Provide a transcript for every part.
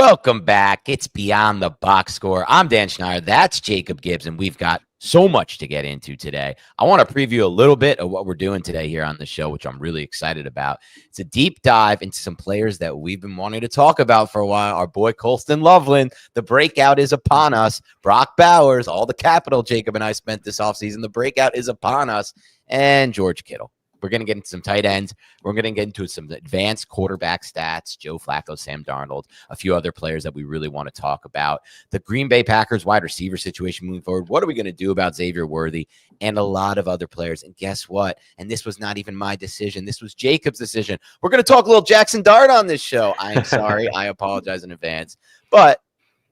Welcome back. It's Beyond the Box Score. I'm Dan Schneier. That's Jacob Gibbs, and we've got so much to get into today. I want to preview a little bit of what we're doing today here on the show, which I'm really excited about. It's a deep dive into some players that we've been wanting to talk about for a while. Our boy Colston Loveland, the breakout is upon us. Brock Bowers, all the capital Jacob and I spent this offseason. The breakout is upon us. And George Kittle. We're going to get into some tight ends. We're going to get into some advanced quarterback stats, Joe Flacco, Sam Darnold, a few other players that we really want to talk about. The Green Bay Packers wide receiver situation moving forward. What are we going to do about Xavier Worthy and a lot of other players? And guess what? And this was not even my decision. This was Jacob's decision. We're going to talk a little Jaxson Dart on this show. I'm sorry. I apologize in advance. But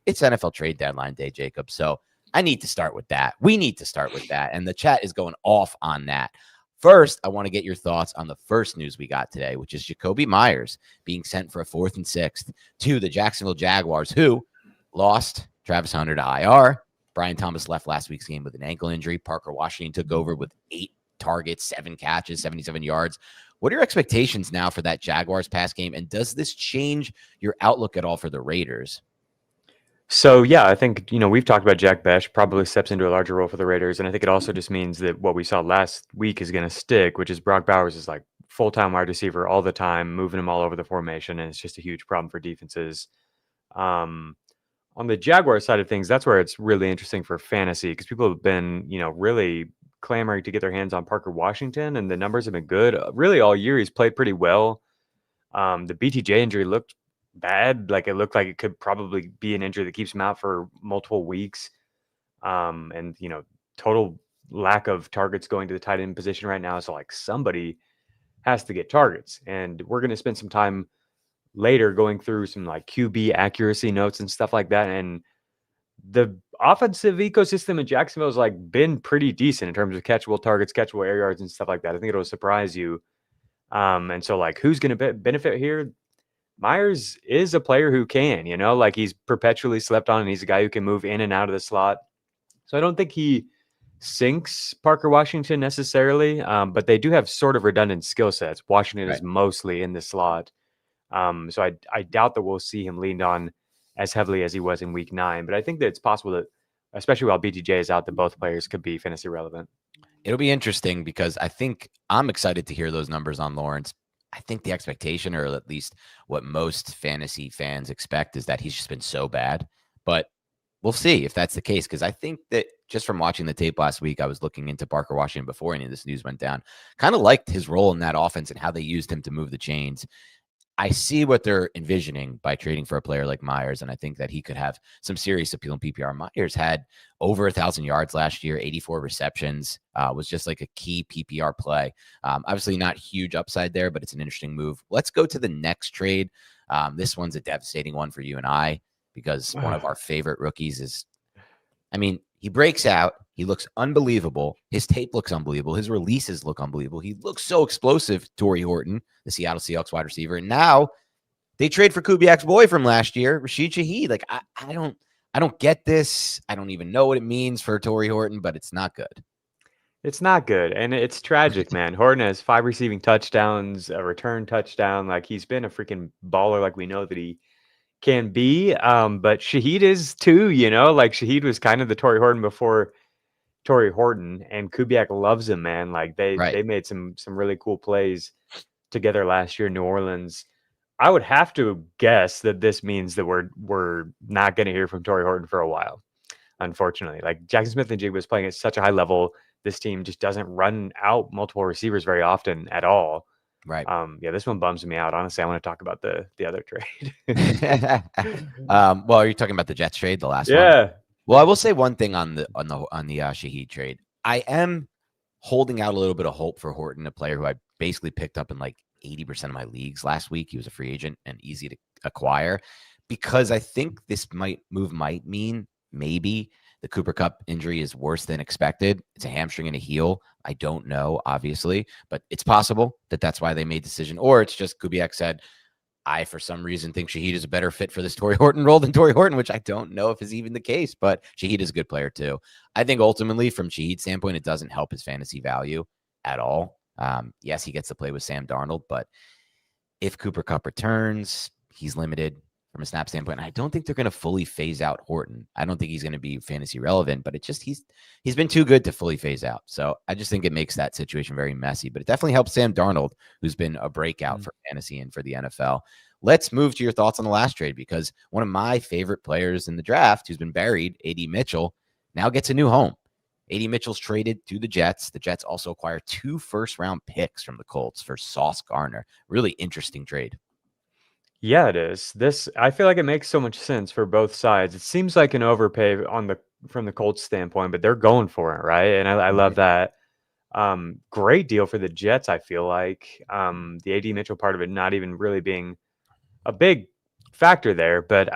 it's NFL trade deadline day, Jacob. So I need to start with that. We need to start with that. And the chat is going off on that. First, I want to get your thoughts on the first news we got today, which is Jakobi Meyers being sent for a 4th and 6th to the Jacksonville Jaguars, who lost Travis Hunter to IR. Brian Thomas left last week's game with an ankle injury. Parker Washington took over with 8 targets, 7 catches, 77 yards. What are your expectations now for that Jaguars pass game? And does this change your outlook at all for the Raiders? So, yeah, I think, we've talked about Jack Besh probably steps into a larger role for the Raiders. And I think it also just means that what we saw last week is going to stick, which is Brock Bowers is like full-time wide receiver all the time, moving him all over the formation. And it's just a huge problem for defenses. On the Jaguar side of things, that's where it's really interesting for fantasy because people have been, really clamoring to get their hands on Parker Washington. And the numbers have been good. Really all year he's played pretty well. The BTJ injury looked bad. Like it looked like it could probably be an injury that keeps him out for multiple weeks. And total lack of targets going to the tight end position right now. So like somebody has to get targets. And we're going to spend some time later going through some like QB accuracy notes and stuff like that. And the offensive ecosystem in Jacksonville has like been pretty decent in terms of catchable targets, catchable air yards and stuff like that. I think it'll surprise you. And so like who's going to benefit here? Meyers is a player who can, like he's perpetually slept on and he's a guy who can move in and out of the slot. So I don't think he sinks Parker Washington necessarily, but they do have sort of redundant skill sets. Washington is mostly in the slot. So I doubt that we'll see him leaned on as heavily as he was in week 9, but I think that it's possible that, especially while BTJ is out, that both players could be fantasy relevant. It'll be interesting because I think I'm excited to hear those numbers on Lawrence. I think the expectation, or at least what most fantasy fans expect, is that he's just been so bad. But we'll see if that's the case, because I think that just from watching the tape last week, I was looking into Parker Washington before any of this news went down. Kind of liked his role in that offense and how they used him to move the chains. I see what they're envisioning by trading for a player like Meyers, and I think that he could have some serious appeal in PPR. Meyers had over 1,000 yards last year, 84 receptions, was just like a key PPR play. Obviously not huge upside there, but it's an interesting move. Let's go to the next trade. This one's a devastating one for you and I, because one of our favorite rookies is, he breaks out. He looks unbelievable. His tape looks unbelievable. His releases look unbelievable. He looks so explosive, Torrey Horton, the Seattle Seahawks wide receiver. And now they trade for Kubiak's boy from last year, Rashid Shaheed. Like, I don't get this. I don't even know what it means for Torrey Horton, but it's not good. It's not good. And it's tragic, man. Horton has 5 receiving touchdowns, a return touchdown. Like, he's been a freaking baller like we know that he can be. But Shaheed is too, like Shaheed was kind of the Torrey Horton before Torrey Horton, and Kubiak loves him, man. Like they made some really cool plays together last year in New Orleans. I would have to guess that this means that we're not going to hear from Torrey Horton for a while, unfortunately. Like Jackson Smith-Njigba was playing at such a high level. This team just doesn't run out multiple receivers very often at all. Right. Yeah, this one bums me out. Honestly, I want to talk about the other trade. Well, are you talking about the Jets trade, the last one? Yeah. Well, I will say one thing on the Shaheed trade. I am holding out a little bit of hope for Horton, a player who I basically picked up in like 80% of my leagues last week. He was a free agent and easy to acquire, because I think this might mean maybe the Cooper Kupp injury is worse than expected. It's a hamstring and a heel. I don't know, obviously, but it's possible that that's why they made the decision. Or it's just Kubiak said, I, for some reason, think Shaheed is a better fit for this Torrey Horton role than Torrey Horton, which I don't know if is even the case, but Shaheed is a good player too. I think ultimately from Shaheed's standpoint, it doesn't help his fantasy value at all. Yes, he gets to play with Sam Darnold, but if Cooper Kupp returns, he's limited. from a snap standpoint. I don't think they're going to fully phase out Horton. I don't think he's going to be fantasy relevant, but he's been too good to fully phase out. So I just think it makes that situation very messy, but it definitely helps Sam Darnold, who's been a breakout for fantasy and for the NFL. Let's move to your thoughts on the last trade, because one of my favorite players in the draft who's been buried, A.D. Mitchell, now gets a new home. A.D. Mitchell's traded to the Jets. The Jets also acquire 2 first-round picks from the Colts for Sauce Gardner. Really interesting trade. Yeah, it is. I feel like it makes so much sense for both sides. It seems like an overpay from the Colts standpoint, but they're going for it, right? And I love that. Great deal for the Jets, I feel like. The AD Mitchell part of it not even really being a big factor there, but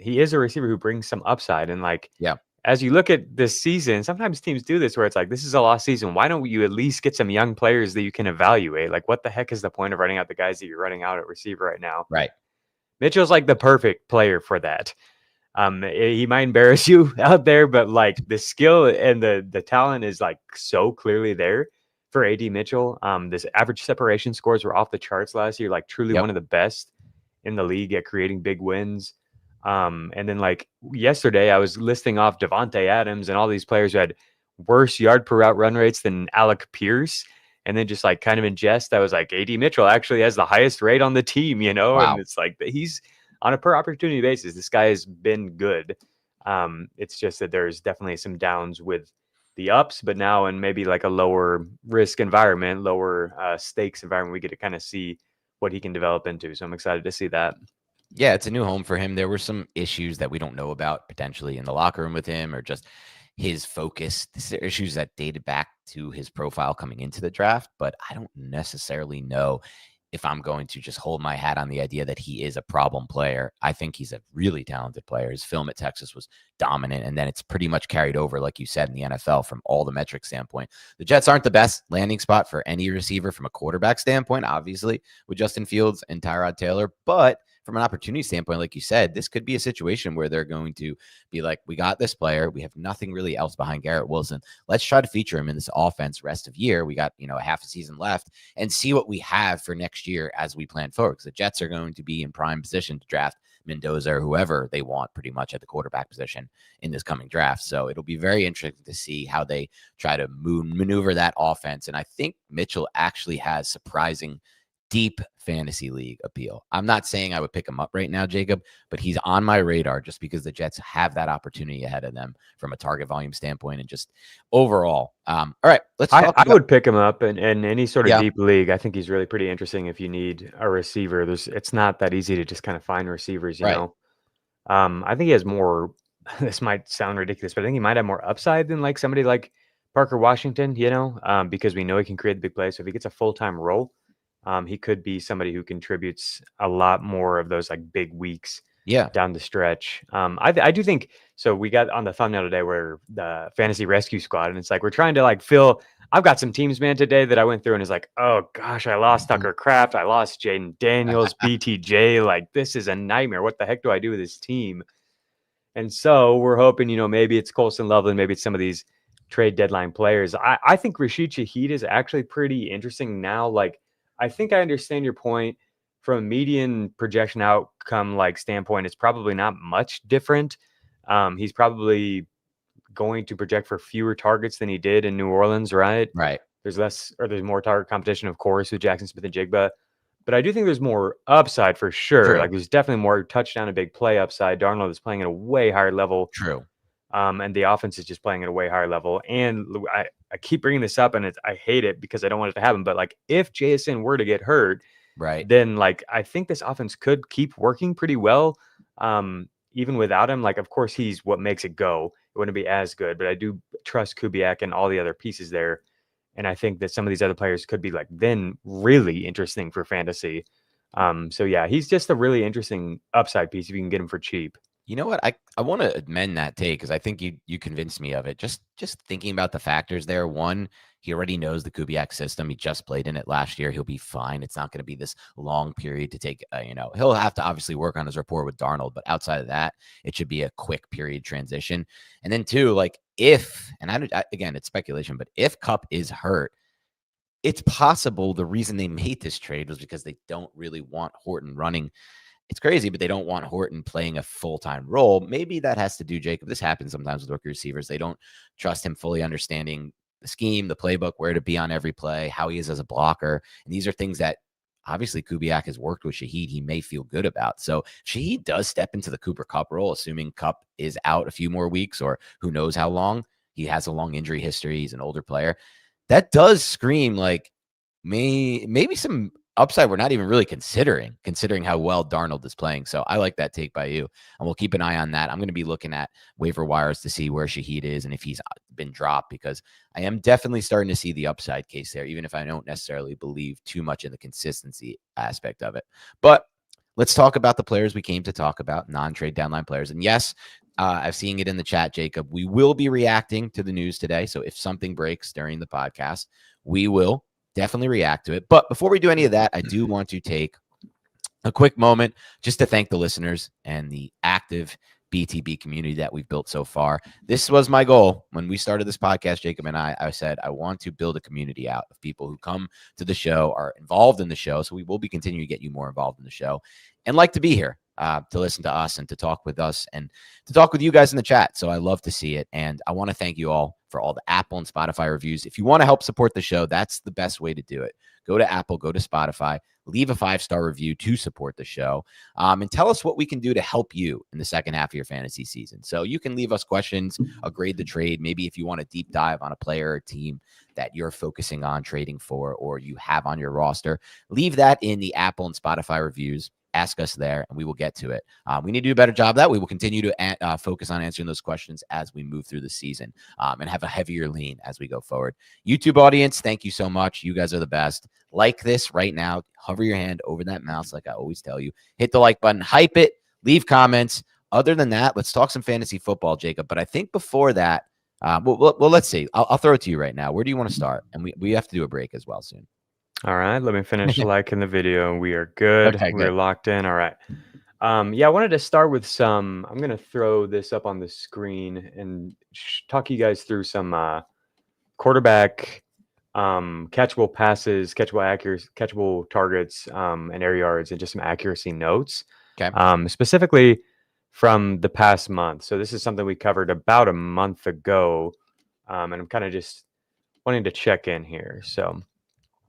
he is a receiver who brings some upside. And as you look at this season, sometimes teams do this where it's like, this is a lost season. Why don't you at least get some young players that you can evaluate? Like, what the heck is the point of running out the guys that you're running out at receiver right now? Right. Mitchell's like the perfect player for that. He might embarrass you out there, but like the skill and the talent is like so clearly there for AD Mitchell. This average separation scores were off the charts last year, like truly one of the best in the league at creating big wins. And then like yesterday, I was listing off Devontae Adams and all these players who had worse yard per route run rates than Alec Pierce. And then just like kind of in jest, I was like, AD Mitchell actually has the highest rate on the team, Wow. And it's like he's on a per opportunity basis. This guy has been good. It's just that there's definitely some downs with the ups, but now in maybe like a lower risk environment, lower stakes environment, we get to kind of see what he can develop into. So I'm excited to see that. Yeah, it's a new home for him. There were some issues that we don't know about potentially in the locker room with him, or just his focus. These are issues that dated back to his profile coming into the draft, but I don't necessarily know if I'm going to just hold my hat on the idea that he is a problem player. I think he's a really talented player. His film at Texas was dominant, and then it's pretty much carried over, like you said, in the NFL from all the metric standpoint. The Jets aren't the best landing spot for any receiver from a quarterback standpoint, obviously, with Justin Fields and Tyrod Taylor, but from an opportunity standpoint, like you said, this could be a situation where they're going to be like, we got this player. We have nothing really else behind Garrett Wilson. Let's try to feature him in this offense rest of year. We got, a half a season left, and see what we have for next year as we plan forward. Because the Jets are going to be in prime position to draft Mendoza or whoever they want pretty much at the quarterback position in this coming draft. So it'll be very interesting to see how they try to maneuver that offense. And I think Mitchell actually has surprising deep fantasy league appeal. I'm not saying I would pick him up right now, Jacob, but he's on my radar just because the Jets have that opportunity ahead of them from a target volume standpoint and just overall. All right, let's talk I would pick him up in any sort of deep league. I think he's really pretty interesting if you need a receiver. It's not that easy to just kind of find receivers, you know. I think he has more, this might sound ridiculous, but I think he might have more upside than like somebody like Parker Washington, because we know he can create the big plays. So if he gets a full-time role, he could be somebody who contributes a lot more of those like big weeks down the stretch. I do think so. We got on the thumbnail today where the fantasy rescue squad, and it's like we're trying to like fill. I've got some teams, man, today that I went through and it's like, oh gosh, I lost Tucker Kraft, I lost Jaden Daniels, BTJ. Like this is a nightmare. What the heck do I do with this team? And so we're hoping, maybe it's Colson Loveland, maybe it's some of these trade deadline players. I think Rashid Shaheed is actually pretty interesting now. Like, I think I understand your point from a median projection outcome standpoint. It's probably not much different. He's probably going to project for fewer targets than he did in New Orleans, right? Right. There's more target competition, of course, with Jackson Smith and Jigba. But I do think there's more upside for sure. True. Like there's definitely more touchdown and big play upside. Darnold is playing at a way higher level. True. And the offense is just playing at a way higher level. And I keep bringing this up, and I hate it because I don't want it to happen. But like, if JSN were to get hurt, right, then like I think this offense could keep working pretty well, even without him. Like, of course, he's what makes it go. It wouldn't be as good, but I do trust Kubiak and all the other pieces there. And I think that some of these other players could be like then really interesting for fantasy. So yeah, he's just a really interesting upside piece if you can get him for cheap. You know what? I want to amend that take because I think you convinced me of it. Just thinking about the factors there. One, he already knows the Kubiak system. He just played in it last year. He'll be fine. It's not going to be this long period to take. He'll have to obviously work on his rapport with Darnold, but outside of that, it should be a quick period transition. And then two, like if, and again, it's speculation, but if Kupp is hurt, it's possible the reason they made this trade was because they don't really want Horton running it's crazy, but they don't want Horton playing a full-time role. Maybe that has to do, Jacob. This happens sometimes with rookie receivers. They don't trust him fully understanding the scheme, the playbook, where to be on every play, how he is as a blocker. And these are things that obviously Kubiak has worked with Shaheed. He may feel good about. So Shaheed does step into the Cooper Kupp role, assuming Kupp is out a few more weeks or who knows how long. He has a long injury history. He's an older player. That does scream like maybe some upside we're not even really considering how well Darnold is playing. So I like that take by you, and we'll keep an eye on that. I'm going to be looking at waiver wires to see where Shaheed is and if he's been dropped, because I am definitely starting to see the upside case there, even if I don't necessarily believe too much in the consistency aspect of it. But let's talk about the players we came to talk about, non-trade deadline players. And yes, I've seen it in the chat, Jacob. We will be reacting to the news today. So if something breaks during the podcast, we will definitely react to it. But before we do any of that, I do want to take a quick moment just to thank the listeners and the active BTB community that we've built so far. This was my goal when we started this podcast, Jacob and I said, I want to build a community out of people who come to the show, are involved in the show. So we will be continuing to get you more involved in the show and like to be here to listen to us and to talk with us and to talk with you guys in the chat. So I love to see it. And I want to thank you all for all the Apple and Spotify reviews. If you want to help support the show, that's the best way to do it. Go to Apple, go to Spotify, leave a 5-star review to support the show, and tell us what we can do to help you in the second half of your fantasy season. So you can leave us questions, a grade the trade. Maybe if you want a deep dive on a player or team that you're focusing on trading for or you have on your roster, leave that in the Apple and Spotify reviews. Ask us there and we will get to it. We need to do a better job of that. We will continue to focus on answering those questions as we move through the season and have a heavier lean as we go forward. YouTube audience, thank you so much. You guys are the best. Like this right now. Hover your hand over that mouse like I always tell you. Hit the like button. Hype it. Leave comments. Other than that, let's talk some fantasy football, Jacob. But I think before that, well, let's see. I'll throw it to you right now. Where do you want to start? And we have to do a break as well soon. All right, let me finish liking the video. We are good. Okay, We're good. locked in. All right. Yeah, I wanted to start with some. I'm going to throw this up on the screen and talk you guys through some quarterback catchable passes, catchable targets, and air yards, and just some accuracy notes. Okay. Specifically from the past month. So this is something we covered about a month ago, and I'm kind of just wanting to check in here. So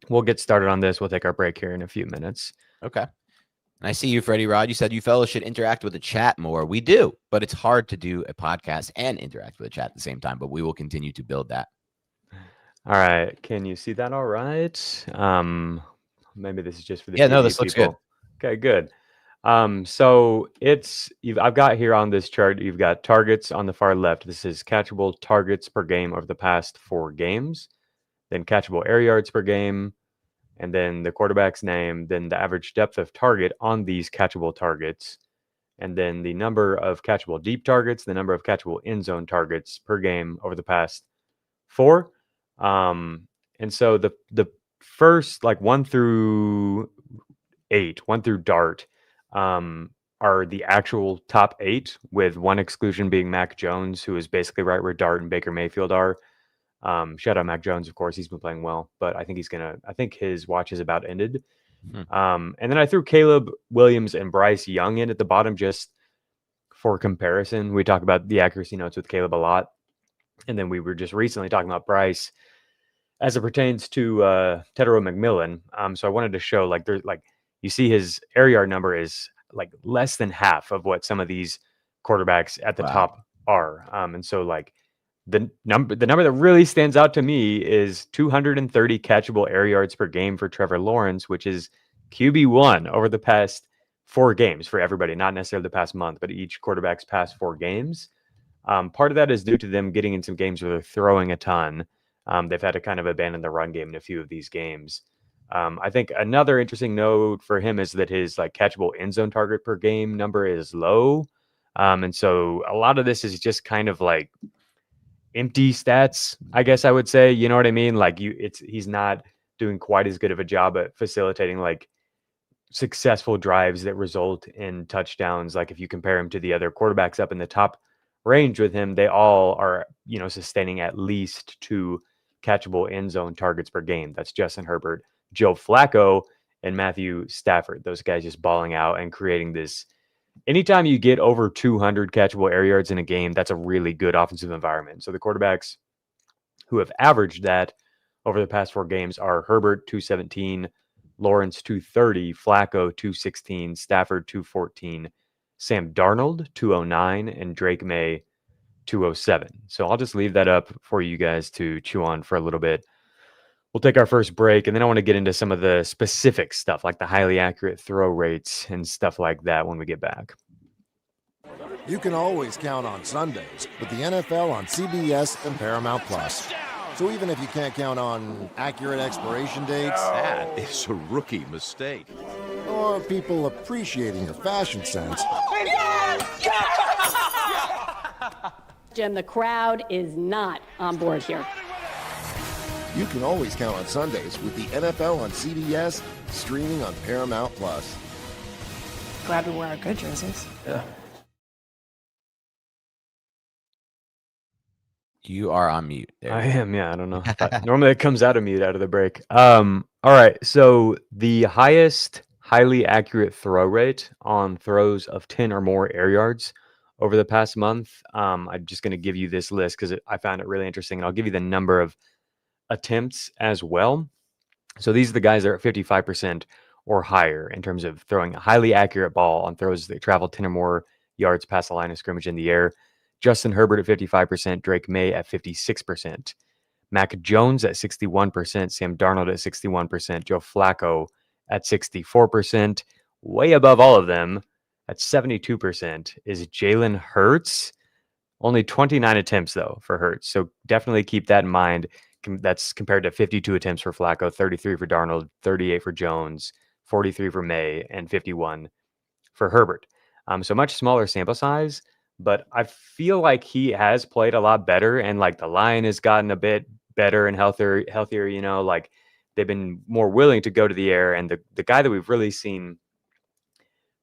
we'll get started on this. We'll take our break here in a few minutes. Okay. And I see you, Freddie Rod. You said you fellows should interact with the chat more. We do, but it's hard to do a podcast and interact with the chat at the same time. But we will continue to build that. All right. Can you see that all right? Maybe this is just for the no, TV this looks people. good. Okay, good. So I've got here on this chart, you've got targets on the far left. This is catchable targets per game over the past 4 games, then catchable air yards per game, and then the quarterback's name, then the average depth of target on these catchable targets, and then the number of catchable deep targets, the number of catchable end zone targets per game over the past 4. And so the first, like 1 through 8, 1 through Dart, are the actual top 8, with one exclusion being Mac Jones, who is basically right where Dart and Baker Mayfield are. Shout out Mac Jones, of course. He's been playing well, but I think his watch is about ended. And then I threw Caleb Williams and Bryce Young in at the bottom just for comparison. We talk about the accuracy notes with Caleb a lot. And then we were just recently talking about Bryce as it pertains to Tedero McMillan. So I wanted to show, like, there's like, you see his air yard number is like less than half of what some of these quarterbacks at the top are. And so like the number that really stands out to me is 230 catchable air yards per game for Trevor Lawrence, which is QB1 over the past 4 games for everybody, not necessarily the past month, but each quarterback's past 4 games. Part of that is due to them getting in some games where they're throwing a ton. They've had to kind of abandon the run game in a few of these games. I think another interesting note for him is that his like catchable end zone target per game number is low. And so a lot of this is just kind of like empty stats, I guess I would say. You know what I mean? Like he's not doing quite as good of a job at facilitating like successful drives that result in touchdowns. Like if you compare him to the other quarterbacks up in the top range with him, they all are, sustaining at least 2 catchable end zone targets per game. That's Justin Herbert. Joe Flacco and Matthew Stafford. Those guys just balling out and creating this. Anytime you get over 200 catchable air yards in a game, that's a really good offensive environment. So the quarterbacks who have averaged that over the past 4 games are Herbert 217, Lawrence 230, Flacco 216, Stafford 214, Sam Darnold 209, and Drake May 207. So I'll just leave that up for you guys to chew on for a little bit. We'll take our first break, and then I want to get into some of the specific stuff, like the highly accurate throw rates and stuff like that when we get back. You can always count on Sundays with the NFL on CBS and Paramount Plus. So even if you can't count on accurate expiration dates, that is a rookie mistake, or people appreciating your fashion sense, Jim, the crowd is not on board here. you can always count on Sundays with the NFL on CBS, streaming on Paramount Plus. Glad we wear our good jerseys. Yeah. You are on mute. There. I am, yeah. I don't know. Normally it comes out of mute out of the break. All right. So the highest highly accurate throw rate on throws of 10 or more air yards over the past month. I'm just going to give you this list because I found it really interesting, and I'll give you the number of attempts as well. So these are the guys that are at 55% or higher in terms of throwing a highly accurate ball on throws that travel 10 or more yards past the line of scrimmage in the air. Justin Herbert at 55%, Drake May at 56%, Mac Jones at 61%, Sam Darnold at 61%, Joe Flacco at 64%. Way above all of them at 72% is Jalen Hurts. Only 29 attempts, though, for Hurts. So definitely keep that in mind. That's compared to 52 attempts for Flacco, 33 for Darnold, 38 for Jones, 43 for May, and 51 for Herbert. So much smaller sample size, but I feel like he has played a lot better, and like the line has gotten a bit better and healthier, you know, like they've been more willing to go to the air. And the guy that we've really seen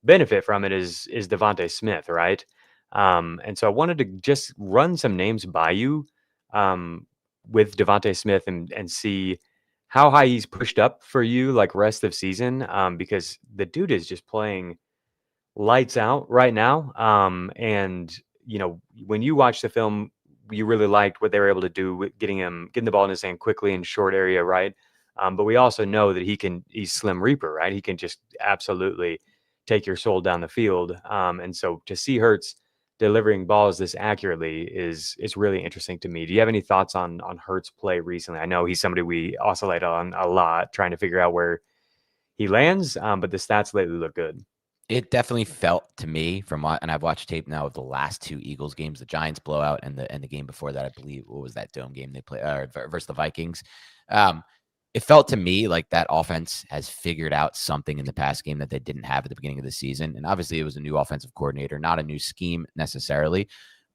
benefit from it is Devontae Smith, right? And so I wanted to just run some names by you with Devontae Smith and see how high he's pushed up for you, like rest of season, because the dude is just playing lights out right now. And you know, when you watch the film, you really liked what they were able to do with getting the ball in his hand quickly in short area, right? But we also know that he's Slim Reaper, right? He can just absolutely take your soul down the field. And so to see Hurts delivering balls this accurately is really interesting to me. Do you have any thoughts on Hurts' play recently? I know he's somebody we oscillate on a lot, trying to figure out where he lands, but the stats lately look good. It definitely felt to me and I've watched tape now of the last 2 Eagles games, the Giants blowout and the game before that, I believe, what was that dome game they played versus the Vikings? It felt to me like that offense has figured out something in the pass game that they didn't have at the beginning of the season. And obviously it was a new offensive coordinator, not a new scheme necessarily,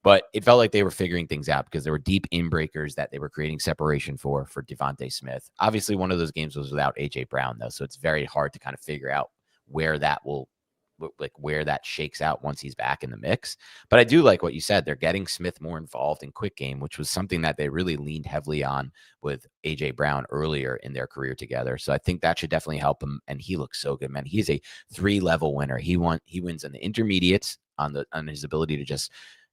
but it felt like they were figuring things out because there were deep inbreakers that they were creating separation for Devontae Smith. Obviously one of those games was without AJ Brown though. So it's very hard to kind of figure out where that shakes out once he's back in the mix. But I do like what you said. They're getting Smith more involved in quick game, which was something that they really leaned heavily on with AJ Brown earlier in their career together. So I think that should definitely help him. And he looks so good, man. He's a 3-level winner. He wins in the intermediates on his ability to just,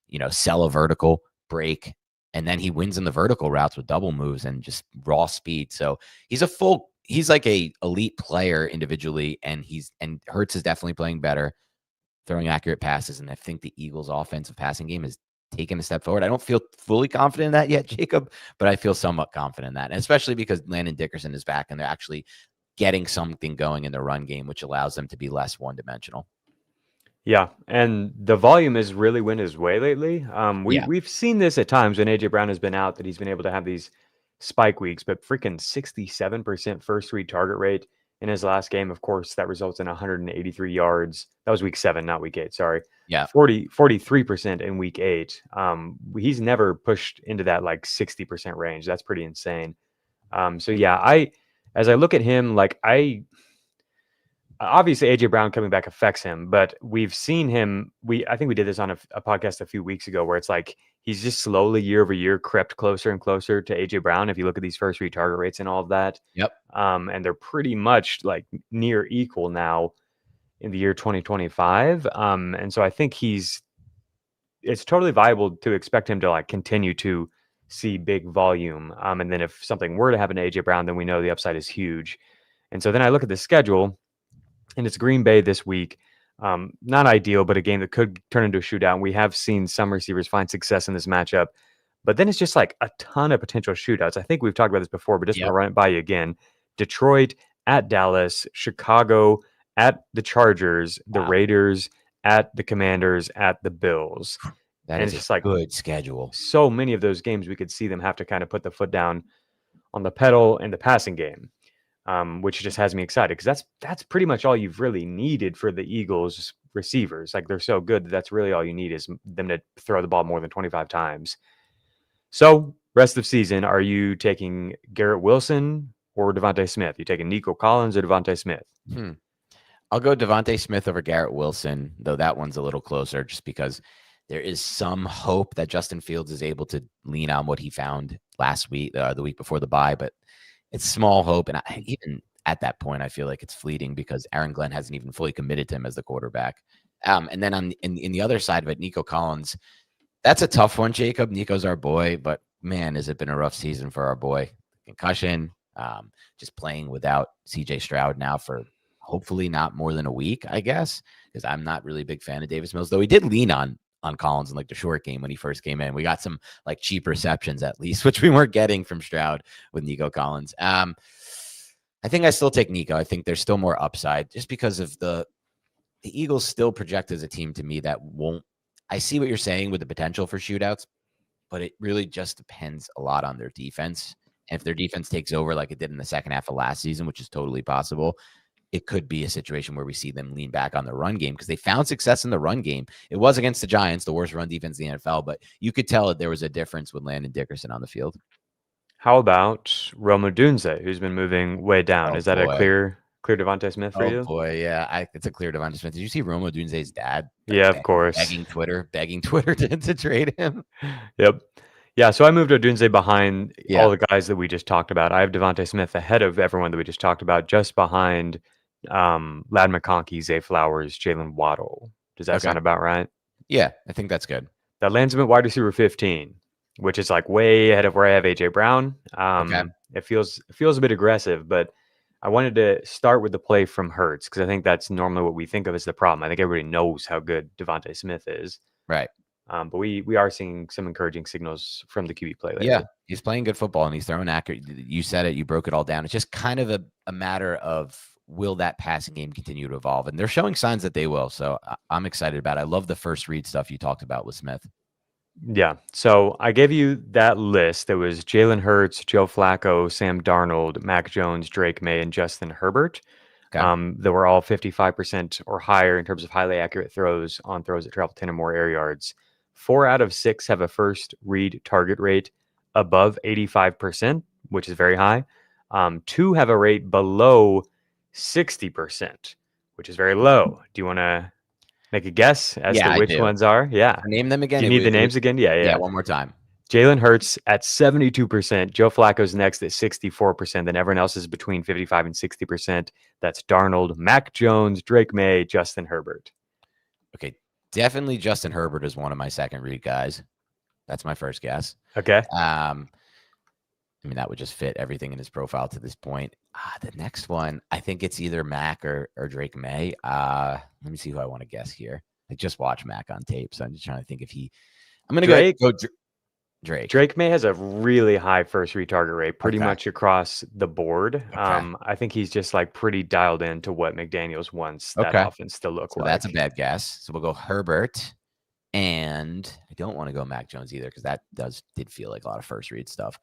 you know, sell a vertical break. And then he wins in the vertical routes with double moves and just raw speed. So he's like a elite player individually, and Hurts is definitely playing better, throwing accurate passes. And I think the Eagles' offensive passing game has taken a step forward. I don't feel fully confident in that yet, Jacob, but I feel somewhat confident in that, and especially because Landon Dickerson is back and they're actually getting something going in the run game, which allows them to be less one-dimensional. Yeah, and the volume has really went his way lately. We've seen this at times when AJ Brown has been out, that he's been able to have these spike weeks, but freaking 67% first read target rate in his last game. Of course, that results in 183 yards. That was week 7, not week 8. Sorry. Yeah. 43% in week 8. He's never pushed into that like 60% range. That's pretty insane. So yeah, as I look at him, like obviously AJ Brown coming back affects him, but we've seen him. I think we did this on a podcast a few weeks ago where it's like he's just slowly year over year crept closer and closer to AJ Brown. If you look at these first read target rates and all of that, Yep. And they're pretty much like near equal now in the year 2025. And so I think it's totally viable to expect him to like continue to see big volume. And then if something were to happen to AJ Brown, then we know the upside is huge. And so then I look at the schedule. And it's Green Bay this week. Not ideal, but a game that could turn into a shootout. And we have seen some receivers find success in this matchup. But then it's just like a ton of potential shootouts. I think we've talked about this before, but just want to run it by you again. Detroit at Dallas, Chicago at the Chargers, the Raiders at the Commanders, at the Bills. That is just like good schedule. So many of those games we could see them have to kind of put the foot down on the pedal in the passing game. Which just has me excited because that's pretty much all you've really needed for the Eagles receivers. Like they're so good that's really all you need is them to throw the ball more than 25 times. So rest of season, are you taking Garrett Wilson or Devontae Smith? You taking Nico Collins or Devontae Smith? I'll go Devontae Smith over Garrett Wilson, though that one's a little closer just because there is some hope that Justin Fields is able to lean on what he found last week, the week before the bye, but it's small hope. And even at that point, I feel like it's fleeting because Aaron Glenn hasn't even fully committed to him as the quarterback. And then in the other side of it, Nico Collins, that's a tough one, Jacob. Nico's our boy, but man, has it been a rough season for our boy. Concussion, just playing without CJ Stroud now for hopefully not more than a week, I guess, because I'm not really a big fan of Davis Mills, though he did lean on Collins in like the short game when he first came in. We got some like cheap receptions at least, which we weren't getting from Stroud with Nico Collins. I think I still take Nico. I think there's still more upside just because of the Eagles still project as a team to me that won't. I see what you're saying with the potential for shootouts, but it really just depends a lot on their defense. And if their defense takes over like it did in the second half of last season, which is totally possible, it could be a situation where we see them lean back on the run game because they found success in the run game. It was against the Giants, the worst run defense in the NFL, but you could tell that there was a difference with Landon Dickerson on the field. How about Roma Dunze, who's been moving way down? Is that boy. A clear Devontae Smith for you? Oh boy, yeah, it's a clear Devontae Smith. Did you see Roma Dunze's dad? Yeah, of course. Begging Twitter to trade him. Yep. Yeah, so I moved Odunze behind all the guys that we just talked about. I have Devontae Smith ahead of everyone that we just talked about, just behind Lad McConkey, Zay Flowers, Jalen Waddle. Does that sound about right? Yeah, I think that's good. That lands him at wide receiver 15, which is like way ahead of where I have AJ Brown. It feels a bit aggressive, but I wanted to start with the play from Hurts because I think that's normally what we think of as the problem. I think everybody knows how good Devontae Smith is. Right. But we are seeing some encouraging signals from the QB play lately. Yeah, he's playing good football and he's throwing accurate. You said it. You broke it all down. It's just kind of a matter of will that passing game continue to evolve? And they're showing signs that they will. So I'm excited about it. I love the first read stuff you talked about with Smith. Yeah. So I gave you that list. There was Jalen Hurts, Joe Flacco, Sam Darnold, Mac Jones, Drake May, and Justin Herbert. Okay. They were all 55% or higher in terms of highly accurate throws on throws that travel 10 or more air yards. 4 out of 6 have a first read target rate above 85%, which is very high. 2 have a rate below 60%, which is very low. Do you want to make a guess as to which ones are? Yeah. Name them again. Do you need the names again? Yeah. One more time. Jalen Hurts at 72%. Joe Flacco's next at 64%. Then everyone else is between 55 and 60%. That's Darnold, Mac Jones, Drake May, Justin Herbert. Okay. Definitely Justin Herbert is one of my second read guys. That's my first guess. Okay. I mean, that would just fit everything in his profile to this point. The next one, I think it's either Mac or Drake May. Let me see who I want to guess here. I just watched Mac on tape, so I'm just trying to think if I'm going to go Drake. Drake May has a really high first read target rate pretty much across the board. Okay. I think he's just like pretty dialed into what McDaniels wants that offense to look like. That's a bad guess. So we'll go Herbert. And I don't want to go Mac Jones either because that did feel like a lot of first read stuff.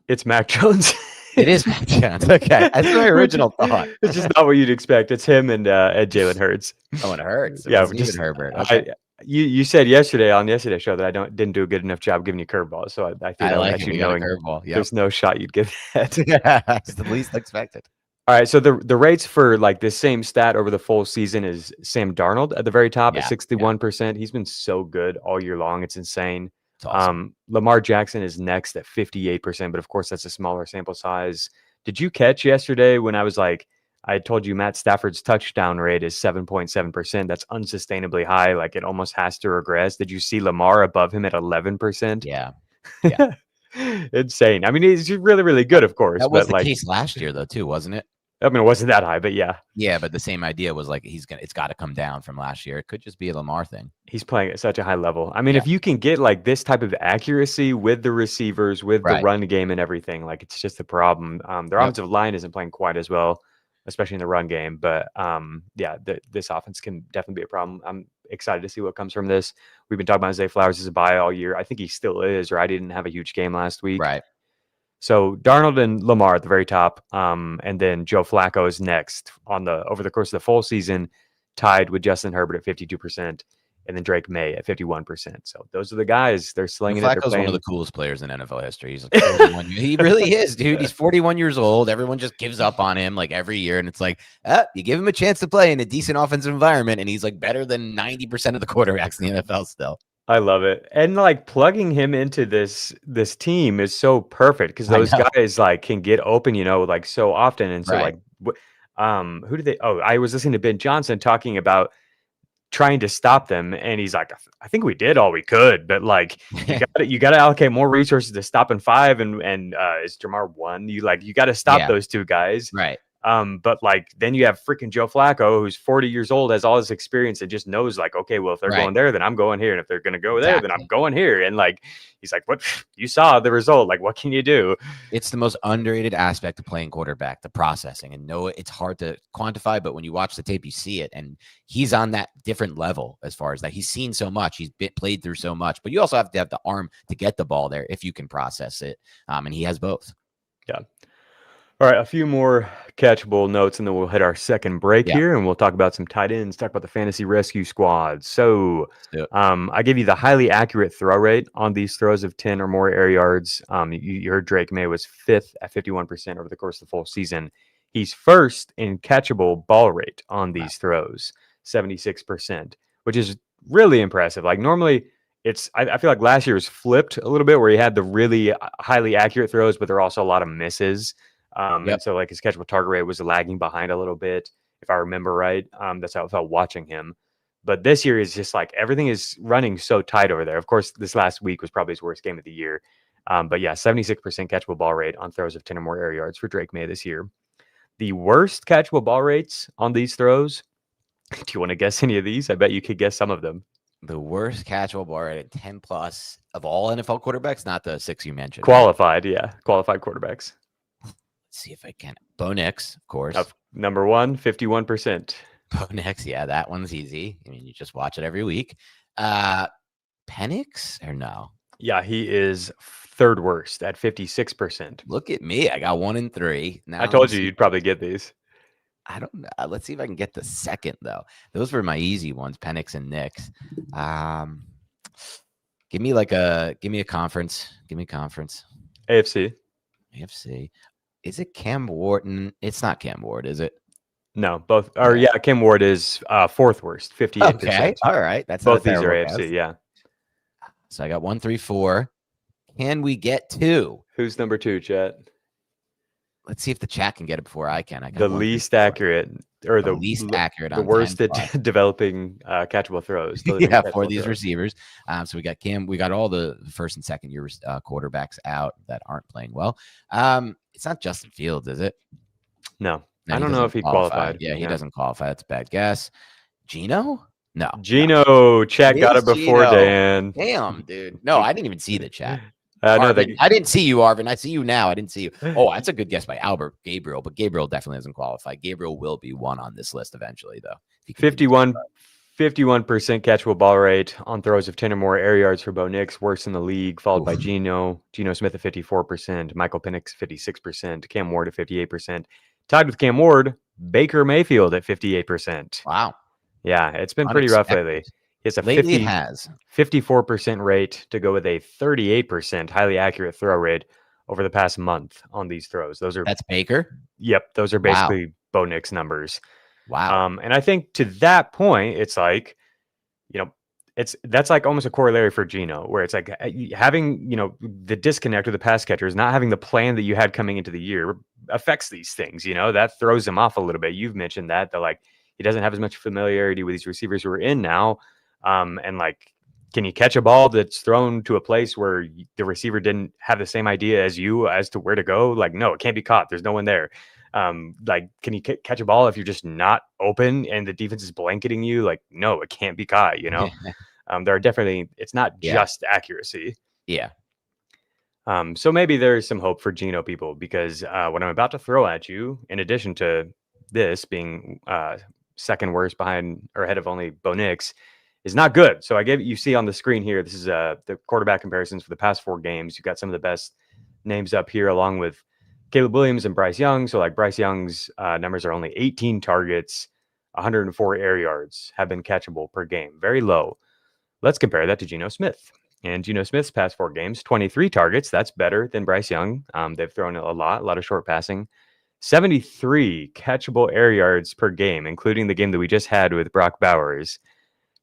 It's Mac Jones. It is Mac Jones. Okay. That's my original thought. It's just not what you'd expect. It's him and Jalen Hurts. Oh, and Hurts. Yeah, just Herbert. Okay. You said on yesterday's show that I didn't do a good enough job giving you curveballs. So I think I like actually knowing curveball. There's no shot you'd give that. Yeah, it's the least expected. All right, so the rates for like the same stat over the full season is Sam Darnold at the very top at 61%. He's been so good all year long. It's insane. It's awesome. Lamar Jackson is next at 58%, but of course that's a smaller sample size. Did you catch yesterday when I was like, I told you Matt Stafford's touchdown rate is 7.7%. That's unsustainably high. Like it almost has to regress. Did you see Lamar above him at 11%? Yeah. Insane. I mean, he's really, really good, of course. That was but the case last year, though, too, wasn't it? I mean, it wasn't that high, but yeah. Yeah, but the same idea was like it's got to come down from last year. It could just be a Lamar thing. He's playing at such a high level. I mean, if you can get like this type of accuracy with the receivers, with the run game and everything, like it's just a problem. Their offensive line isn't playing quite as well, especially in the run game. But this offense can definitely be a problem. I'm excited to see what comes from this. We've been talking about Zay Flowers as a buy all year. I think he still is, or I didn't have a huge game last week. Right. So Darnold and Lamar at the very top, and then Joe Flacco is next over the course of the full season, tied with Justin Herbert at 52%, and then Drake May at 51%. So those are the guys. They're slinging it. Flacco's one of the coolest players in NFL history. He's like 41. He really is, dude. He's 41 years old. Everyone just gives up on him like every year, and it's like, you give him a chance to play in a decent offensive environment, and he's like better than 90% of the quarterbacks in the NFL still. I love it. And like plugging him into this team is so perfect because those guys like can get open, like so often. And so who did they? Oh, I was listening to Ben Johnson talking about trying to stop them. And he's like, I think we did all we could, but like you got to allocate more resources to stopping 5 and is Jamar 1. You got to stop those 2 guys. Right. But like then you have freaking Joe Flacco, who's 40 years old, has all this experience and just knows like, okay, well, if they're going there, then I'm going here. And if they're going to go there, then I'm going here. And like, he's like, what? You saw the result. Like, what can you do? It's the most underrated aspect of playing quarterback, the processing. And it's hard to quantify, but when you watch the tape, you see it. And he's on that different level as far as that. He's seen so much. He's played through so much. But you also have to have the arm to get the ball there if you can process it. And he has both. Yeah. All right, a few more catchable notes, and then we'll hit our second break here, and we'll talk about some tight ends, talk about the fantasy rescue squad. So I give you the highly accurate throw rate on these throws of 10 or more air yards. You heard Drake May was 5th at 51% over the course of the full season. He's first in catchable ball rate on these throws, 76%, which is really impressive. Like normally I feel like last year was flipped a little bit where he had the really highly accurate throws, but there are also a lot of misses. And so like his catchable target rate was lagging behind a little bit, if I remember right. That's how it felt watching him. But this year is just like everything is running so tight over there. Of course, this last week was probably his worst game of the year. But yeah, 76% catchable ball rate on throws of 10 or more air yards for Drake May this year. The worst catchable ball rates on these throws. Do you want to guess any of these? I bet you could guess some of them. The worst catchable ball rate at 10 plus of all NFL quarterbacks, not the 6 you mentioned. Qualified, yeah. Qualified quarterbacks. Let's see if I can. Bo Nix, of course. Number 1, 51%. Bo Nix, yeah, that one's easy. I mean, you just watch it every week. Penix or no? Yeah, he is third worst at 56%. Look at me. I got 1 and 3. Now I told you you'd probably get these. I don't know. Let's see if I can get the second, though. Those were my easy ones, Penix and Nix. Give me a conference. Give me a conference. AFC. Is it Cam Ward? It's not Cam Ward, is it? No, both. Or yeah, Cam Ward is 4th worst, 58%. Okay, all right. That's both these are AFC. Yeah. So I got 1, 3, 4. Can we get 2? Who's number 2, Chet? Let's see if the chat can get it before I can. The least accurate, or the least accurate, the worst at developing catchable throws. Yeah, for these receivers. So we got Cam. We got all the first and second year quarterbacks out that aren't playing well. It's not Justin Fields, is it? No, I don't know if he qualified. Yeah, he doesn't qualify. That's a bad guess. Gino? No. Gino. Chat got it before Gino. Dan. Damn, dude. No, I didn't even see the chat. No, I didn't see you, Arvin. I see you now. I didn't see you. Oh, that's a good guess by Albert Gabriel, but Gabriel definitely doesn't qualify. Gabriel will be 1 on this list eventually, though. 51% catchable ball rate on throws of 10 or more air yards for Bo Nix, worst in the league, followed by Geno Smith at 54%, Michael Penix 56%, Cam Ward at 58%. Tied with Cam Ward, Baker Mayfield at 58%. Wow. Yeah, it's been pretty rough lately. He has a 54% rate to go with a 38% highly accurate throw rate over the past month on these throws. That's Baker. Yep, those are Wow. basically Bo Nix numbers. Wow. And I think to that point, it's like, that's like almost a corollary for Geno, where it's like having, the disconnect with the pass catchers, not having the plan that you had coming into the year affects these things, that throws him off a little bit. You've mentioned that like he doesn't have as much familiarity with these receivers who are in now. And like, can you catch a ball that's thrown to a place where the receiver didn't have the same idea as you as to where to go? Like, no, it can't be caught. There's no one there. Like, can you catch a ball if you're just not open and the defense is blanketing you? Like, no, it can't be caught, There are definitely, it's not just accuracy. Yeah. So maybe there's some hope for Geno people, because what I'm about to throw at you, in addition to this being second worst behind or ahead of only Bo Nix, is not good. So you see on the screen here, this is the quarterback comparisons for the past 4 games. You've got some of the best names up here, along with Caleb Williams and Bryce Young. So like Bryce Young's numbers are only 18 targets, 104 air yards have been catchable per game. Very low. Let's compare that to Geno Smith. And Geno Smith's past 4 games, 23 targets. That's better than Bryce Young. They've thrown a lot of short passing. 73 catchable air yards per game, including the game that we just had with Brock Bowers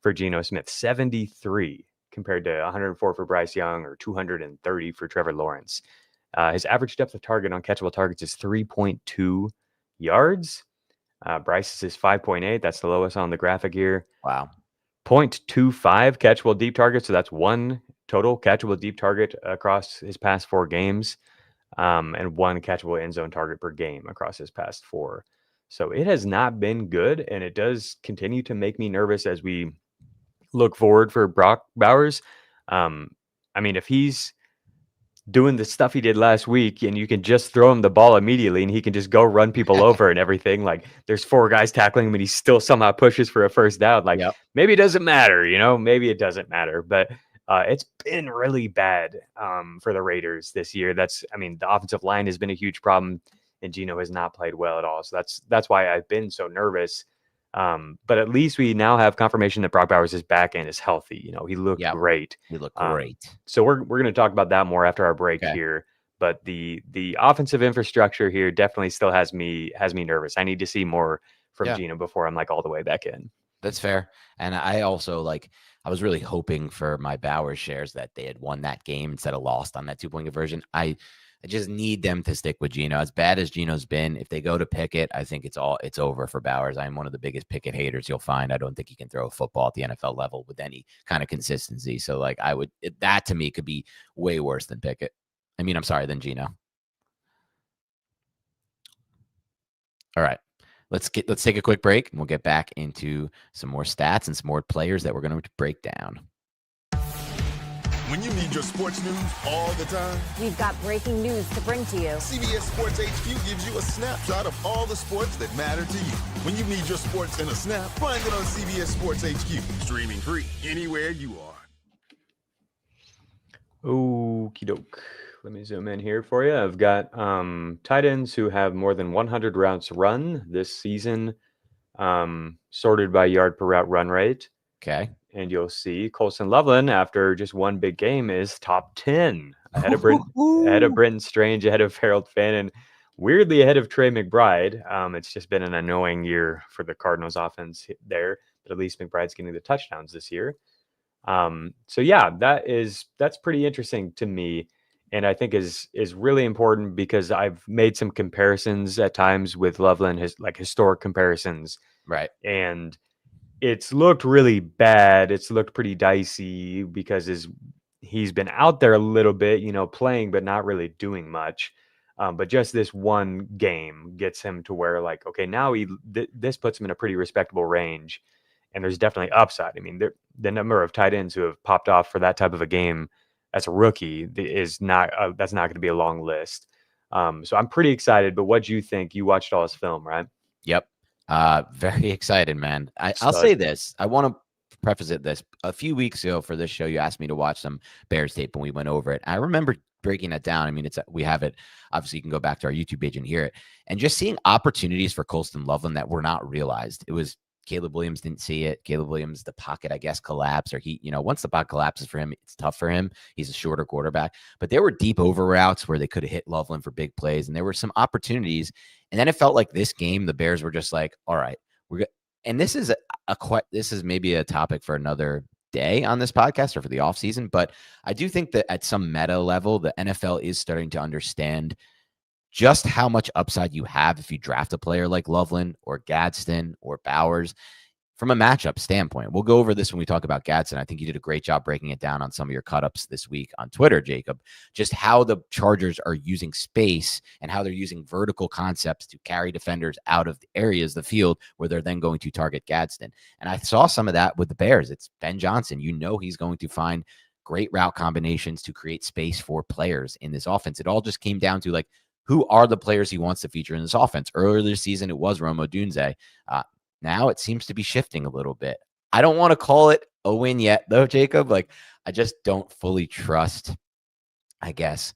for Geno Smith. 73 compared to 104 for Bryce Young or 230 for Trevor Lawrence. His average depth of target on catchable targets is 3.2 yards. Bryce's is 5.8. That's the lowest on the graphic here. Wow. 0.25 catchable deep target. So that's 1 total catchable deep target across his past 4 games, and 1 catchable end zone target per game across his past 4. So it has not been good, and it does continue to make me nervous as we look forward for Brock Bowers. If he's doing the stuff he did last week and you can just throw him the ball immediately and he can just go run people over and everything, like there's 4 guys tackling him and he still somehow pushes for a first down. Like, maybe it doesn't matter, maybe it doesn't matter, but it's been really bad for the Raiders this year. The offensive line has been a huge problem and Geno has not played well at all. So that's why I've been so nervous. But at least we now have confirmation that Brock Bowers is back and is healthy. He looked great. He looked great. So we're going to talk about that more after our break here. But the offensive infrastructure here definitely still has me nervous. I need to see more from Geno before I'm like all the way back in. That's fair. And I also I was really hoping for my Bowers shares that they had won that game instead of lost on that 2-point conversion. I just need them to stick with Geno. As bad as Geno's been, if they go to Pickett, I think it's over for Bowers. I'm one of the biggest Pickett haters you'll find. I don't think he can throw a football at the NFL level with any kind of consistency. So that to me could be way worse than Pickett. Than Geno. All right. Let's take a quick break and we'll get back into some more stats and some more players that we're going to break down. When you need your sports news all the time, we've got breaking news to bring to you. CBS Sports HQ gives you a snapshot of all the sports that matter to you. When you need your sports in a snap, find it on CBS Sports HQ, streaming free anywhere you are. Okie doke. Let me zoom in here for you. I've got tight ends who have more than 100 routes run this season, sorted by yard per route run rate. Okay. And you'll see Colson Loveland, after just 1 big game, is top 10 ahead of Brenton Strange, ahead of Harold Finn, and weirdly ahead of Trey McBride. It's just been an annoying year for the Cardinals offense there, but at least McBride's getting the touchdowns this year. So yeah, that's pretty interesting to me, and I think is really important because I've made some comparisons at times with Loveland, historic comparisons, right? And it's looked really bad. It's looked pretty dicey because he's been out there a little bit, playing, but not really doing much. But just this 1 game gets him to where okay, now this puts him in a pretty respectable range. And there's definitely upside. The number of tight ends who have popped off for that type of a game as a rookie is not, that's not going to be a long list. So I'm pretty excited, but what do you think? You watched all his film, right? Yep. Very excited, man. I'll say this. I want to preface this. A few weeks ago for this show, you asked me to watch some Bears tape and we went over it. I remember breaking it down. We have it. Obviously, you can go back to our YouTube page and hear it. And just seeing opportunities for Colston Loveland that were not realized. It was Caleb Williams didn't see it. Caleb Williams, the pocket, I guess, collapsed, or once the pocket collapses for him, it's tough for him. He's a shorter quarterback, but there were deep over routes where they could have hit Loveland for big plays, and there were some opportunities. And then it felt like this game, the Bears were just like, all right, we're good. And this is this is maybe a topic for another day on this podcast or for the offseason, but I do think that at some meta level, the NFL is starting to understand just how much upside you have if you draft a player like Loveland or Gadsden or Bowers from a matchup standpoint. We'll go over this when we talk about Gadsden. I think you did a great job breaking it down on some of your cut-ups this week on Twitter, Jacob, just how the Chargers are using space and how they're using vertical concepts to carry defenders out of the areas of the field where they're then going to target Gadsden. And I saw some of that with the Bears. It's Ben Johnson. He's going to find great route combinations to create space for players in this offense. It all just came down to who are the players he wants to feature in this offense? Earlier this season, it was Romeo Dunze. Now it seems to be shifting a little bit. I don't want to call it a win yet, though, Jacob. I just don't fully trust, I guess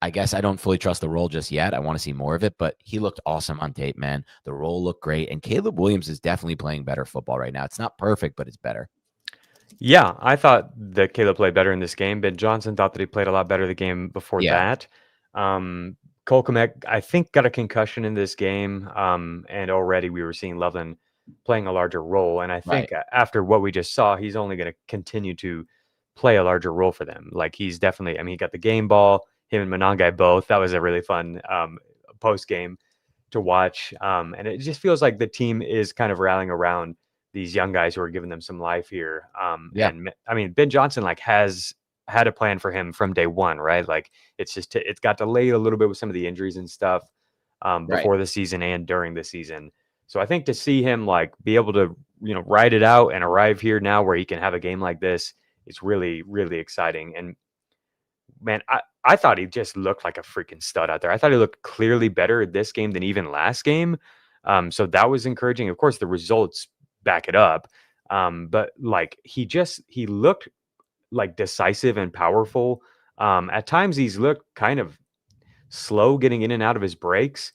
I don't fully trust the role just yet. I want to see more of it, but he looked awesome on tape, man. The role looked great. And Caleb Williams is definitely playing better football right now. It's not perfect, but it's better. Yeah, I thought that Caleb played better in this game. Ben Johnson thought that he played a lot better the game before that. Cole Kmet, I think, got a concussion in this game, and already we were seeing Loveland playing a larger role. And I think after what we just saw, he's only going to continue to play a larger role for them. He's definitely, he got the game ball, him and Monangai both. That was a really fun post game to watch. And it just feels like the team is kind of rallying around these young guys who are giving them some life here. And Ben Johnson has had a plan for him from day one, right? It's got delayed a little bit with some of the injuries and stuff before the season and during the season. So I think to see him be able to, ride it out and arrive here now where he can have a game like this, it's really, really exciting. And man, I thought he just looked like a freaking stud out there. I thought he looked clearly better this game than even last game. So that was encouraging. Of course, the results back it up. But he looked decisive and powerful. At times he's looked kind of slow getting in and out of his breaks.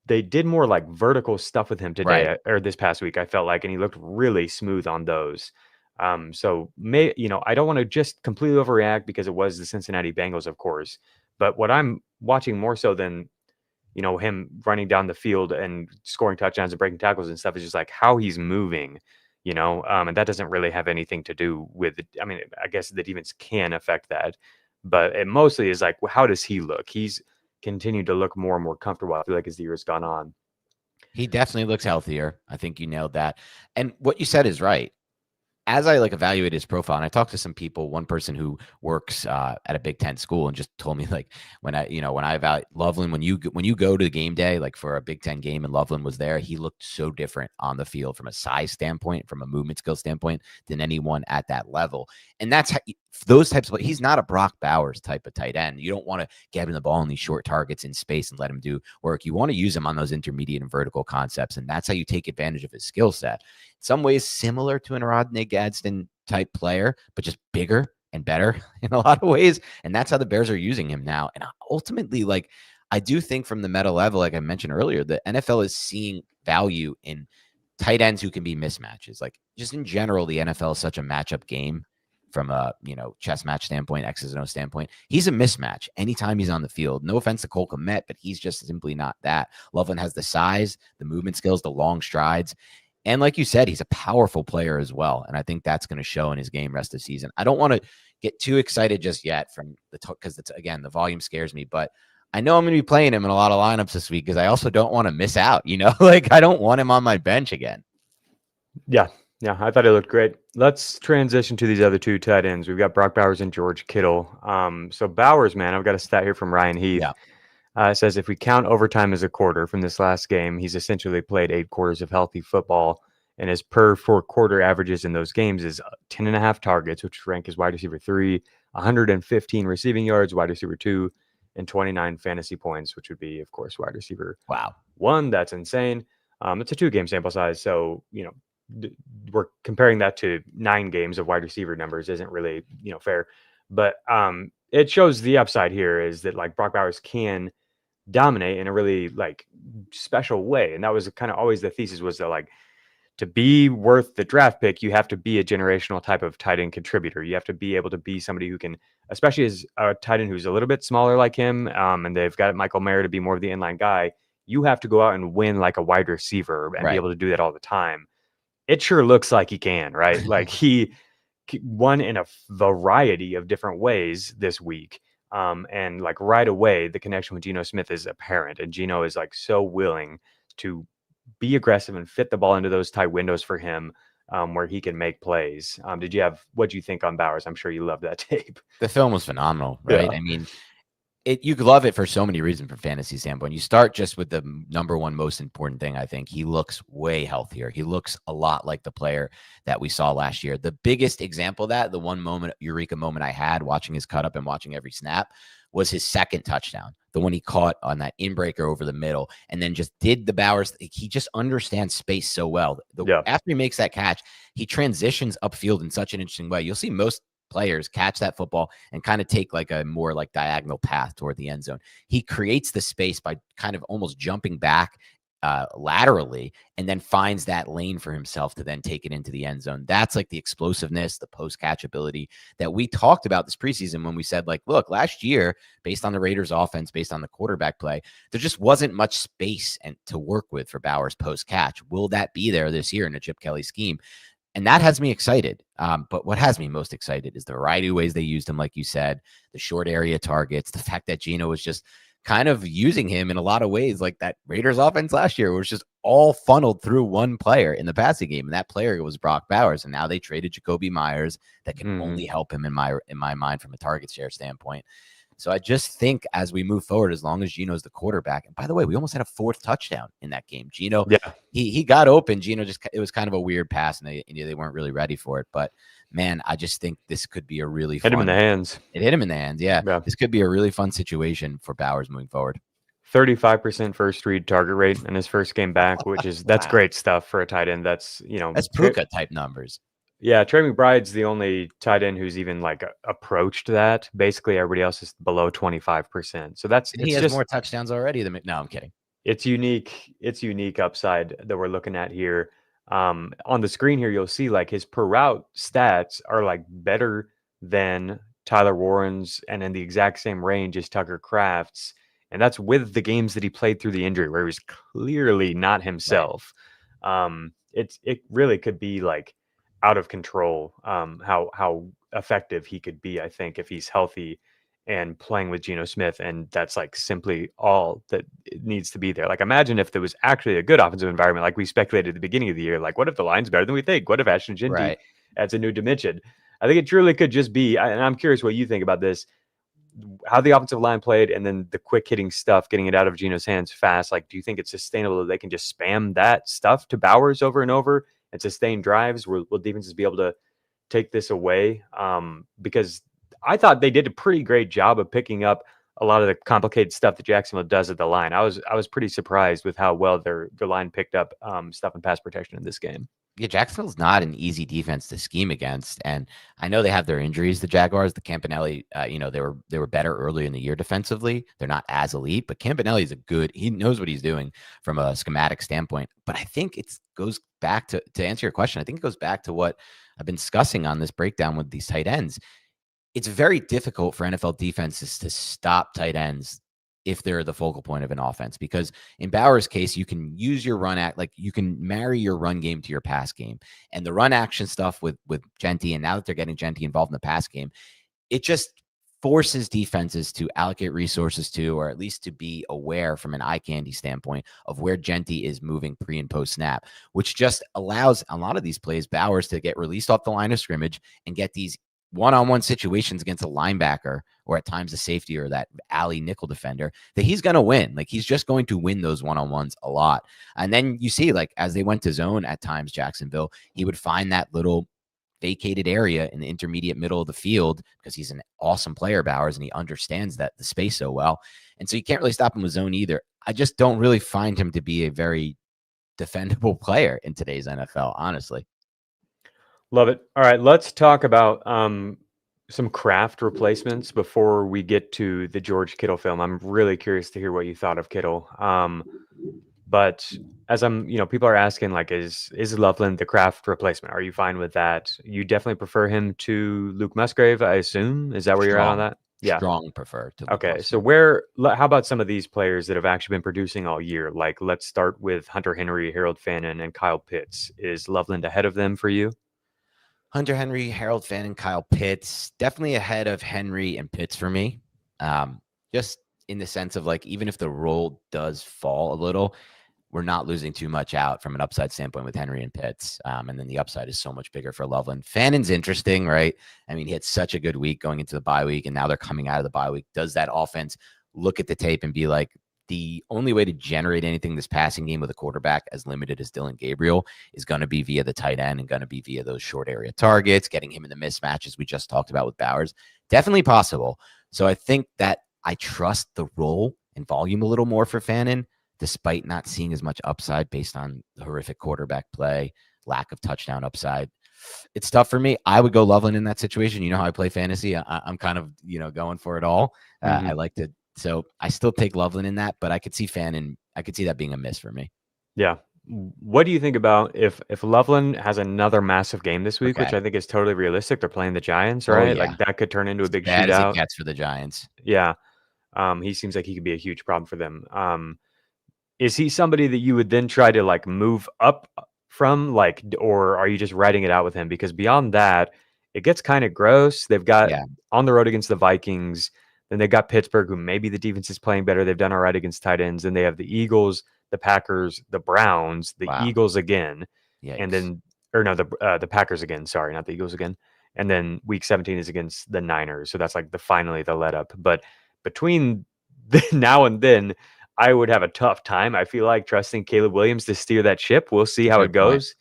They did more vertical stuff with him today or this past week, I felt and he looked really smooth on those. I don't want to just completely overreact because it was the Cincinnati Bengals, of course, but what I'm watching more so than, him running down the field and scoring touchdowns and breaking tackles and stuff is just how he's moving. And that doesn't really have anything to do with it. I guess the defense can affect that, but it mostly is how does he look? He's continued to look more and more comfortable, I feel as the year has gone on. He definitely looks healthier. I think you nailed that. And what you said is right. As I evaluate his profile, and I talked to some people, one person who works at a Big Ten school, and just told me when I evaluate Loveland, when you go to the game day, for a Big Ten game and Loveland was there, he looked so different on the field from a size standpoint, from a movement skill standpoint than anyone at that level. And that's those types of, he's not a Brock Bowers type of tight end. You don't want to get him the ball in these short targets in space and let him do work. You want to use him on those intermediate and vertical concepts. And that's how you take advantage of his skill set. In some ways similar to an Rodney Gadsden type player, but just bigger and better in a lot of ways. And that's how the Bears are using him now. And ultimately, I do think from the meta level, like I mentioned earlier, the NFL is seeing value in tight ends who can be mismatches. Just in general, the NFL is such a matchup game. From a chess match standpoint, X's and O standpoint, he's a mismatch anytime he's on the field. No offense to Cole Kmet, but he's just simply not that. Loveland has the size, the movement skills, the long strides, and like you said, he's a powerful player as well. And I think that's going to show in his game rest of the season. I don't want to get too excited just yet from because again the volume scares me, but I know I'm going to be playing him in a lot of lineups this week because I also don't want to miss out. I don't want him on my bench again. Yeah, I thought it looked great. Let's transition to these other two tight ends. We've got Brock Bowers and George Kittle. So Bowers, man, I've got a stat here from Ryan Heath. It says if we count overtime as a quarter from this last game, he's essentially played 8 quarters of healthy football, and his per 4-quarter averages in those games is 10.5 targets, which rank as wide receiver 3, 115 receiving yards, wide receiver 2, and 29 fantasy points, which would be, of course, wide receiver 1. That's insane. It's a 2-game sample size, so we're comparing that to 9 games of wide receiver numbers isn't really fair, but it shows the upside here is that Brock Bowers can dominate in a really special way, and that was kind of always the thesis, was that to be worth the draft pick, you have to be a generational type of tight end contributor. You have to be able to be somebody who can, especially as a tight end who's a little bit smaller like him, and they've got Michael Mayer to be more of the inline guy. You have to go out and win like a wide receiver and be able to do that all the time. It sure looks like he can, right? Like he won in a variety of different ways this week. And like right away, the connection with Geno Smith is apparent, and Geno is like so willing to be aggressive and fit the ball into those tight windows for him, where he can make plays. What do you think on Bowers? I'm sure you love that tape. The film was phenomenal, right? Yeah. I mean, you could love it for so many reasons from fantasy standpoint. You start just with the number one most important thing. I think he looks way healthier. He looks a lot like the player that we saw last year. The biggest example of that, the one moment, eureka moment I had watching his cut up and watching every snap, was his second touchdown. The one he caught on that inbreaker over the middle and then just did the Bowers. He just understands space so well. After he makes that catch, he transitions upfield in such an interesting way. You'll see most players catch that football and kind of take like a more like diagonal path toward the end zone. He creates the space by kind of almost jumping back laterally and then finds that lane for himself to then take it into the end zone. That's like the explosiveness, the post-catch ability that we talked about this preseason when we said, like, look, last year, based on the Raiders offense, based on the quarterback play, there just wasn't much space to work with for Bowers post-catch. Will that be there this year in a Chip Kelly scheme? And that has me excited. But what has me most excited is the variety of ways they used him, like you said, the short area targets, the fact that Geno was just kind of using him in a lot of ways, like that Raiders offense last year, was just all funneled through one player in the passing game. And that player was Brock Bowers. And now they traded Jakobi Meyers that can only help him in my mind from a target share standpoint. So I just think as we move forward, as long as Geno's the quarterback, and by the way, we almost had a fourth touchdown in that game. Geno, he got open. Geno it was kind of a weird pass, and they weren't really ready for it. But man, I just think this could be a really fun. Hit him in the hands. It hit him in the hands. Yeah. This could be a really fun situation for Bowers moving forward. 35% first read target rate in his first game back, that's great stuff for a tight end. That's Puka type numbers. Yeah, Trey McBride's the only tight end who's even like approached that. Basically, everybody else is below 25%. So he has more touchdowns already than. No, I'm kidding. It's unique. It's unique upside that we're looking at here. On the screen here, you'll see like his per route stats are like better than Tyler Warren's and in the exact same range as Tucker Kraft's. And that's with the games that he played through the injury where he was clearly not himself. Right. It really could be like out of control, how effective he could be, I think, if he's healthy and playing with Geno Smith. And that's like simply all that it needs to be there. Like, imagine if there was actually a good offensive environment, like we speculated at the beginning of the year. Like, what if the line's better than we think? What if Ashton Jinty adds a new dimension? I think it truly could just be, and I'm curious what you think about this, how the offensive line played and then the quick hitting stuff, getting it out of Geno's hands fast. Like, do you think it's sustainable that they can just spam that stuff to Bowers over and over and sustain drives? Will defenses be able to take this away? Because I thought they did a pretty great job of picking up a lot of the complicated stuff that Jacksonville does at the line. I was pretty surprised with how well their line picked up stuff in pass protection in this game. Yeah, Jacksonville's not an easy defense to scheme against, and I know they have their injuries. The Jaguars, the Campanelli, they were better early in the year defensively. They're not as elite, but Campanelli is he knows what he's doing from a schematic standpoint. But I think it goes back to answer your question. I think it goes back to what I've been discussing on this breakdown with these tight ends. It's very difficult for NFL defenses to stop tight ends if they're the focal point of an offense, because in Bowers' case, you can use your you can marry your run game to your pass game, and the run action stuff with Genty. And now that they're getting Genty involved in the pass game, it just forces defenses to allocate resources to, or at least to be aware from an eye candy standpoint of where Genty is moving pre and post snap, which just allows a lot of these plays, Bowers to get released off the line of scrimmage and get these one-on-one situations against a linebacker or at times a safety or that alley nickel defender that he's going to win. Like, he's just going to win those one-on-ones a lot. And then you see, like, as they went to zone at times, Jacksonville, he would find that little vacated area in the intermediate middle of the field because he's an awesome player, Bowers, and he understands the space so well. And so you can't really stop him with zone either. I just don't really find him to be a very defendable player in today's NFL, honestly. Love it. All right, let's talk about some Kraft replacements before we get to the George Kittle film. I'm really curious to hear what you thought of Kittle. But as people are asking, like, is Loveland the Kraft replacement? Are you fine with that? You definitely prefer him to Luke Musgrave, I assume. Is that where you're at on that? Yeah. Strong prefer to Luke Okay. So Musgrave. how about some of these players that have actually been producing all year? Like, let's start with Hunter Henry, Harold Fannin, and Kyle Pitts. Is Loveland ahead of them for you? Hunter Henry, Harold Fannin, Kyle Pitts, definitely ahead of Henry and Pitts for me. Just in the sense of, like, even if the role does fall a little, we're not losing too much out from an upside standpoint with Henry and Pitts. And then the upside is so much bigger for Loveland. Fannin's interesting, right? I mean, he had such a good week going into the bye week, and now they're coming out of the bye week. Does that offense look at the tape and be like, the only way to generate anything this passing game with a quarterback as limited as Dylan Gabriel is going to be via the tight end and going to be via those short area targets, getting him in the mismatches we just talked about with Bowers? Definitely possible. So I think that I trust the role and volume a little more for Fannin, despite not seeing as much upside based on the horrific quarterback play, lack of touchdown upside. It's tough for me. I would go Loveland in that situation. You know how I play fantasy. I'm kind of, going for it all. I like to. So I still take Loveland in that, but I could see Fannin. I could see that being a miss for me. Yeah. What do you think about if Loveland has another massive game this week, which I think is totally realistic? They're playing the Giants, right? Oh, yeah. Like, that could turn into a big bad shootout. as it gets for the Giants. Yeah. He seems like he could be a huge problem for them. Is he somebody that you would then try to, like, move up from, like, or are you just writing it out with him? Because beyond that, it gets kind of gross. They've got on the road against the Vikings. Then they got Pittsburgh, who maybe the defense is playing better. They've done all right against tight ends. Then they have the Eagles, the Packers, the Browns, the Eagles again. Yikes. And then, the Packers again. Sorry, not the Eagles again. And then week 17 is against the Niners. So that's like finally the let up. But between now and then, I would have a tough time, I feel like, trusting Caleb Williams to steer that ship. We'll see how it goes.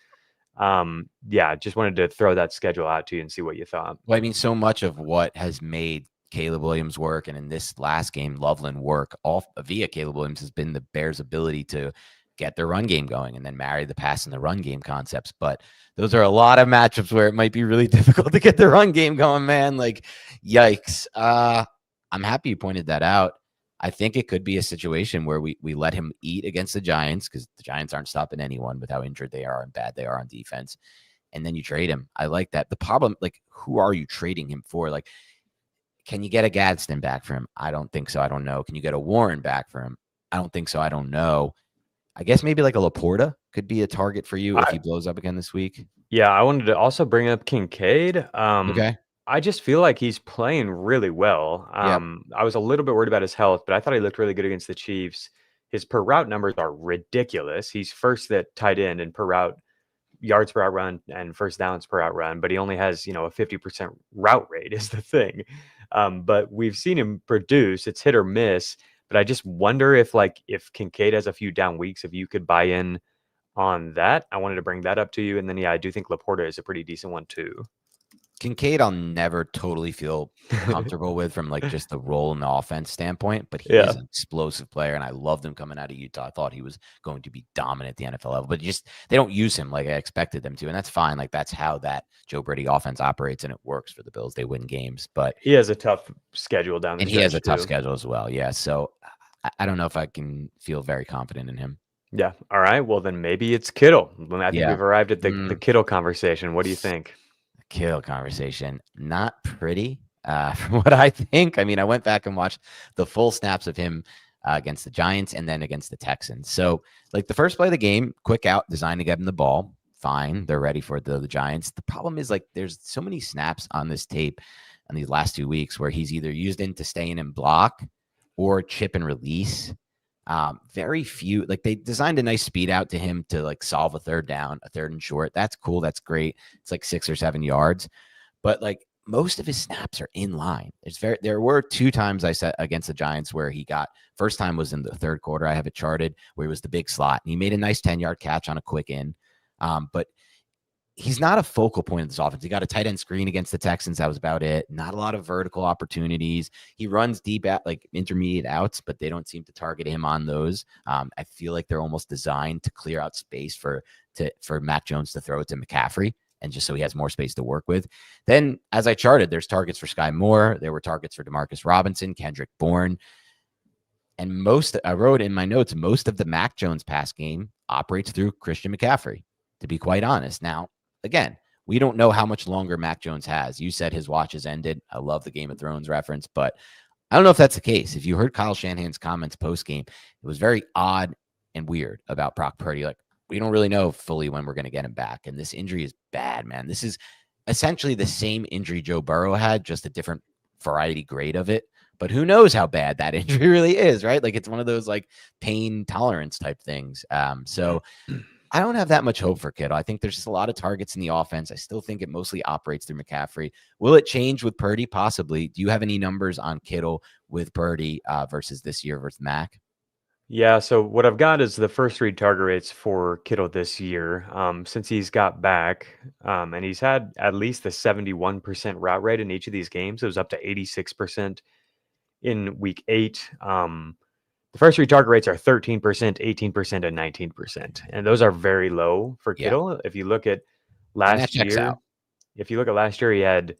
Just wanted to throw that schedule out to you and see what you thought. Well, I mean, so much of what has made Caleb Williams work, and in this last game, Loveland work off via Caleb Williams, has been the Bears' ability to get their run game going and then marry the pass and the run game concepts. But those are a lot of matchups where it might be really difficult to get the run game going, man. Like, yikes. I'm happy you pointed that out. I think it could be a situation where we let him eat against the Giants, because the Giants aren't stopping anyone with how injured they are and bad they are on defense. And then you trade him. I like that. The problem, like, who are you trading him for? Like, can you get a Gadsden back for him? I don't think so. I don't know. Can you get a Warren back for him? I don't think so. I don't know. I guess maybe like a Laporta could be a target for you if he blows up again this week. Yeah, I wanted to also bring up Kincaid. Okay. I just feel like he's playing really well. I was a little bit worried about his health, but I thought he looked really good against the Chiefs. His per route numbers are ridiculous. He's first at tight end in per route yards per out run and first downs per out run, but he only has, a 50% route rate is the thing. But we've seen him produce. It's hit or miss, but I just wonder if Kincaid has a few down weeks, if you could buy in on that. I wanted to bring that up to you. And then, I do think Laporta is a pretty decent one too. Kincaid, I'll never totally feel comfortable with from like just the role in the offense standpoint, but he is an explosive player, and I loved him coming out of Utah. I thought he was going to be dominant at the NFL level, but they don't use him like I expected them to, and that's fine. Like, that's how that Joe Brady offense operates, and it works for the Bills. They win games, but he has a tough schedule down the stretch, and he has a tough schedule as well. Yeah, so I don't know if I can feel very confident in him. Yeah. All right. Well, then maybe it's Kittle. I think we've arrived at the Kittle conversation. What do you think? Kittle conversation, not pretty from what I think. I mean, I went back and watched the full snaps of him against the Giants and then against the Texans. So, like, the first play of the game, quick out, designed to get him the ball. Fine. They're ready for it, the Giants. The problem is, like, there's so many snaps on this tape in these last 2 weeks where he's either used in to stay in and block or chip and release. Very few, like, they designed a nice speed out to him to like solve a third down, a third and short. That's cool. That's great. It's like 6 or 7 yards, but like most of his snaps are in line. There were 2 times I said against the Giants where he got, first time was in the third quarter. I have it charted where he was the big slot and he made a nice 10-yard catch on a quick in. But he's not a focal point of this offense. He got a tight end screen against the Texans. That was about it. Not a lot of vertical opportunities. He runs deep at like intermediate outs, but they don't seem to target him on those. I feel like they're almost designed to clear out space for Mac Jones to throw it to McCaffrey, and just so he has more space to work with. Then, as I charted, there's targets for Sky Moore. There were targets for Demarcus Robinson, Kendrick Bourne. And I wrote in my notes, most of the Mac Jones pass game operates through Christian McCaffrey, to be quite honest. Now, again, we don't know how much longer Mac Jones has. You said his watch has ended. I love the Game of Thrones reference, but I don't know if that's the case. If you heard Kyle Shanahan's comments post-game, it was very odd and weird about Brock Purdy. Like, we don't really know fully when we're going to get him back. And this injury is bad, man. This is essentially the same injury Joe Burrow had, just a different variety grade of it. But who knows how bad that injury really is, right? Like, it's one of those like pain tolerance type things. So I don't have that much hope for Kittle. I think there's just a lot of targets in the offense. I still think it mostly operates through McCaffrey. Will it change with Purdy? Possibly. Do you have any numbers on Kittle with Purdy versus this year versus Mac? Yeah, so what I've got is the first read target rates for Kittle this year. Since he's got back, and he's had at least a 71% route rate in each of these games. It was up to 86% in week 8. The first read target rates are 13%, 18%, and 19%. And those are very low for Kittle. If you look at last year, he had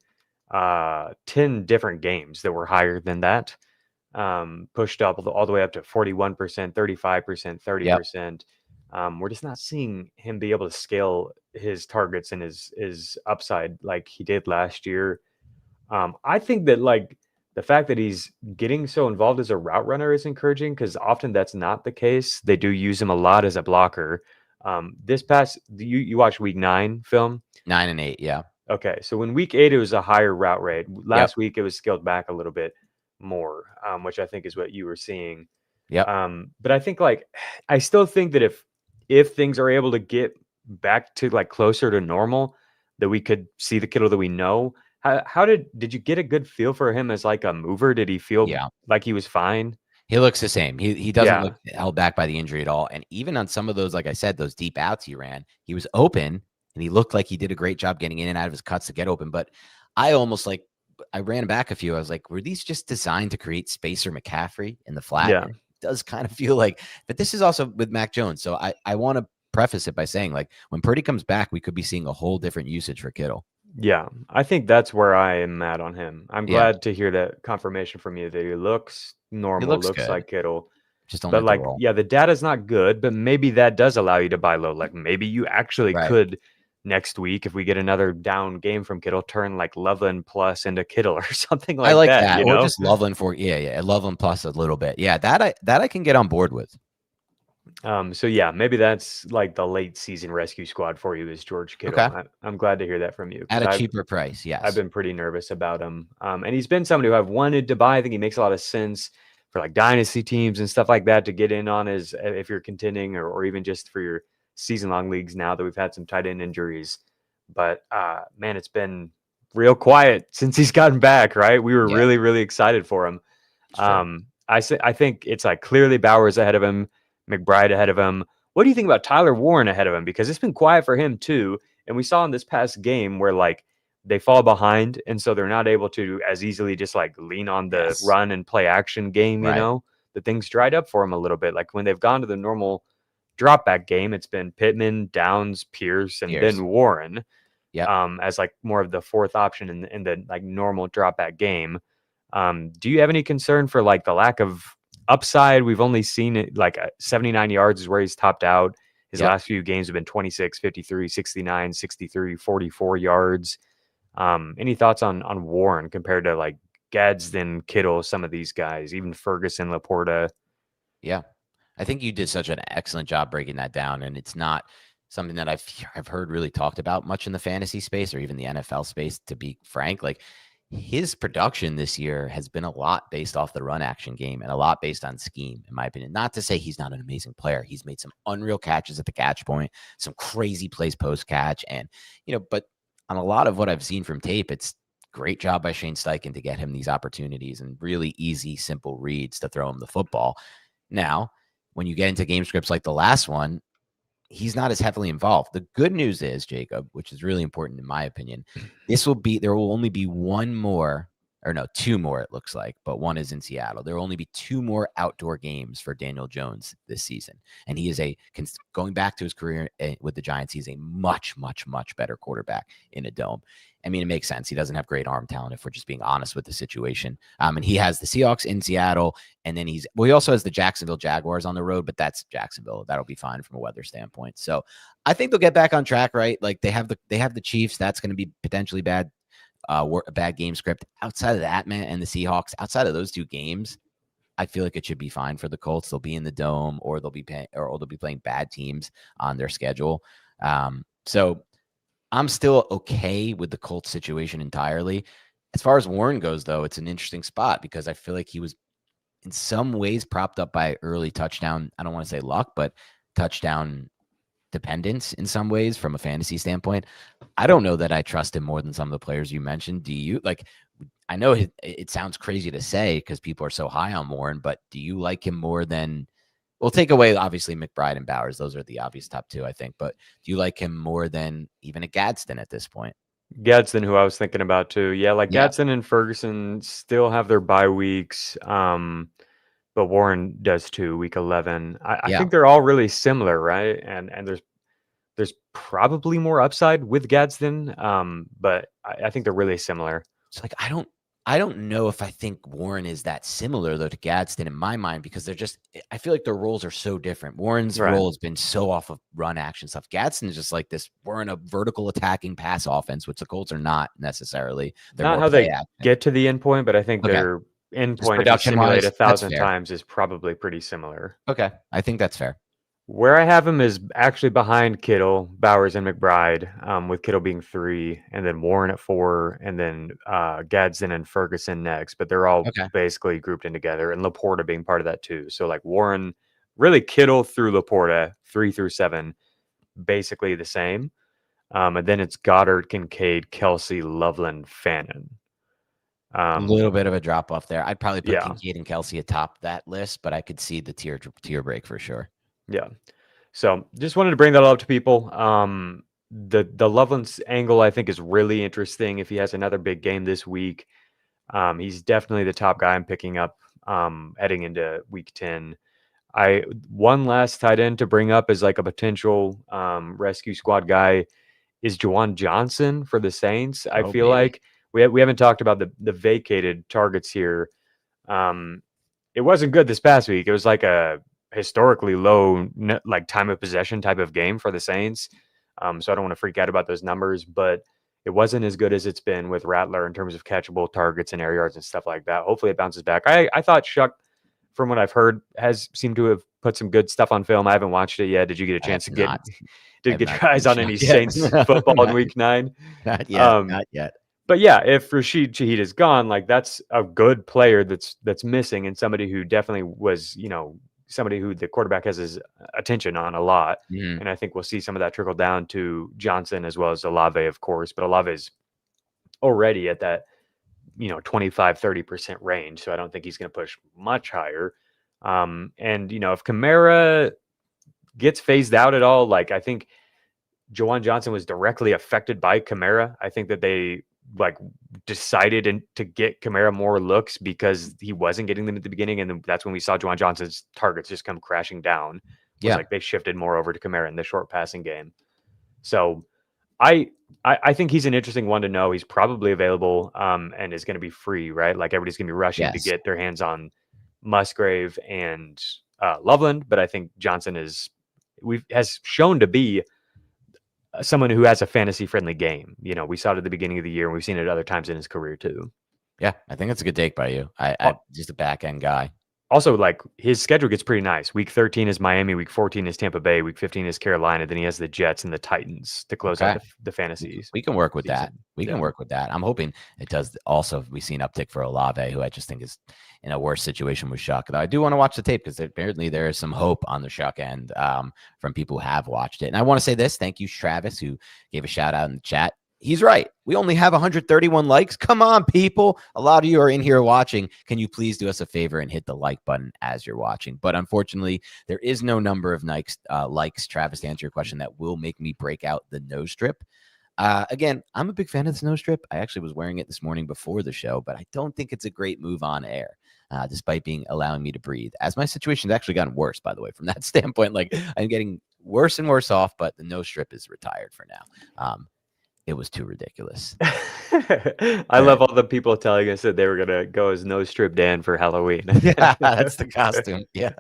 10 different games that were higher than that. Pushed up all the way up to 41%, 35%, 30%. We're just not seeing him be able to scale his targets and his upside like he did last year. I think that like the fact that he's getting so involved as a route runner is encouraging, because often that's not the case. They do use him a lot as a blocker. You watched week 9 film? 9 and 8, yeah. Okay, so when week 8 it was a higher route rate. Last week it was scaled back a little bit more, which I think is what you were seeing. Yeah. But I think I still think that if things are able to get back to like closer to normal, that we could see the Kittle that we know. How did you get a good feel for him as like a mover? Did he feel like he was fine? He looks the same. He doesn't look held back by the injury at all. And even on some of those, like I said, those deep outs he ran, he was open and he looked like he did a great job getting in and out of his cuts to get open. But I ran back a few. I was like, were these just designed to create space for McCaffrey in the flat? Yeah. It does kind of feel like, but this is also with Mac Jones. So I want to preface it by saying, like, when Purdy comes back, we could be seeing a whole different usage for Kittle. Yeah, I think that's where I am at on him. I'm glad to hear that confirmation from you that he looks normal, looks like Kittle. Just don't but let the roll. the data's not good, but maybe that does allow you to buy low. Like maybe you actually could next week, if we get another down game from Kittle, turn like Loveland plus into Kittle or something like that. I like that. You know? Or just Loveland Loveland plus a little bit. Yeah, that I can get on board with. So yeah, maybe that's like the late season rescue squad for you is George Kittle. Okay. I'm glad to hear that from you. At a cheaper price, yes. I've been pretty nervous about him. And he's been somebody who I've wanted to buy. I think he makes a lot of sense for like dynasty teams and stuff like that to get in on as if you're contending or even just for your season-long leagues now that we've had some tight end injuries. But man, it's been real quiet since he's gotten back, right? We were really, really excited for him. I think it's like clearly Bowers ahead of him, McBride ahead of him. What do you think about Tyler Warren ahead of him? Because it's been quiet for him too. And we saw in this past game where like they fall behind, and so they're not able to as easily just like lean on the run and play action game, you know? The things dried up for him a little bit. Like when they've gone to the normal drop back game, it's been Pittman, Downs, Pierce, and then Warren. As like more of the fourth option in the like normal drop back game. Do you have any concern for like the lack of upside? We've only seen it like 79 yards is where he's topped out. His last few games have been 26, 53, 69, 63, 44 yards. Any thoughts on Warren compared to like Gadsden, Kittle, some of these guys, even Ferguson, Laporta? Yeah. I think you did such an excellent job breaking that down, and it's not something that I've heard really talked about much in the fantasy space or even the NFL space, to be frank. Like, his production this year has been a lot based off the run action game and a lot based on scheme, in my opinion. Not to say he's not an amazing player. He's made some unreal catches at the catch point, some crazy plays post catch. And, but on a lot of what I've seen from tape, it's great job by Shane Steichen to get him these opportunities and really easy, simple reads to throw him the football. Now, when you get into game scripts like the last one, he's not as heavily involved. The good news is, Jacob, which is really important in my opinion, there will only be two more, it looks like, but one is in Seattle. There will only be 2 more outdoor games for Daniel Jones this season. And he is going back to his career with the Giants, he's a much, much, much better quarterback in a dome. I mean, it makes sense. He doesn't have great arm talent if we're just being honest with the situation. And he has the Seahawks in Seattle, and then he also has the Jacksonville Jaguars on the road, but that's Jacksonville. That'll be fine from a weather standpoint. So I think they'll get back on track, right? Like they have the Chiefs. That's going to be potentially bad, a bad game script. Outside of that, man, and the Seahawks, outside of those two games, I feel like it should be fine for the Colts. They'll be in the dome, or they'll be playing bad teams on their schedule. So I'm still okay with the Colts situation entirely. As far as Warren goes, though, it's an interesting spot because I feel like he was in some ways propped up by early touchdown. I don't want to say luck, but touchdown dependence in some ways from a fantasy standpoint. I don't know that I trust him more than some of the players you mentioned. Do you? Like, I know it sounds crazy to say because people are so high on Warren, but do you like him more than, we'll take away obviously McBride and Bowers. Those are the obvious top two, I think, but do you like him more than even a Gadsden at this point? Gadsden, who I was thinking about too. Yeah, like Gadsden and Ferguson still have their bye weeks. But Warren does too, week 11. I think they're all really similar, right? And there's probably more upside with Gadsden, but I think they're really similar. It's like I don't know if I think Warren is that similar though to Gadsden in my mind because I feel like their roles are so different. Warren's role has been so off of run action stuff. Gadsden is just like this. We're in a vertical attacking pass offense, which the Colts are not necessarily. They're not how they get to the end point, but I think their end point, if you simulate 1,000 times, is probably pretty similar. Okay, I think that's fair. Where I have him is actually behind Kittle, Bowers, and McBride, with Kittle being 3, and then Warren at 4, and then Gadsden and Ferguson next. But they're all basically grouped in together, and Laporta being part of that too. So like Warren, really Kittle through Laporta, 3 through 7, basically the same. And then it's Goddard, Kincaid, Kelsey, Loveland, Fannin. A little bit of a drop off there. I'd probably put Kincaid and Kelsey atop that list, but I could see the tier break for sure. Yeah. So just wanted to bring that up to people. The Loveland's angle, I think, is really interesting. If he has another big game this week, he's definitely the top guy I'm picking up heading into week 10. One last tight end to bring up as like a potential rescue squad guy is Juwan Johnson for the Saints. I feel like we haven't talked about the vacated targets here. It wasn't good this past week. It was like a historically low like time of possession type of game for the Saints. So I don't want to freak out about those numbers, but it wasn't as good as it's been with Rattler in terms of catchable targets and air yards and stuff like that. Hopefully it bounces back. I thought Shuck, from what I've heard, has seemed to have put some good stuff on film. I haven't watched it yet. Did you get a chance to get your eyes on any Saints football in week 9? Not yet. Not yet. But yeah, if Rashid Shaheed is gone, like that's a good player that's missing, and somebody who definitely was, somebody who the quarterback has his attention on a lot. And I think we'll see some of that trickle down to Johnson as well as Olave, of course. But Olave is already at that, 25-30% range. So I don't think he's going to push much higher. And, if Kamara gets phased out at all, like I think Juwan Johnson was directly affected by Kamara. I think that they decided to get Kamara more looks because he wasn't getting them at the beginning. And then that's when we saw Juwan Johnson's targets just come crashing down. Like they shifted more over to Kamara in the short passing game. So I think he's an interesting one to know. He's probably available and is going to be free, right? Like everybody's going to be rushing to get their hands on Musgrave and Loveland. But I think Johnson has shown to be someone who has a fantasy friendly game. We saw it at the beginning of the year and we've seen it other times in his career too. Yeah, I think that's a good take by you. I'm just a back end guy. Also, like his schedule gets pretty nice. Week 13 is Miami. Week 14 is Tampa Bay. Week 15 is Carolina. Then he has the Jets and the Titans to close out the fantasies. We can work with that. We can work with that. I'm hoping it does. Also, we see an uptick for Olave, who I just think is in a worse situation with Shuck. Though I do want to watch the tape because apparently there is some hope on the Shuck end from people who have watched it. And I want to say this. Thank you, Travis, who gave a shout out in the chat. He's right. We only have 131 likes. Come on, people. A lot of you are in here watching. Can you please do us a favor and hit the like button as you're watching? But unfortunately, there is no number of likes, Travis, to answer your question, that will make me break out the nose strip. Again, I'm a big fan of this nose strip. I actually was wearing it this morning before the show, but I don't think it's a great move on air, despite allowing me to breathe. As my situation's actually gotten worse, by the way, from that standpoint. Like I'm getting worse and worse off, but the nose strip is retired for now. it was too ridiculous. I love all the people telling us that they were gonna go as No Strip Dan for Halloween. Yeah, that's the costume. Yeah.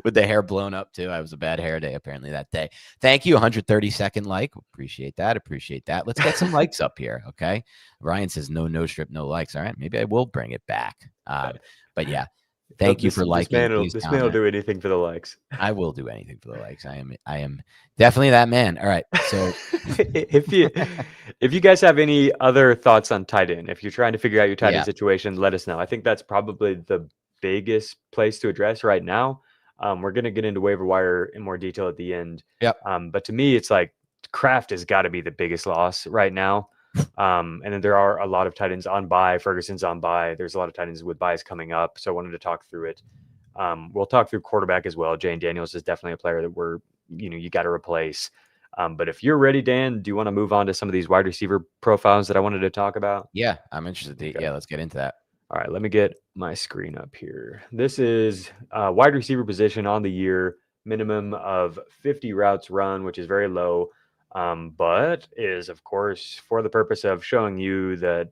With the hair blown up too. I was a bad hair day apparently that day. Thank you. 132nd like. Appreciate that. Let's get some likes up here. Okay. Ryan says no strip, no likes. All right. Maybe I will bring it back. But yeah. Thank you for liking. This man will do anything for the likes. I will do anything for the likes. I am definitely that man. All right. So if you guys have any other thoughts on tight end, if you're trying to figure out your tight end situation, let us know. I think that's probably the biggest place to address right now. We're going to get into waiver wire in more detail at the end. Yep. But to me, it's like Kraft has got to be the biggest loss right now. And then there are a lot of tight ends on bye. Ferguson's on bye. There's a lot of tight ends with buys coming up. So I wanted to talk through it. We'll talk through quarterback as well. Jane Daniels is definitely a player that you got to replace. But if you're ready, Dan, do you want to move on to some of these wide receiver profiles that I wanted to talk about? Yeah, I'm interested. Okay. Yeah, let's get into that. All right, let me get my screen up here. This is wide receiver position on the year, minimum of 50 routes run, which is very low. But is, of course, for the purpose of showing you that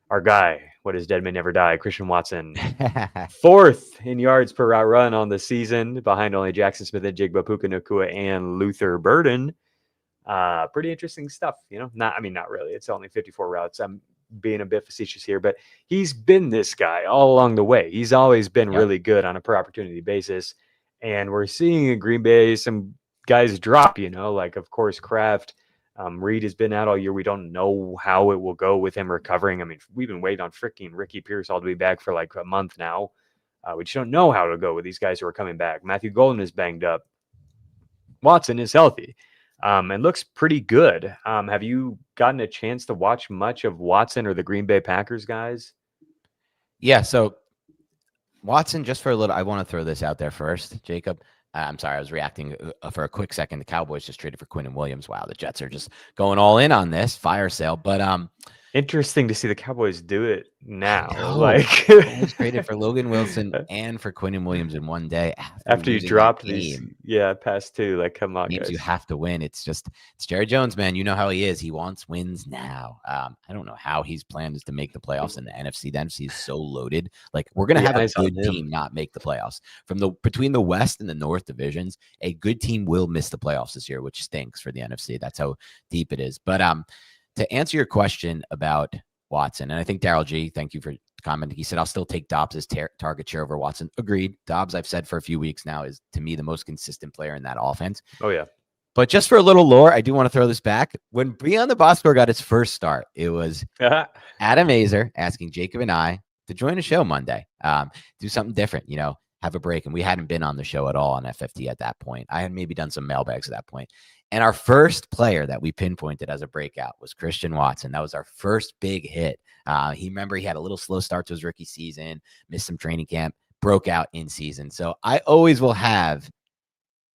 our guy, what is dead may never die, Christian Watson, 4th in yards per route run on the season, behind only Jackson Smith and Jigba Puka and Luther Burden. Pretty interesting stuff, not really. It's only 54 routes. I'm being a bit facetious here, but he's been this guy all along the way. He's always been really good on a per opportunity basis. And we're seeing in Green Bay some guys drop, like, of course, Kraft. Reed has been out all year. We don't know how it will go with him recovering. I mean, we've been waiting on freaking Ricky Pearsall to be back for like a month now. We just don't know how to go with these guys who are coming back. Matthew Golden is banged up. Watson is healthy and looks pretty good. Have you gotten a chance to watch much of Watson or the Green Bay Packers guys? Yeah, so Watson, just for a little, I want to throw this out there first, Jacob. I'm sorry, I was reacting for a quick second. The Cowboys just traded for Quinnen Williams. Wow, the Jets are just going all in on this fire sale. But interesting to see the Cowboys do it now. Traded for Logan Wilson and for Quinnen Williams in one day after you dropped these. Yeah, past 2. Like, come on, games guys. You have to win. It's Jerry Jones, man. You know how he is. He wants wins now. I don't know how his plan is to make the playoffs in the NFC. The NFC is so loaded. Like, we're gonna have a good team not make the playoffs. Between the West and the North divisions, a good team will miss the playoffs this year, which stinks for the NFC. That's how deep it is. But to answer your question about Watson, and I think Daryl G, thank you for commenting. He said, I'll still take Doubs' target share over Watson. Agreed. Doubs, I've said for a few weeks now, is to me the most consistent player in that offense. Oh, yeah. But just for a little lore, I do want to throw this back. When Beyond the Box Score got its first start, it was Adam Azer asking Jacob and I to join the show Monday, do something different, have a break. And we hadn't been on the show at all on FFT at that point. I had maybe done some mailbags at that point. And our first player that we pinpointed as a breakout was Christian Watson. That was our first big hit. He had a little slow start to his rookie season, missed some training camp, broke out in season. So I always will have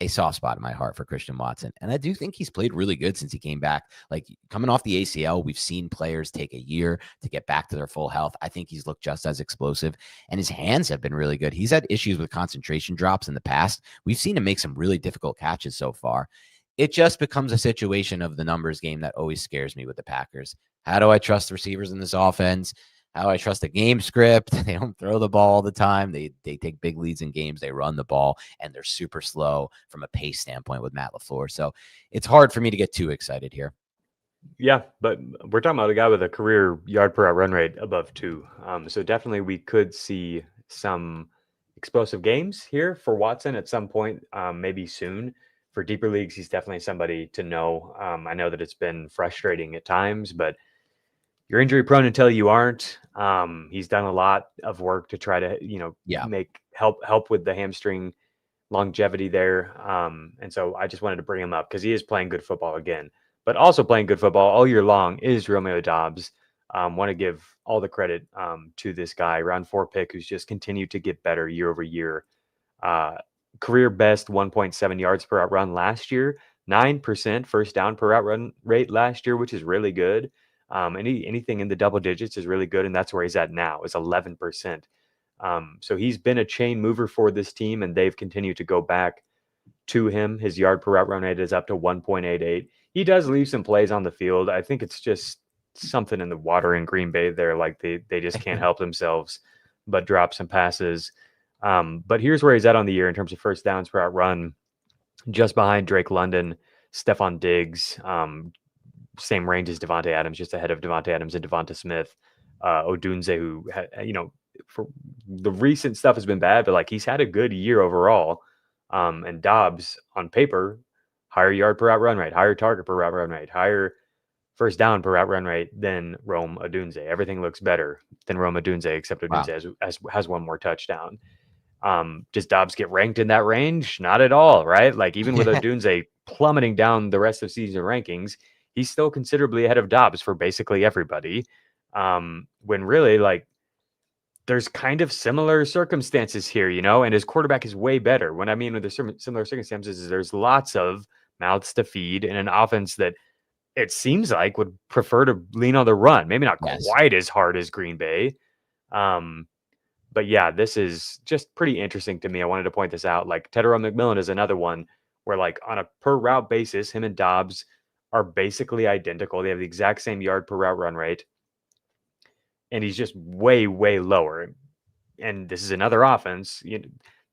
a soft spot in my heart for Christian Watson. And I do think he's played really good since he came back. Like, coming off the ACL, we've seen players take a year to get back to their full health. I think he's looked just as explosive, and his hands have been really good. He's had issues with concentration drops in the past. We've seen him make some really difficult catches so far. It just becomes a situation of the numbers game that always scares me with the Packers. How do I trust the receivers in this offense? How do I trust the game script? They don't throw the ball all the time. They take big leads in games. They run the ball, and they're super slow from a pace standpoint with Matt LaFleur. So it's hard for me to get too excited here. Yeah, but we're talking about a guy with a career yard per out run rate above 2. So definitely we could see some explosive games here for Watson at some point, maybe soon. For deeper leagues, he's definitely somebody to know. I know that it's been frustrating at times, but you're injury prone until you aren't. He's done a lot of work to try to, make help with the hamstring longevity there. And so I just wanted to bring him up because he is playing good football again, but also playing good football all year long is Romeo Doubs. Want to give all the credit to this guy, round 4 pick, who's just continued to get better year over year. Career best 1.7 yards per out run last year, 9% first down per out run rate last year, which is really good. Anything in the double digits is really good, and that's where he's at now, is 11%. So he's been a chain mover for this team, and they've continued to go back to him. His yard per out run rate is up to 1.88. he does leave some plays on the field. I think it's just something in the water in Green Bay there. Like they just can't help themselves but drop some passes. But here's where he's at on the year in terms of first downs per out run, just behind Drake London, Stephon Diggs, same range as Devontae Adams, just ahead of Devontae Adams and Devonta Smith. Odunze, who, for the recent stuff has been bad, but like he's had a good year overall. And Doubs on paper, higher yard per out run rate, higher target per out run rate, higher first down per out run rate than Rome Odunze. Everything looks better than Rome Odunze, except Odunze has one more touchdown. Does Doubs get ranked in that range? Not at all, right? Like even with Odunze plummeting down the rest of season rankings, he's still considerably ahead of Doubs for basically everybody. When really, like, there's kind of similar circumstances here, and his quarterback is way better. When I mean with the similar circumstances, is there's lots of mouths to feed in an offense that it seems like would prefer to lean on the run. Maybe not quite as hard as Green Bay. But yeah, this is just pretty interesting to me. I wanted to point this out. Like Tedero McMillan is another one where like on a per route basis, him and Doubs are basically identical. They have the exact same yard per route run rate. And he's just way, way lower. And this is another offense.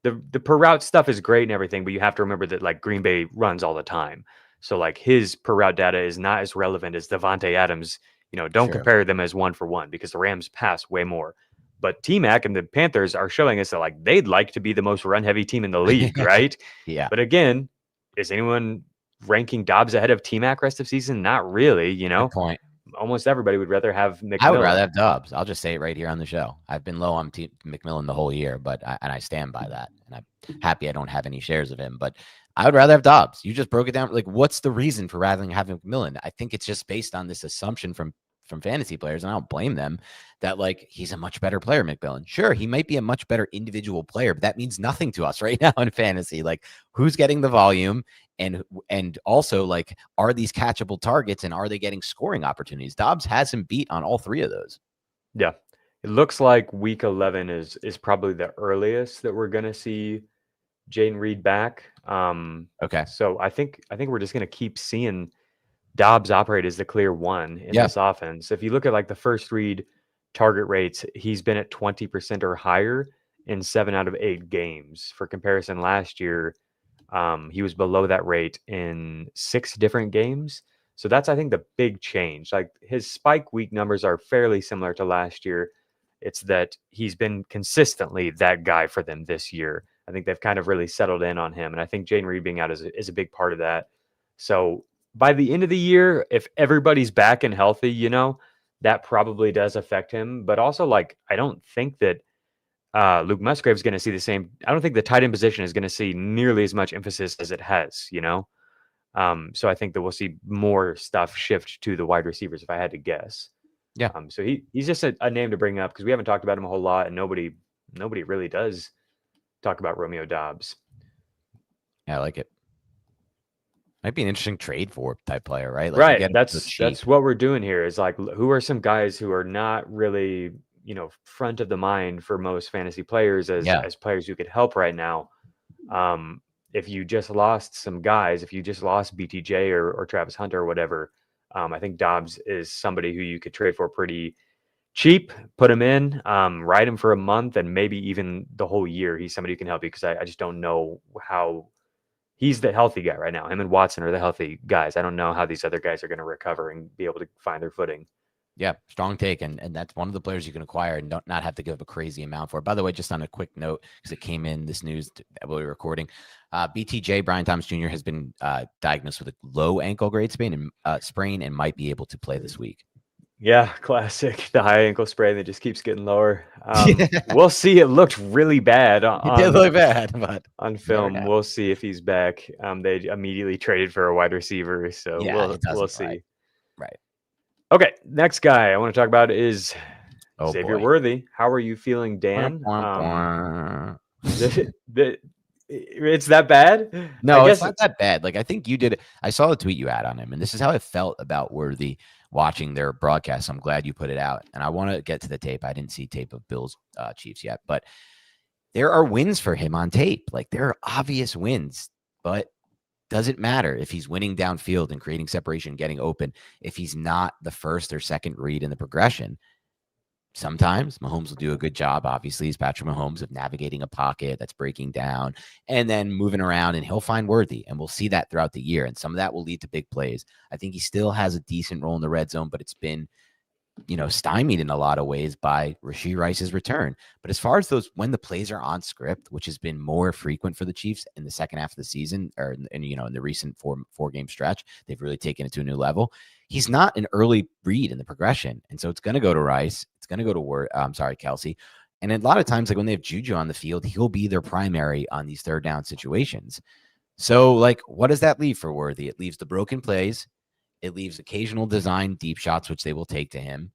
The per route stuff is great and everything, but you have to remember that like Green Bay runs all the time. So like his per route data is not as relevant as Devontae Adams. Don't compare them as one for one because the Rams pass way more. But T-Mac and the Panthers are showing us that like they'd like to be the most run heavy team in the league, right? Yeah. But again, is anyone ranking Doubs ahead of T-Mac rest of season? Not really, Good point. Almost everybody would rather have McMillan. I would rather have Doubs. I'll just say it right here on the show. I've been low on McMillan the whole year, but I stand by that. And I'm happy I don't have any shares of him, but I would rather have Doubs. You just broke it down. Like, what's the reason for rather than having McMillan? I think it's just based on this assumption from fantasy players, and I don't blame them, that like he's a much better player, McMillan. Sure, he might be a much better individual player, but that means nothing to us right now in fantasy. Like, who's getting the volume? And also, like, are these catchable targets and are they getting scoring opportunities? Doubs has him beat on all three of those. Yeah. It looks like week 11 is probably the earliest that we're going to see Jaden Reed back. Okay. So I think we're just going to keep seeing Doubs operate as the clear one in this offense. If you look at like the first read target rates, he's been at 20% or higher in 7 out of 8 games. For comparison, last year, he was below that rate in 6 different games. So that's, I think, the big change. Like his spike week numbers are fairly similar to last year. It's that he's been consistently that guy for them this year. I think they've kind of really settled in on him. And I think Jaden Reed being out is a big part of that. So by the end of the year, if everybody's back and healthy, that probably does affect him. But also, like, I don't think that Luke Musgrave is going to see the same. I don't think the tight end position is going to see nearly as much emphasis as it has, So I think that we'll see more stuff shift to the wide receivers, if I had to guess. Yeah. So he's just a name to bring up because we haven't talked about him a whole lot, and nobody really does talk about Romeo Doubs. Yeah, I like it. Might be an interesting trade for type player, right? Like, right. That's what we're doing here is like, who are some guys who are not really, front of the mind for most fantasy players as players who could help right now. If you just lost some guys, if you just lost BTJ or Travis Hunter or whatever, I think Doubs is somebody who you could trade for pretty cheap, put him in, ride him for a month and maybe even the whole year. He's somebody who can help you because I just don't know how. He's the healthy guy right now. Him and Watson are the healthy guys. I don't know how these other guys are going to recover and be able to find their footing. Yeah, strong take. And that's one of the players you can acquire and not have to give a crazy amount for. By the way, just on a quick note, because it came in this news that we were recording, BTJ, Brian Thomas Jr., has been diagnosed with a low ankle grade sprain and might be able to play this week. Yeah, classic. The high ankle sprain that just keeps getting lower. We'll see. It looked really bad. It did look bad, but on film, we'll see if he's back. They immediately traded for a wide receiver, so we'll see. Right. Okay, next guy I want to talk about is Xavier Worthy. How are you feeling, Dan? It's that bad? No, it's not that bad. Like, I think you did. I saw the tweet you had on him, and this is how I felt about Worthy watching their broadcast. I'm glad you put it out, and I want to get to the tape. I didn't see tape of Bills Chiefs yet, but there are wins for him on tape. Like, there are obvious wins, but doesn't matter if he's winning downfield and creating separation, getting open. If he's not the first or second read in the progression, sometimes Mahomes will do a good job. Obviously, he's Patrick Mahomes of navigating a pocket that's breaking down and then moving around, and he'll find Worthy. And we'll see that throughout the year. And some of that will lead to big plays. I think he still has a decent role in the red zone, but it's been, stymied in a lot of ways by Rashid Rice's return. But as far as when the plays are on script, which has been more frequent for the Chiefs in the second half of the season, or in the recent four game stretch, they've really taken it to a new level. He's not an early read in the progression. And so it's going to go to Rice. It's going to go to Kelsey. And a lot of times, like when they have Juju on the field, he'll be their primary on these third down situations. So what does that leave for Worthy? It leaves the broken plays. It leaves occasional design deep shots, which they will take to him.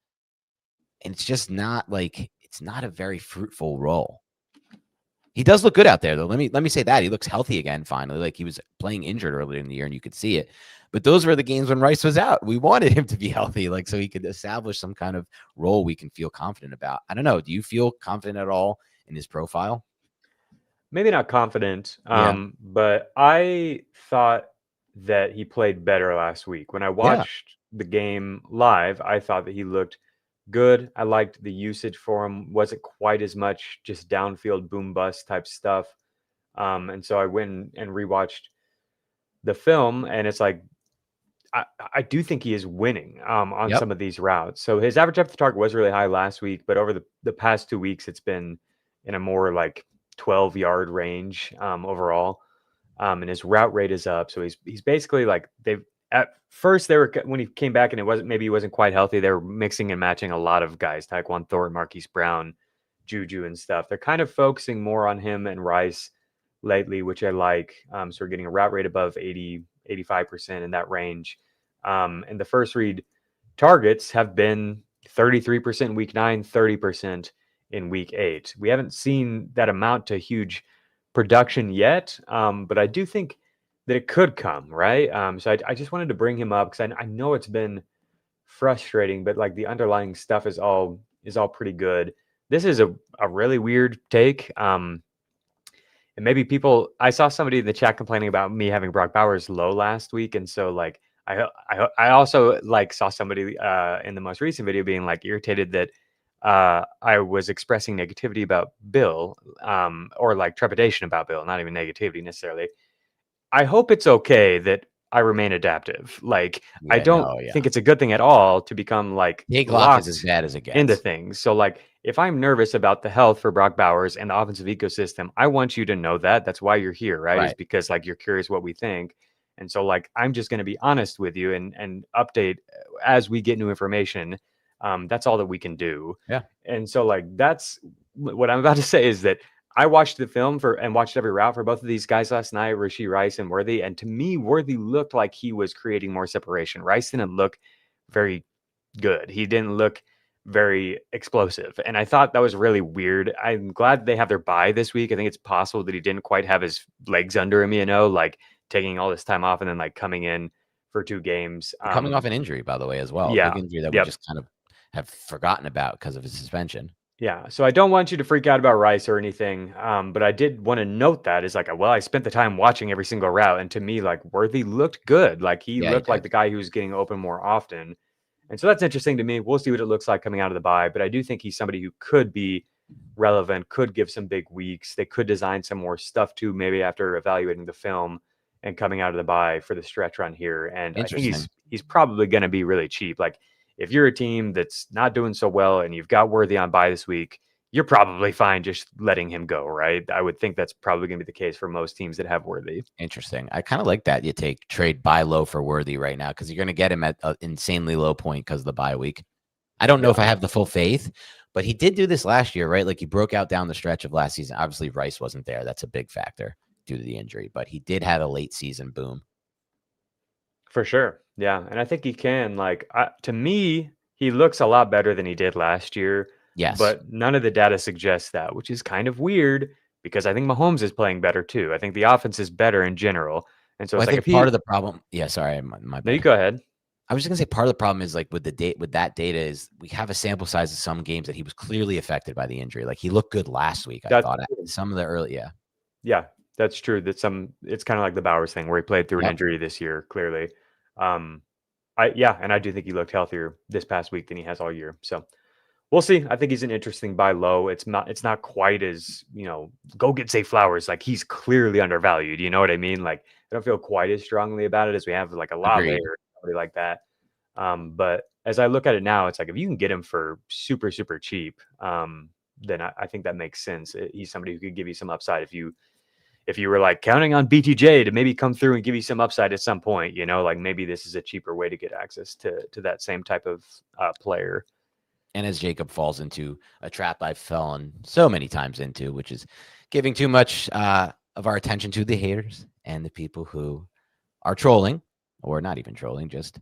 And it's just not it's not a very fruitful role. He does look good out there, though. Let me say that. He looks healthy again, finally. He was playing injured earlier in the year, and you could see it. But those were the games when Rice was out. We wanted him to be healthy, so he could establish some kind of role we can feel confident about. I don't know. Do you feel confident at all in his profile? Maybe not confident, but I thought that he played better last week. When I watched the game live, I thought that he looked good. I liked the usage for him. Wasn't quite as much just downfield boom bust type stuff. And so I went and rewatched the film, and it's I do think he is winning on some of these routes. So his average depth of target was really high last week, but over the past 2 weeks, it's been in a more 12-yard range overall. And his route rate is up. So he's basically at first when he came back and he wasn't quite healthy, they were mixing and matching a lot of guys, Tyquan Thornton, Marquise Brown, Juju and stuff. They're kind of focusing more on him and Rice lately, which I like. So we're getting a route rate above 85% in that range. And the first read targets have been 33% in week 9, 30% in week 8. We haven't seen that amount to huge production yet, but I do think that it could come, right? So I just wanted to bring him up because I know it's been frustrating, but the underlying stuff is all pretty good. This is a really weird take. And maybe I saw somebody in the chat complaining about me having Brock Bowers low last week. And so I also saw somebody in the most recent video being irritated that I was expressing negativity about Bill, or trepidation about Bill, not even negativity necessarily. I hope it's okay that I remain adaptive. I don't think it's a good thing at all to become Jake Lock is as bad as it gets into things. So if I'm nervous about the health for Brock Bowers and the offensive ecosystem, I want you to know that. That's why you're here, right? It's because you're curious what we think. And so I'm just going to be honest with you and update as we get new information. That's all that we can do. Yeah. And so that's what I'm about to say is that I watched the film and watched every route for both of these guys last night, Rashid Rice and Worthy. And to me, Worthy looked like he was creating more separation. Rice didn't look very good. He didn't look very explosive. And I thought that was really weird. I'm glad they have their bye this week. I think it's possible that he didn't quite have his legs under him, taking all this time off and then coming in for 2 games. Coming off an injury, by the way, as well. Yeah. Big injury that we just kind of have forgotten about because of his suspension. Yeah, so I don't want you to freak out about Rice or anything, but I did want to note that is I spent the time watching every single route, and to me, Worthy looked good. He looked like the guy who was getting open more often, and so that's interesting to me. We'll see what it looks like coming out of the bye, but I do think he's somebody who could be relevant, could give some big weeks. They could design some more stuff too, maybe after evaluating the film and coming out of the bye for the stretch run here, and I think he's probably going to be really cheap. If you're a team that's not doing so well and you've got Worthy on bye this week, you're probably fine just letting him go, right? I would think that's probably going to be the case for most teams that have Worthy. Interesting. I kind of like that. You trade buy low for Worthy right now because you're going to get him at an insanely low point because of the bye week. I don't know if I have the full faith, but he did do this last year, right? He broke out down the stretch of last season. Obviously, Rice wasn't there. That's a big factor due to the injury, but he did have a late season boom. For sure. Yeah. And I think he can, to me, he looks a lot better than he did last year. Yes. But none of the data suggests that, which is kind of weird because I think Mahomes is playing better too. I think the offense is better in general. And so I think part of the problem. Yeah. Sorry. My bad. No, you go ahead. I was just going to say part of the problem is with that data is we have a sample size of some games that he was clearly affected by the injury. He looked good last week. I thought some of the early. Yeah. Yeah. That's true. It's kind of like the Bowers thing where he played through an Yep. injury this year, clearly. And I do think he looked healthier this past week than he has all year. So we'll see. I think he's an interesting buy low. It's not quite as, go get Zay Flowers. Like, he's clearly undervalued. You know what I mean? Like, I don't feel quite as strongly about it as we have like a Lave Agreed. or somebody like that. But as I look at it now, it's like if you can get him for super, super cheap, then I think that makes sense. He's somebody who could give you some upside if you were like counting on BTJ to maybe come through and give you some upside at some point, like maybe this is a cheaper way to get access to that same type of player. And as Jacob falls into a trap I've fallen so many times into, which is giving too much of our attention to the haters and the people who are trolling, or not even trolling, just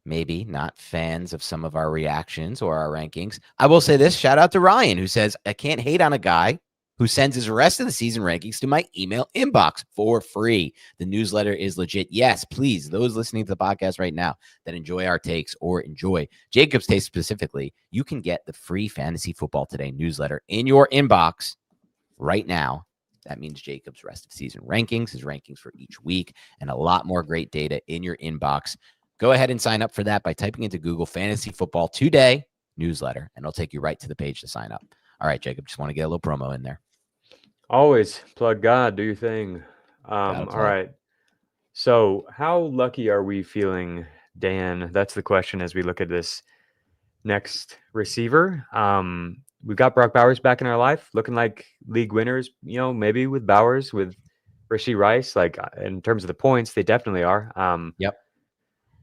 maybe not fans of some of our reactions or our rankings. I will say this, shout out to Ryan, who says, I can't hate on a guy who sends his rest of the season rankings to my email inbox for free. The newsletter is legit. Yes, please, those listening to the podcast right now that enjoy our takes or enjoy Jacob's takes specifically, you can get the free Fantasy Football Today newsletter in your inbox right now. That means Jacob's rest of season rankings, his rankings for each week, and a lot more great data in your inbox. Go ahead and sign up for that by typing into Google Fantasy Football Today newsletter, and it'll take you right to the page to sign up. All right, Jacob, just want to get a little promo in there. Always plug God, do your thing. All right. So how lucky are we feeling, Dan? That's the question as we look at this next receiver. We've got Brock Bowers back in our life, looking like league winners, maybe with Bowers, with Rashid Rice. Like, in terms of the points, they definitely are. Yep.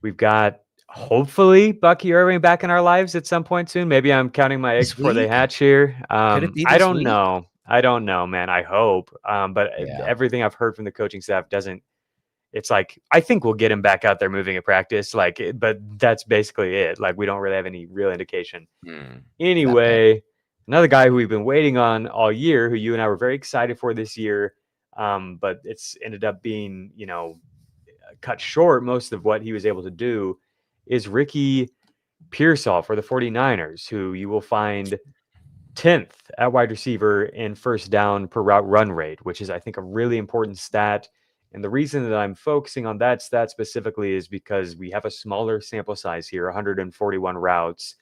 We've got, hopefully, Bucky Irving back in our lives at some point soon. Maybe I'm counting my eggs before they hatch here. Could it be I this don't week? know. I don't know, man. I hope. But Yeah. everything I've heard from the coaching staff doesn't. It's like, I think we'll get him back out there moving at practice. Like, but that's basically it. Like, we don't really have any real indication. Anyway, another guy who we've been waiting on all year, who you and I were very excited for this year, but it's ended up being, cut short most of what he was able to do, is Ricky Pearsall for the 49ers, who you will find 10th at wide receiver in first down per route run rate, which is, I think, a really important stat. And the reason that I'm focusing on that stat specifically is because we have a smaller sample size here, 141 routes,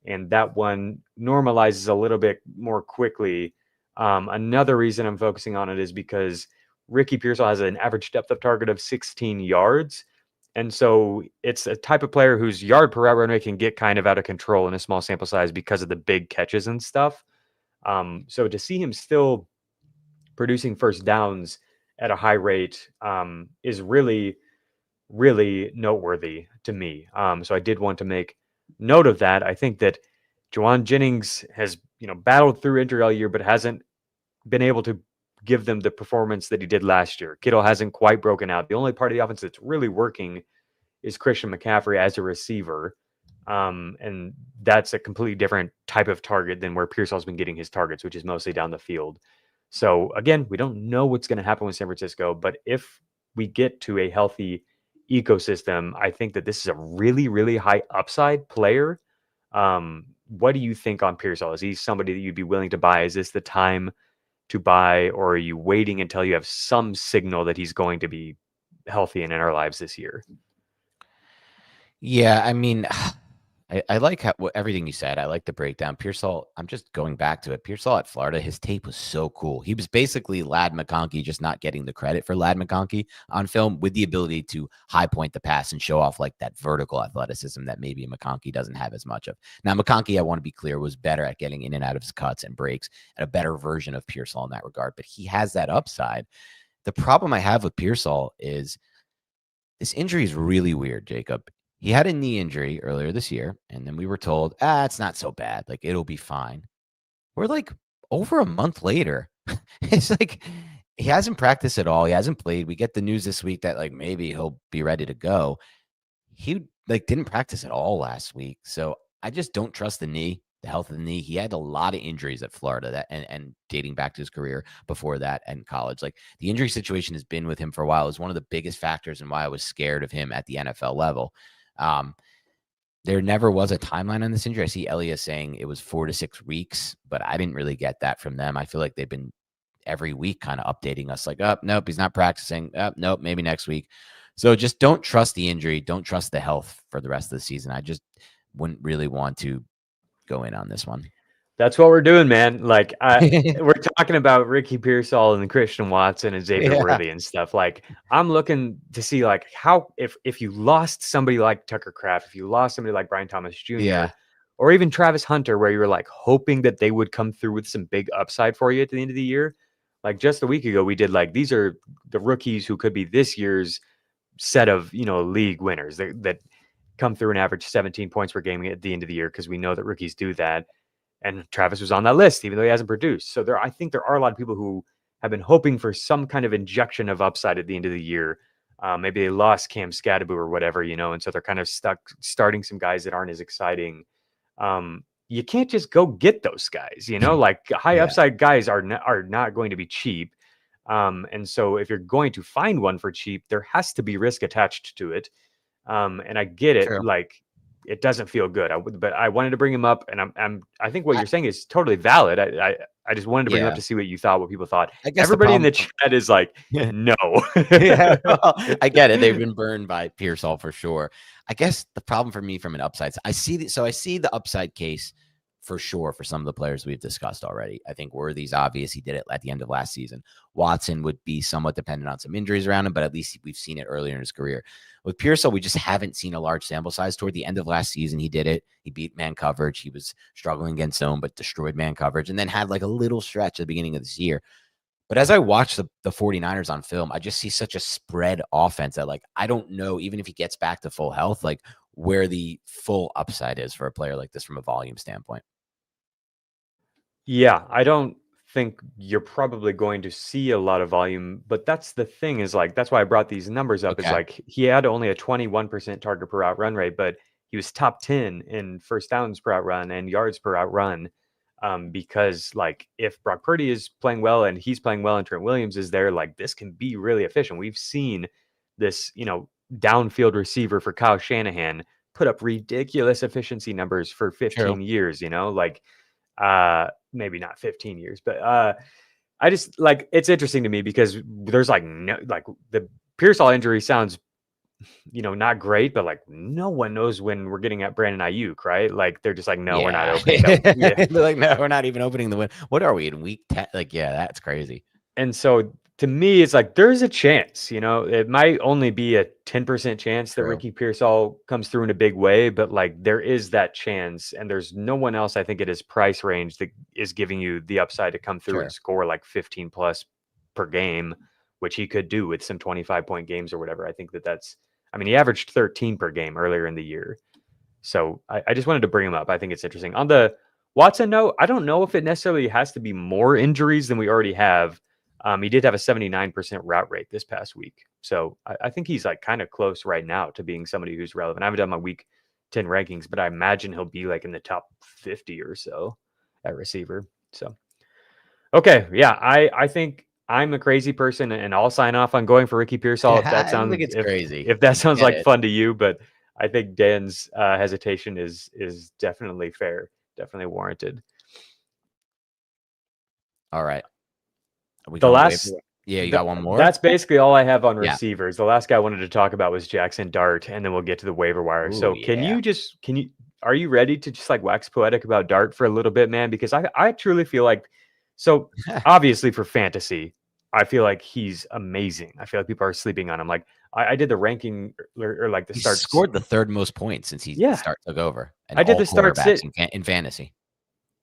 and that one normalizes a little bit more quickly. Another reason I'm focusing on it is because Ricky Pearsall has an average depth of target of 16 yards. And so it's a type of player whose yard per route run rate can get kind of out of control in a small sample size because of the big catches and stuff. So to see him still producing first downs at a high rate is really, really noteworthy to me. So I did want to make note of that. I think that Juwan Jennings has, battled through injury all year, but hasn't been able to give them the performance that he did last year. Kittle hasn't quite broken out. The only part of the offense that's really working is Christian McCaffrey as a receiver. And that's a completely different type of target than where Pearsall's been getting his targets, which is mostly down the field. So again, we don't know what's going to happen with San Francisco, but if we get to a healthy ecosystem, I think that this is a really, really high upside player. What do you think on Pearsall? Is he somebody that you'd be willing to buy? Is this the time to buy, or are you waiting until you have some signal that he's going to be healthy and in our lives this year? Yeah, I mean, I like everything you said. I like the breakdown. Pearsall, I'm just going back to it. Pearsall at Florida, his tape was so cool. He was basically Ladd McConkey, just not getting the credit for Ladd McConkey on film, with the ability to high point the pass and show off like that vertical athleticism that maybe McConkey doesn't have as much of. Now, McConkey, I want to be clear, was better at getting in and out of his cuts and breaks, and a better version of Pearsall in that regard, but he has that upside. The problem I have with Pearsall is this injury is really weird, Jacob. He had a knee injury earlier this year, and then we were told, it's not so bad. Like, it'll be fine. We're like over a month later. It's like he hasn't practiced at all. He hasn't played. We get the news this week that like maybe he'll be ready to go. He like didn't practice at all last week. So I just don't trust the knee, the health of the knee. He had a lot of injuries at Florida that and dating back to his career before that and college. Like, the injury situation has been with him for a while. It was one of the biggest factors in why I was scared of him at the NFL level. There never was a timeline on this injury. I see Elias saying it was 4 to 6 weeks, but I didn't really get that from them. I feel like they've been every week kind of updating us like, oh, nope, he's not practicing. Oh, nope, maybe next week. So just don't trust the injury. Don't trust the health for the rest of the season. I just wouldn't really want to go in on this one. That's what we're doing, man. Like we're talking about Ricky Pearsall and Christian Watson and Xavier Worthy and stuff. Like I'm looking to see like how if you lost somebody like Tucker Kraft, if you lost somebody like Brian Thomas Jr. Or even Travis Hunter, where you were like hoping that they would come through with some big upside for you at the end of the year. Like just a week ago, we did like these are the rookies who could be this year's set of league winners that come through and average 17 points per game at the end of the year because we know that rookies do that. And Travis was on that list, even though he hasn't produced. So I think there are a lot of people who have been hoping for some kind of injection of upside at the end of the year. Maybe they lost Cam Scadaboo or whatever, and so they're kind of stuck starting some guys that aren't as exciting. You can't just go get those guys, like high upside guys are not going to be cheap. And so if you're going to find one for cheap, there has to be risk attached to it. And I get it. True. Like, it doesn't feel good. But I wanted to bring him up, and I think what you're saying is totally valid. I just wanted to bring him up to see what you thought, what people thought. I guess everybody in the chat is like, no. Well, I get it. They've been burned by Pearsall for sure. I guess the problem for me from an upside, I see the upside case for sure for some of the players we've discussed already. I think Worthy's obvious. He did it at the end of last season. Watson would be somewhat dependent on some injuries around him, but at least we've seen it earlier in his career. With Pearsall, we just haven't seen a large sample size. Toward the end of last season, he did it. He beat man coverage. He was struggling against zone, but destroyed man coverage, and then had like a little stretch at the beginning of this year. But as I watch the 49ers on film, I just see such a spread offense that, like, I don't know, even if he gets back to full health, like where the full upside is for a player like this from a volume standpoint. Yeah, I don't think you're probably going to see a lot of volume, but that's the thing is like, that's why I brought these numbers up. Okay. Is like, he had only a 21% target per out run rate, but he was top 10 in first downs per out run and yards per out run. Because like if Brock Purdy is playing well and he's playing well and Trent Williams is there, like this can be really efficient. We've seen this, downfield receiver for Kyle Shanahan put up ridiculous efficiency numbers for 15 years, like, maybe not 15 years, but I just like, it's interesting to me because there's like no, like the Pearsall injury sounds not great, but like no one knows when we're getting at Brandon Ayuk, right? Like they're just like, no, we're not opening that. They're like, no, we're not even opening the win. What are we in week 10? Like, yeah, that's crazy. And so to me, it's like there's a chance, it might only be a 10% chance that Ricky Pearsall comes through in a big way, but like there is that chance, and there's no one else I think at his price range that is giving you the upside to come through and score like 15 plus per game, which he could do with some 25-point games or whatever. I think that's, he averaged 13 per game earlier in the year. So I just wanted to bring him up. I think it's interesting. On the Watson note, I don't know if it necessarily has to be more injuries than we already have. He did have a 79% route rate this past week. So I think he's like kind of close right now to being somebody who's relevant. I haven't done my week 10 rankings, but I imagine he'll be like in the top 50 or so at receiver. So, okay. Yeah. I think I'm a crazy person and I'll sign off on going for Ricky Pearsall. If that sounds crazy, if that sounds like fun to you, but I think Dan's hesitation is definitely fair, definitely warranted. All right. You got one more? That's basically all I have on receivers. The last guy I wanted to talk about was Jaxson Dart, and then we'll get to the waiver wire. Are you ready to just like wax poetic about Dart for a little bit, man? Because I truly feel like, so obviously for fantasy, I feel like he's amazing. I feel like people are sleeping on him. Like I did the ranking or like the start. He scored the third most points since he took over. I did the start sit in fantasy.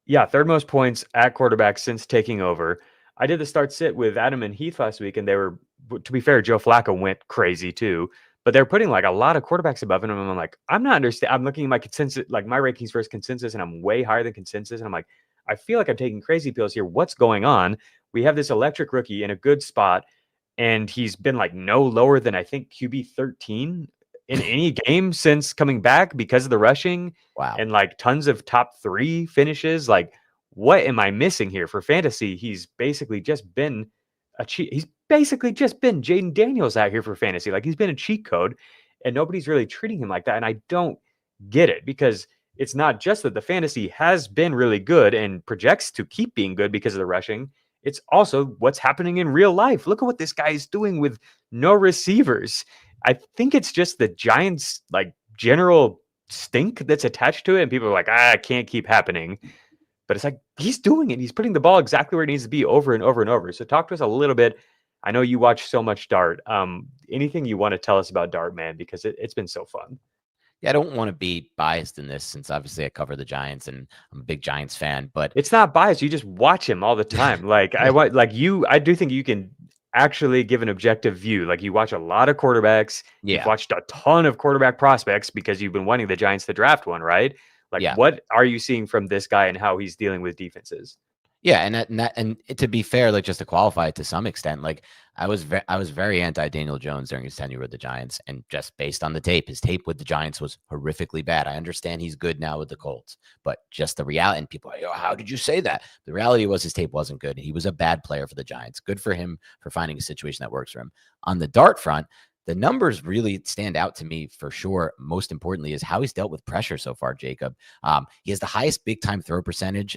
Yeah, third most points at quarterback since taking over. I did the start sit with Adam and Heath last week, and they were, to be fair, Joe Flacco went crazy too, but they're putting like a lot of quarterbacks above him. And I'm like, I'm not understanding. I'm looking at my consensus, like my rankings versus consensus, and I'm way higher than consensus. And I'm like, I feel like I'm taking crazy pills here. What's going on? We have this electric rookie in a good spot, and he's been like no lower than I think QB 13 in any game since coming back because of the rushing. Wow. And like tons of top 3 finishes. Like, what am I missing here for fantasy? He's basically just been He's basically just been Jaden Daniels out here for fantasy. Like he's been a cheat code, and nobody's really treating him like that. And I don't get it, because it's not just that the fantasy has been really good and projects to keep being good because of the rushing. it's also what's happening in real life. Look at what this guy is doing with no receivers. I think it's just the Giants, like, general stink that's attached to it. And people are like, it can't keep happening. But it's like, he's doing it. He's putting the ball exactly where it needs to be over and over and over. So talk to us a little bit. I know you watch so much Dart. Anything you want to tell us about Dart, man, because it's been so fun. Yeah, I don't want to be biased in this since obviously I cover the Giants and I'm a big Giants fan, but it's not biased. You just watch him all the time. Like I do think you can actually give an objective view. Like, you watch a lot of quarterbacks. Yeah. You've watched a ton of quarterback prospects because you've been wanting the Giants to draft one, right? Like, what are you seeing from this guy and how he's dealing with defenses? Yeah, and to be fair, like, just to qualify it to some extent, like, I was very anti Daniel Jones during his tenure with the Giants, and just based on the tape, his tape with the Giants was horrifically bad. I understand he's good now with the Colts, but just the reality, and people are like, how did you say that? The reality was his tape wasn't good. He was a bad player for the Giants. Good for him for finding a situation that works for him. On the Dart front, the numbers really stand out to me for sure. Most importantly is how he's dealt with pressure so far, Jacob. He has the highest big time throw percentage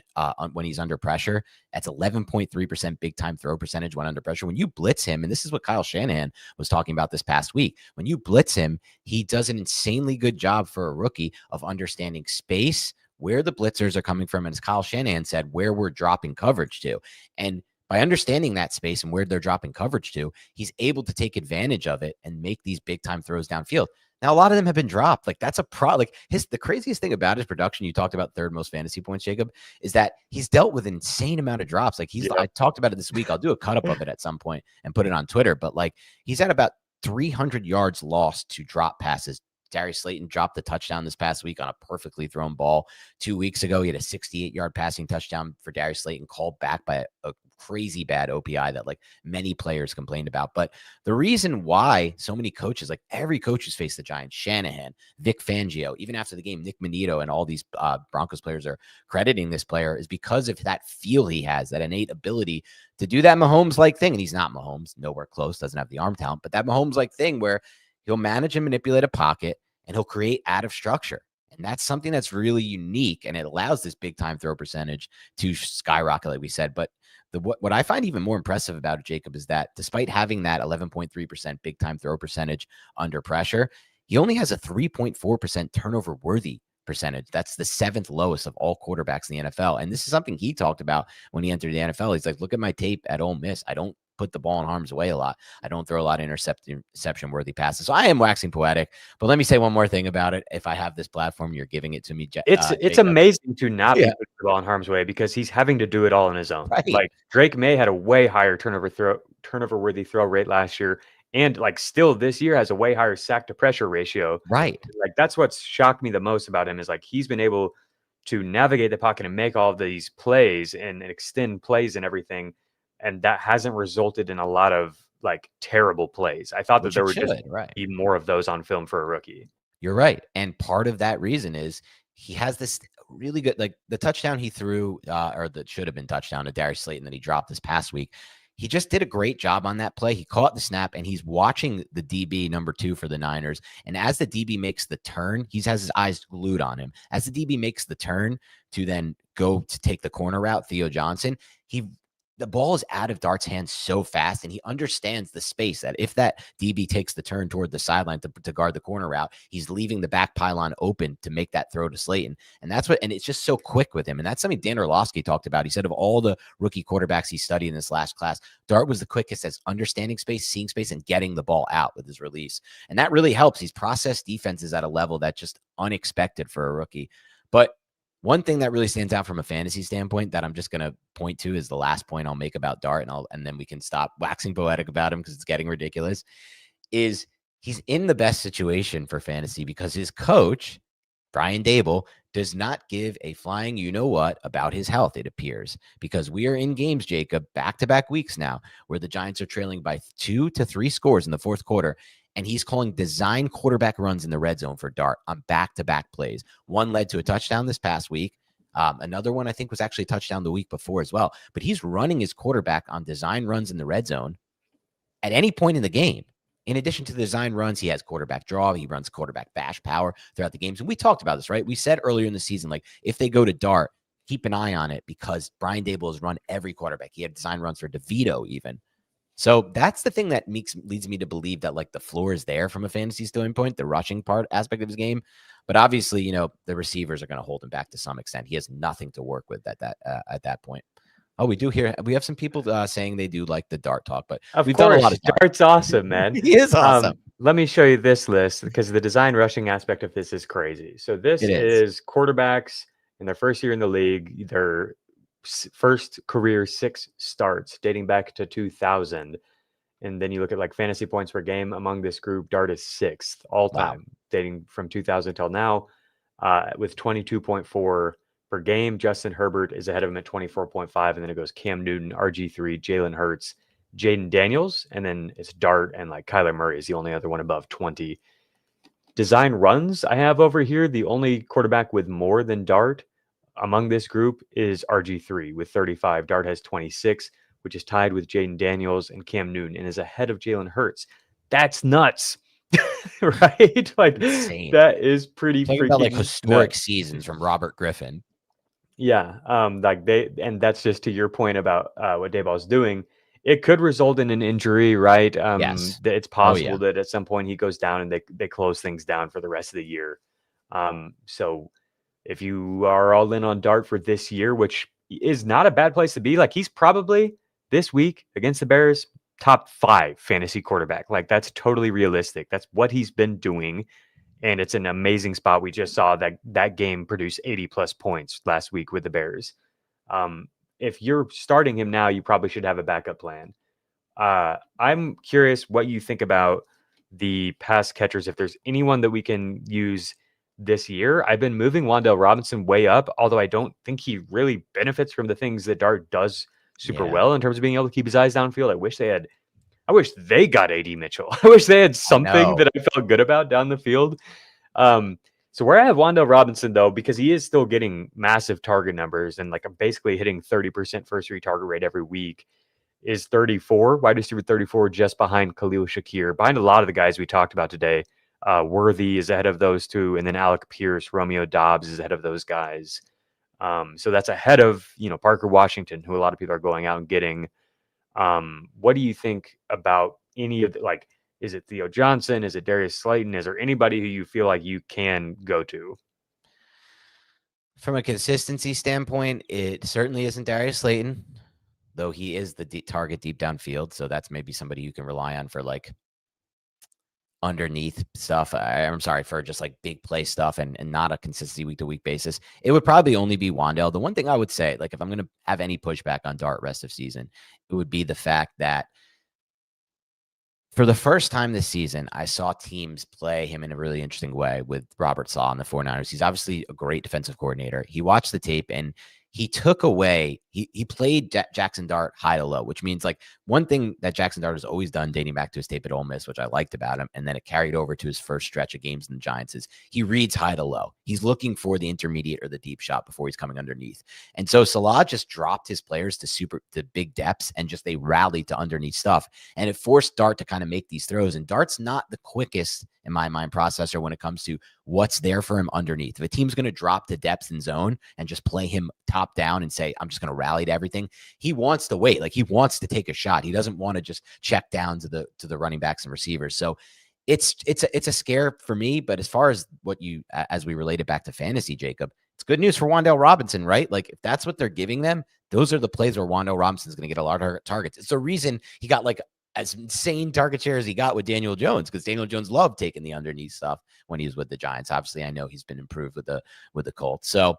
when he's under pressure. That's 11.3% big time throw percentage when under pressure. When you blitz him, and this is what Kyle Shanahan was talking about this past week, when you blitz him, he does an insanely good job for a rookie of understanding space, where the blitzers are coming from, and as Kyle Shanahan said, where we're dropping coverage to. And by understanding that space and where they're dropping coverage to, he's able to take advantage of it and make these big time throws downfield. Now, a lot of them have been dropped. Like, that's a like the craziest thing about his production, you talked about third most fantasy points, Jacob, is that he's dealt with an insane amount of drops. Like, I talked about it this week. I'll do a cut up of it at some point and put it on Twitter, but like, he's at about 300 yards lost to drop passes. Darius Slayton dropped the touchdown this past week on a perfectly thrown ball. 2 weeks ago, he had a 68-yard passing touchdown for Darius Slayton, called back by a crazy bad OPI that like many players complained about. But the reason why so many coaches, like every coach who's faced the Giants, Shanahan, Vic Fangio, even after the game, Nick Menito and all these Broncos players are crediting this player, is because of that feel he has, that innate ability to do that Mahomes-like thing. And he's not Mahomes, nowhere close, doesn't have the arm talent, but that Mahomes-like thing where he'll manage and manipulate a pocket and he'll create out of structure. And that's something that's really unique, and it allows this big time throw percentage to skyrocket, like we said. But what I find even more impressive about it, Jacob, is that despite having that 11.3% big time throw percentage under pressure, he only has a 3.4% turnover worthy percentage. That's the seventh lowest of all quarterbacks in the NFL. And this is something he talked about when he entered the NFL. He's like, look at my tape at Ole Miss. I don't put the ball in harm's way a lot. I don't throw a lot of interception worthy passes. So I am waxing poetic, but let me say one more thing about it. If I have this platform, you're giving it to me. It's amazing to not be putting the ball in harm's way because he's having to do it all on his own. Right. Like, Drake May had a way higher turnover worthy throw rate last year. And like, still this year has a way higher sack to pressure ratio. Right. Like, that's what's shocked me the most about him, is like, he's been able to navigate the pocket and make all of these plays and extend plays and everything. And that hasn't resulted in a lot of like terrible plays. I thought that there would just be more of those on film for a rookie. You're right. And part of that reason is he has this really good, like the touchdown he threw, or that should have been touchdown to Darius Slayton that he dropped this past week. He just did a great job on that play. He caught the snap and he's watching the DB number 2 for the Niners. And as the DB makes the turn, he has his eyes glued on him. As the DB makes the turn to then go to take the corner route, Theo Johnson, the ball is out of Dart's hands so fast, and he understands the space that if that DB takes the turn toward the sideline to guard the corner route, he's leaving the back pylon open to make that throw to Slayton. And and it's just so quick with him. And that's something Dan Orlovsky talked about. He said of all the rookie quarterbacks he studied in this last class, Dart was the quickest at understanding space, seeing space, and getting the ball out with his release. And that really helps. He's processed defenses at a level that's just unexpected for a rookie. But one thing that really stands out from a fantasy standpoint that I'm just going to point to is the last point I'll make about Dart, and then we can stop waxing poetic about him because it's getting ridiculous, is he's in the best situation for fantasy because his coach, Brian Dable, does not give a flying you-know-what about his health, it appears, because we are in games, Jacob, back-to-back weeks now, where the Giants are trailing by 2 to 3 scores in the fourth quarter, and he's calling design quarterback runs in the red zone for Dart on back-to-back plays. One led to a touchdown this past week. Another one, I think, was actually a touchdown the week before as well. But he's running his quarterback on design runs in the red zone at any point in the game. In addition to the design runs, he has quarterback draw. He runs quarterback bash power throughout the games. And we talked about this, right? We said earlier in the season, like, if they go to Dart, keep an eye on it because Brian Dable has run every quarterback. He had design runs for DeVito even. So that's the thing that leads me to believe that like the floor is there from a fantasy standpoint, the rushing part aspect of his game. But obviously, you know, the receivers are going to hold him back to some extent. He has nothing to work with at that point. Oh, we have some people saying they do like the Dart talk, but we've done a lot of Dart's awesome, man. He is awesome. Let me show you this list because the design rushing aspect of this is crazy. So this is quarterbacks in their first year in the league, their first career 6 starts dating back to 2000. And then you look at like fantasy points per game among this group, Dart is 6th all time, dating from 2000 till now, with 22.4 per game. Justin Herbert is ahead of him at 24.5. And then it goes Cam Newton, RG3, Jalen Hurts, Jaden Daniels, and then it's Dart, and like Kyler Murray is the only other one above 20. Design runs I have over here, the only quarterback with more than Dart among this group is RG3 with 35. Dart has 26, which is tied with Jaden Daniels and Cam Newton and is ahead of Jalen Hurts. That's nuts. Right? Like insane. That is pretty freaking about like historic seasons from Robert Griffin. Yeah. And that's just to your point about what Dayball's doing. It could result in an injury, right? Yes. It's possible that at some point he goes down and they close things down for the rest of the year. So if you are all in on Dart for this year, which is not a bad place to be, like he's probably this week against the Bears, top 5 fantasy quarterback. Like that's totally realistic. That's what he's been doing. And it's an amazing spot. We just saw that game produce 80 plus points last week with the Bears. If you're starting him now, you probably should have a backup plan. I'm curious what you think about the pass catchers. If there's anyone that we can use this year, I've been moving Wan'Dale Robinson way up, although I don't think he really benefits from the things that Dart does super well in terms of being able to keep his eyes downfield. I wish they got AD Mitchell. I wish they had something that I felt good about down the field. So where I have Wan'Dale Robinson, though, because he is still getting massive target numbers and like I'm basically hitting 30% first retarget rate every week, is 34, wide receiver 34, just behind Khalil Shakir, behind a lot of the guys we talked about today. Worthy is ahead of those two, and then Alec Pierce, Romeo Doubs is ahead of those guys. So that's ahead of, Parker Washington, who a lot of people are going out and getting. What do you think about any of the, like, is it Theo Johnson? Is it Darius Slayton? Is there anybody who you feel like you can go to? From a consistency standpoint, it certainly isn't Darius Slayton, though he is the target deep downfield. So that's maybe somebody you can rely on for like underneath stuff. I'm sorry, for just like big play stuff and not a consistency week to week basis. It would probably only be Wan'Dale. The one thing I would say, like if I'm going to have any pushback on Dart rest of season, it would be the fact that for the first time this season, I saw teams play him in a really interesting way with Robert Saleh and the 49ers. He's obviously a great defensive coordinator. He watched the tape and he took away, he played Jaxson Dart high to low, which means like one thing that Jaxson Dart has always done dating back to his tape at Ole Miss, which I liked about him, and then it carried over to his first stretch of games in the Giants, is he reads high to low. He's looking for the intermediate or the deep shot before he's coming underneath. And so Saleh just dropped his players to big depths and just they rallied to underneath stuff. And it forced Dart to kind of make these throws. And Dart's not the quickest, in my mind, processor when it comes to what's there for him underneath. If a team's going to drop to depth and zone and just play him top down and say, I'm just going to rally to everything, he wants to wait. Like he wants to take a shot. He doesn't want to just check down to the running backs and receivers. So it's a scare for me. But as far as as we relate it back to fantasy, Jacob, it's good news for Wan'Dale Robinson, right? Like if that's what they're giving them, those are the plays where Wan'Dale Robinson's going to get a lot of targets. It's the reason he got like as insane target share as he got with Daniel Jones, because Daniel Jones loved taking the underneath stuff when he was with the Giants. Obviously, I know he's been improved with the Colts. So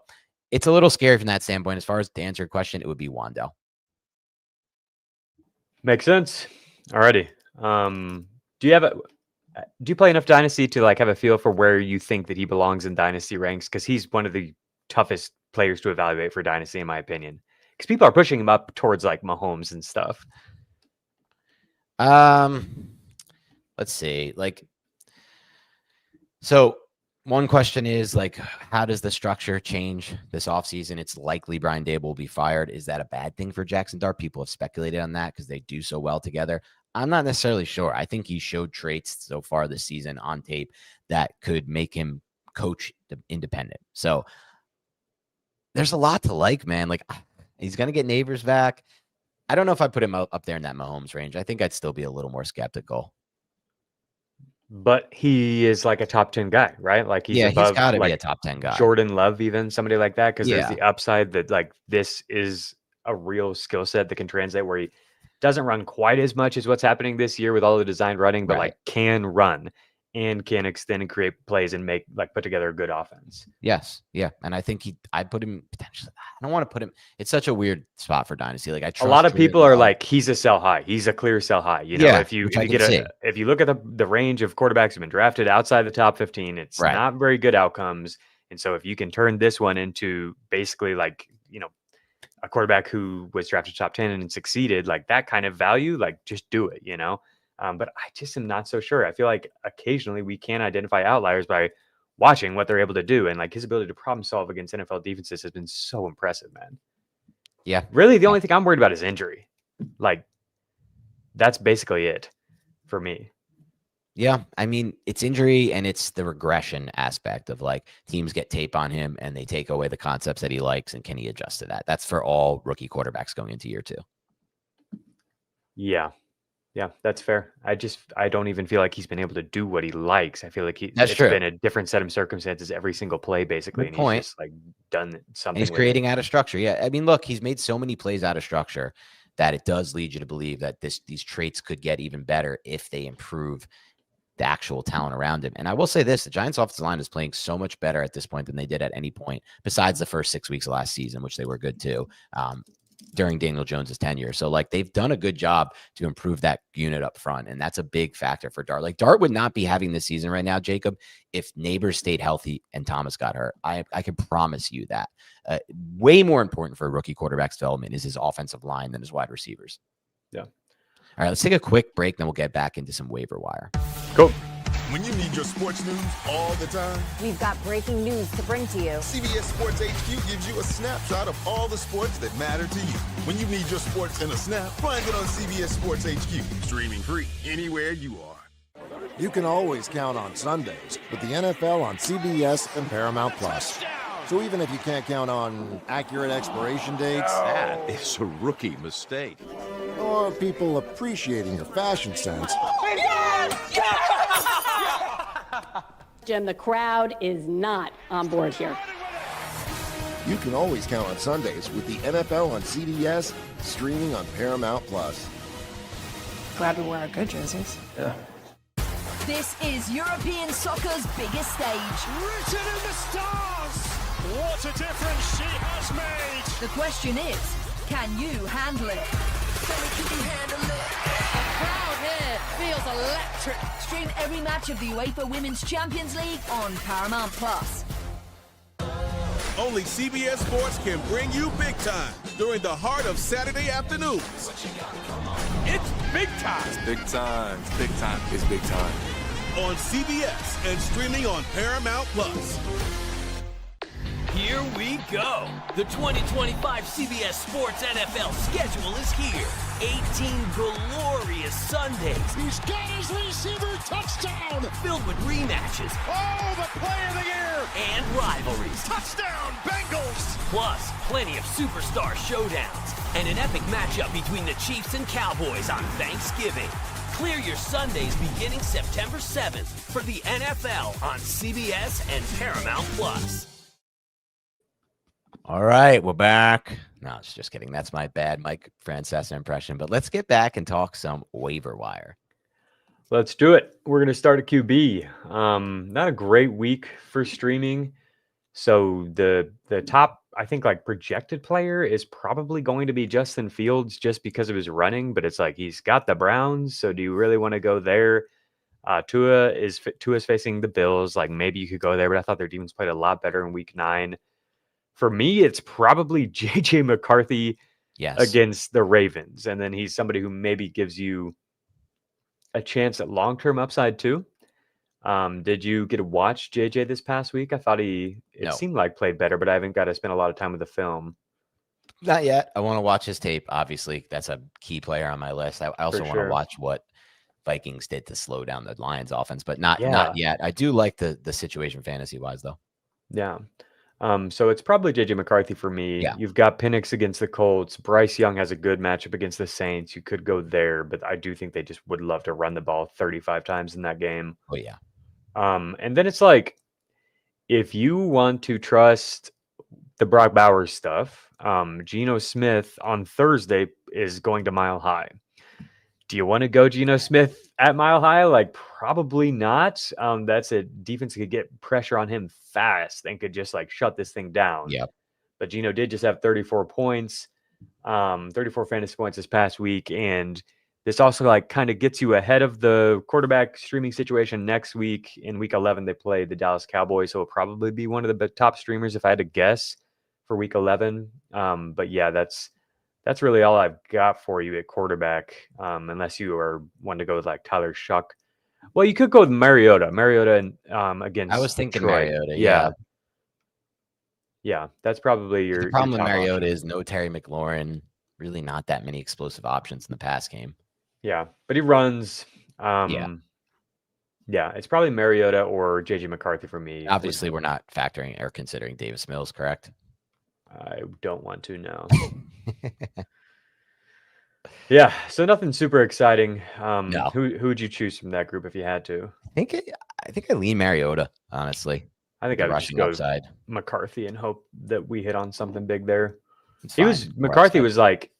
it's a little scary from that standpoint. As far as to answer your question, it would be Wan'Dale. Makes sense. Alrighty. Do you play enough Dynasty to like have a feel for where you think that he belongs in Dynasty ranks? Because he's one of the toughest players to evaluate for Dynasty, in my opinion. Because people are pushing him up towards like Mahomes and stuff. Let's see. So one question is like, how does the structure change this offseason? It's likely Brian Dable will be fired. Is that a bad thing for Jaxson Dart? People have speculated on that because they do so well together. I'm not necessarily sure. I think he showed traits so far this season on tape that could make him coach independent. So there's a lot to like, man. Like, he's going to get Neighbors back. I don't know if I put him up there in that Mahomes range. I think I'd still be a little more skeptical. But he is like a top 10 guy, right? Like he's above, he's got to like be a top 10 guy. Jordan Love, even somebody like that, because there's Yeah. the upside that like this is a real skill set that can translate where he doesn't run quite as much as what's happening this year with all the designed running, but Right. like can run and can extend and create plays and make like put together a good offense. Yes. Yeah. And I think I'd put him potentially. I don't want to put him. It's such a weird spot for Dynasty. Like, I trust A lot of Jordan people are Love. like, he's a sell high. He's a clear sell high. You know, Yeah, if you which I get can see. if you look at the range of quarterbacks who've been drafted outside the top 15, it's Right. not very good outcomes. And so if you can turn this one into basically like, you know, a quarterback who was drafted top 10 and succeeded, like that kind of value, like just do it, you know? But I just am not so sure. I feel like occasionally we can identify outliers by watching what they're able to do. And like his ability to problem solve against NFL defenses has been so impressive, man. Yeah. Really, the only thing I'm worried about is injury. Like, that's basically it for me. Yeah. I mean, it's injury and it's the regression aspect of like teams get tape on him and they take away the concepts that he likes, and can he adjust to that? That's for all rookie quarterbacks going into year 2. Yeah. Yeah, that's fair. I don't even feel like he's been able to do what he likes. I feel like That's it's true. been a different set of circumstances every single play, basically. Good and point. he's just like done something. And he's with creating it. out of structure. Yeah. I mean, look, he's made so many plays out of structure that it does lead you to believe that these traits could get even better if they improve the actual talent around him. And I will say this, the Giants offensive line is playing so much better at this point than they did at any point besides the first 6 weeks of last season, which they were good too, during Daniel Jones's tenure. So like they've done a good job to improve that unit up front. And that's a big factor for Dart. Like Dart would not be having this season right now, Jacob, if Neighbors stayed healthy and Thomas got hurt. I can promise you that. Way more important for a rookie quarterback's development is his offensive line than his wide receivers. Yeah. All right, let's take a quick break, then we'll get back into some waiver wire. Cool. When you need your sports news all the time, We've got breaking news to bring to you. CBS Sports HQ gives you a snapshot of all the sports that matter to you. When you need your sports in a snap, find it on CBS Sports HQ, streaming free anywhere you are. You can always count on Sundays with the NFL on CBS and Paramount Plus. So even if you can't count on accurate expiration dates That is a rookie mistake. or people appreciating your fashion sense, Jim, the crowd is not on board here. you can always count on Sundays with the NFL on CBS, streaming on Paramount Plus. Glad we wear our good jerseys. This is European soccer's biggest stage. Written in the stars! What a difference she has made! The question is, can you handle it? Crowd here feels electric. Stream every match of the UEFA Women's Champions League on Paramount Plus. Only CBS Sports can bring you big time during the heart of Saturday afternoons. It's big time! Big time. Big time. It's big time. On CBS and streaming on Paramount Plus. Here we go. The 2025 CBS Sports NFL schedule is here. 18 glorious Sundays. He's got his receiver touchdown! Filled with rematches. Oh, the play of the year! And rivalries. Touchdown, Bengals! Plus, plenty of superstar showdowns. And an epic matchup between the Chiefs and Cowboys on Thanksgiving. Clear your Sundays beginning September 7th for the NFL on CBS and Paramount Plus. All right, we're back. No, it's just kidding. That's my bad Mike Francesa impression. But let's get back and talk some waiver wire. Let's do it. We're going to start at QB. Not a great week for streaming. So the top, I think, like projected player is probably going to be Justin Fields just because of his running. But it's like he's got the Browns. So do you really want to go there? Tua's facing the Bills. Like maybe you could go there, but I thought their defense played a lot better in week 9. For me, it's probably J.J. McCarthy against the Ravens. And then he's somebody who maybe gives you a chance at long-term upside too. Did you get to watch J.J. this past week? I thought it seemed like played better, but I haven't got to spend a lot of time with the film. Not yet. I want to watch his tape. Obviously, that's a key player on my list. I also want to watch what Vikings did to slow down the Lions offense, but not yet. I do like the situation fantasy-wise, though. Yeah. So it's probably JJ McCarthy for me. Yeah. You've got Penix against the Colts. Bryce Young has a good matchup against the Saints. You could go there, but I do think they just would love to run the ball 35 times in that game. Oh, yeah. And then it's like, if you want to trust the Brock Bowers stuff, Geno Smith on Thursday is going to Mile High. Do you want to go Geno Smith at Mile High? Like, probably not. That's a defense that could get pressure on him fast and could just like shut this thing down. Yep. But Geno did just have 34 points, 34 fantasy points this past week. And this also like kind of gets you ahead of the quarterback streaming situation next week. In week 11, they play the Dallas Cowboys. So it'll probably be one of the top streamers if I had to guess for week 11. But yeah, that's really all I've got for you at quarterback, unless you are wanting to go with like Tyler Shuck. Well, you could go with Mariota. Mariota against I was thinking Detroit. Mariota. Yeah. Yeah, that's probably your The problem your with top Mariota option. is no Terry McLaurin. Really not that many explosive options in the pass game. Yeah, but he runs. Yeah. Yeah, it's probably Mariota or JJ McCarthy for me. Obviously, we're not factoring or considering Davis Mills, correct? I don't want to know. Yeah, so nothing super exciting. No. Who would you choose from that group if you had to? I think I lean Mariota, honestly. I think The I would just rushing go upside. McCarthy and hope that we hit on something big there. It's fine. McCarthy was like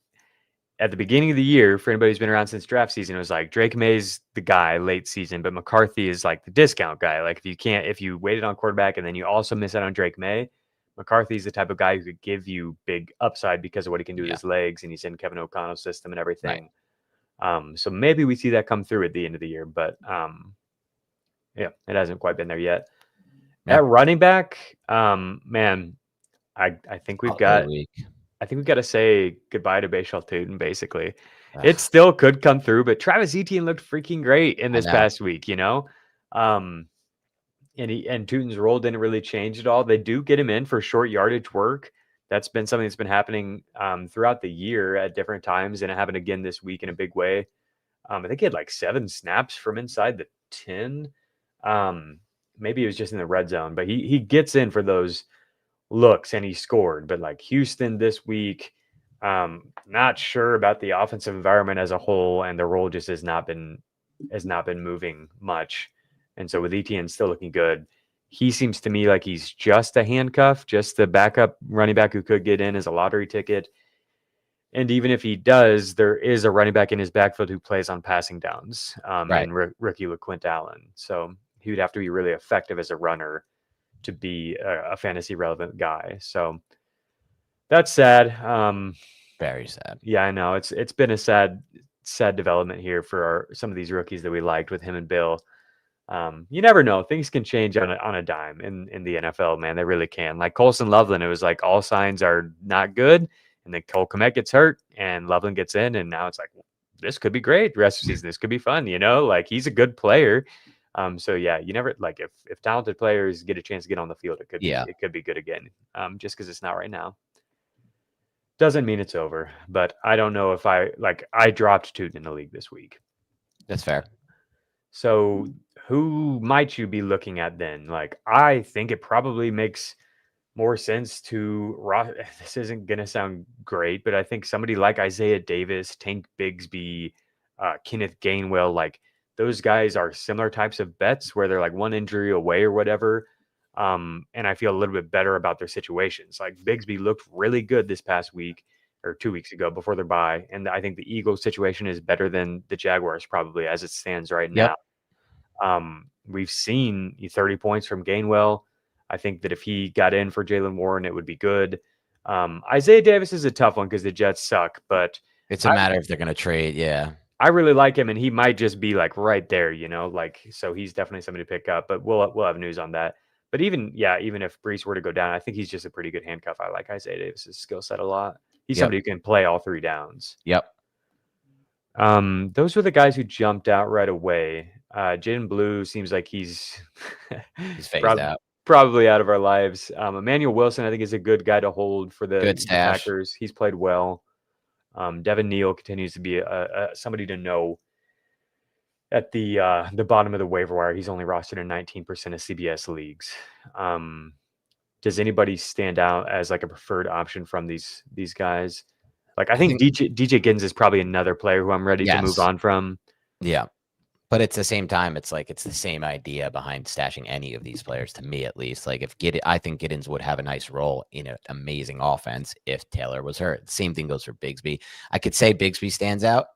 at the beginning of the year, for anybody who's been around since draft season, it was like Drake May's the guy late season, but McCarthy is like the discount guy. Like if you waited on quarterback and then you also miss out on Drake May, McCarthy's the type of guy who could give you big upside because of what he can do with his legs, and he's in Kevin O'Connell's system and everything. Right. So maybe we see that come through at the end of the year, but yeah, it hasn't quite been there yet. Yeah. At running back, man, I think we've got to say goodbye to Bashal Tootin, basically. It still could come through, but Travis Etienne looked freaking great in this past week, you know? And Tootin's role didn't really change at all. They do get him in for short yardage work. That's been something that's been happening throughout the year at different times, and it happened again this week in a big way. I think he had like 7 snaps from inside the 10. Maybe it was just in the red zone, but he gets in for those looks and he scored. But like Houston this week, not sure about the offensive environment as a whole, and the role just has not been moving much. And so with Etienne still looking good, he seems to me like he's just a handcuff, just the backup running back who could get in as a lottery ticket. And even if he does, there is a running back in his backfield who plays on passing downs, and rookie LaQuint Allen. So he would have to be really effective as a runner to be a fantasy relevant guy. So that's sad. Very sad. Yeah, I know. It's been a sad development here for some of these rookies that we liked with him and Bill. You never know. Things can change on a dime in the NFL, man. They really can. Like Colson Loveland, it was like all signs are not good. And then Cole Kmet gets hurt and Loveland gets in. And now it's like, this could be great. The rest of the season, this could be fun. You know, like he's a good player. So yeah, you never like if talented players get a chance to get on the field, it could be good again. Just because it's not right now doesn't mean it's over. But I don't know if I dropped Tootin in the league this week. That's fair. So who might you be looking at then? Like, I think it probably makes more sense to this isn't going to sound great, but I think somebody like Isaiah Davis, Tank Bigsby, Kenneth Gainwell, like those guys are similar types of bets where they're like one injury away or whatever. And I feel a little bit better about their situations. Like Bigsby looked really good this past week or 2 weeks ago before their bye. And I think the Eagles situation is better than the Jaguars probably as it stands right now. We've seen 30 points from Gainwell. I think that if he got in for Jaylen Warren, it would be good. Isaiah Davis is a tough one because the Jets suck, but it's a matter if they're going to trade. Yeah. I really like him, and he might just be like right there, you know, like, so he's definitely somebody to pick up, but we'll have news on that. But even if Brees were to go down, I think he's just a pretty good handcuff. I like Isaiah Davis's skill set a lot. He's somebody who can play all 3 downs. Yep. Those were the guys who jumped out right away. Jaden Blue seems like he's phased out. Probably out of our lives. Emmanuel Wilson, I think, is a good guy to hold for the Packers. He's played well. Devin Neal continues to be somebody to know at the bottom of the waiver wire. He's only rostered in 19% of CBS leagues. does anybody stand out as like a preferred option from these guys? Like, I think DJ Giddens is probably another player who I'm ready to move on from. Yeah. But at the same time, it's like it's the same idea behind stashing any of these players, to me at least. Like I think Giddens would have a nice role in an amazing offense if Taylor was hurt. Same thing goes for Bigsby. I could say Bigsby stands out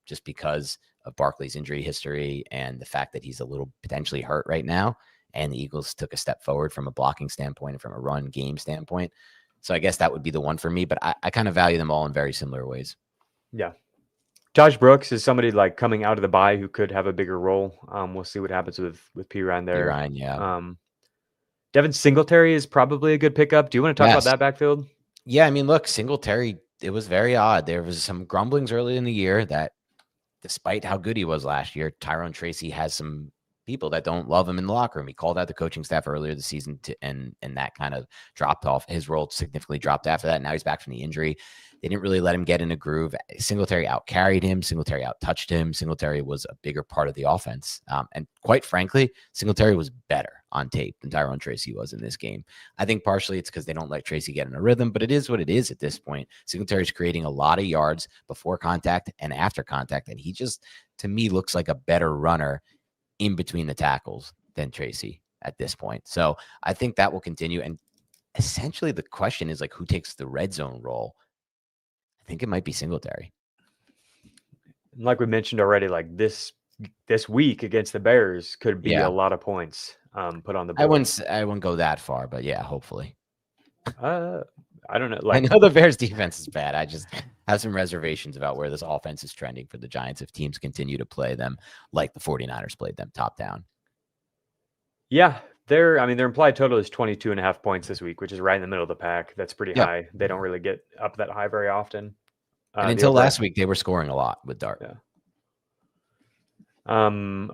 just because of Barkley's injury history and the fact that he's a little potentially hurt right now. And the Eagles took a step forward from a blocking standpoint and from a run game standpoint. So I guess that would be the one for me. But I kind of value them all in very similar ways. Yeah. Josh Brooks is somebody like coming out of the bye who could have a bigger role. We'll see what happens with P. Ryan there. P. Ryan, yeah. Devin Singletary is probably a good pickup. Do you want to talk about that backfield? Yeah, I mean, look, Singletary, it was very odd. There was some grumblings early in the year that despite how good he was last year, Tyrone Tracy has some people that don't love him in the locker room. He called out the coaching staff earlier this season and that kind of dropped off. His role significantly dropped after that. Now he's back from the injury. They didn't really let him get in a groove. Singletary out-carried him. Singletary out-touched him. Singletary was a bigger part of the offense. And quite frankly, Singletary was better on tape than Tyrone Tracy was in this game. I think partially it's because they don't let Tracy get in a rhythm, but it is what it is at this point. Singletary's creating a lot of yards before contact and after contact, and he just, to me, looks like a better runner in between the tackles than Tracy at this point. So I think that will continue. And essentially the question is like, who takes the red zone role? I think it might be Singletary. Like we mentioned already, like this week against the Bears could be a lot of points put on the board. I wouldn't go that far, but yeah, hopefully. I don't know. I know the Bears defense is bad. I just have some reservations about where this offense is trending for the Giants if teams continue to play them like the 49ers played them top down. Yeah. Their implied total is 22.5 points this week, which is right in the middle of the pack. That's pretty high. They don't really get up that high very often. And until last week, they were scoring a lot with Dart. Yeah.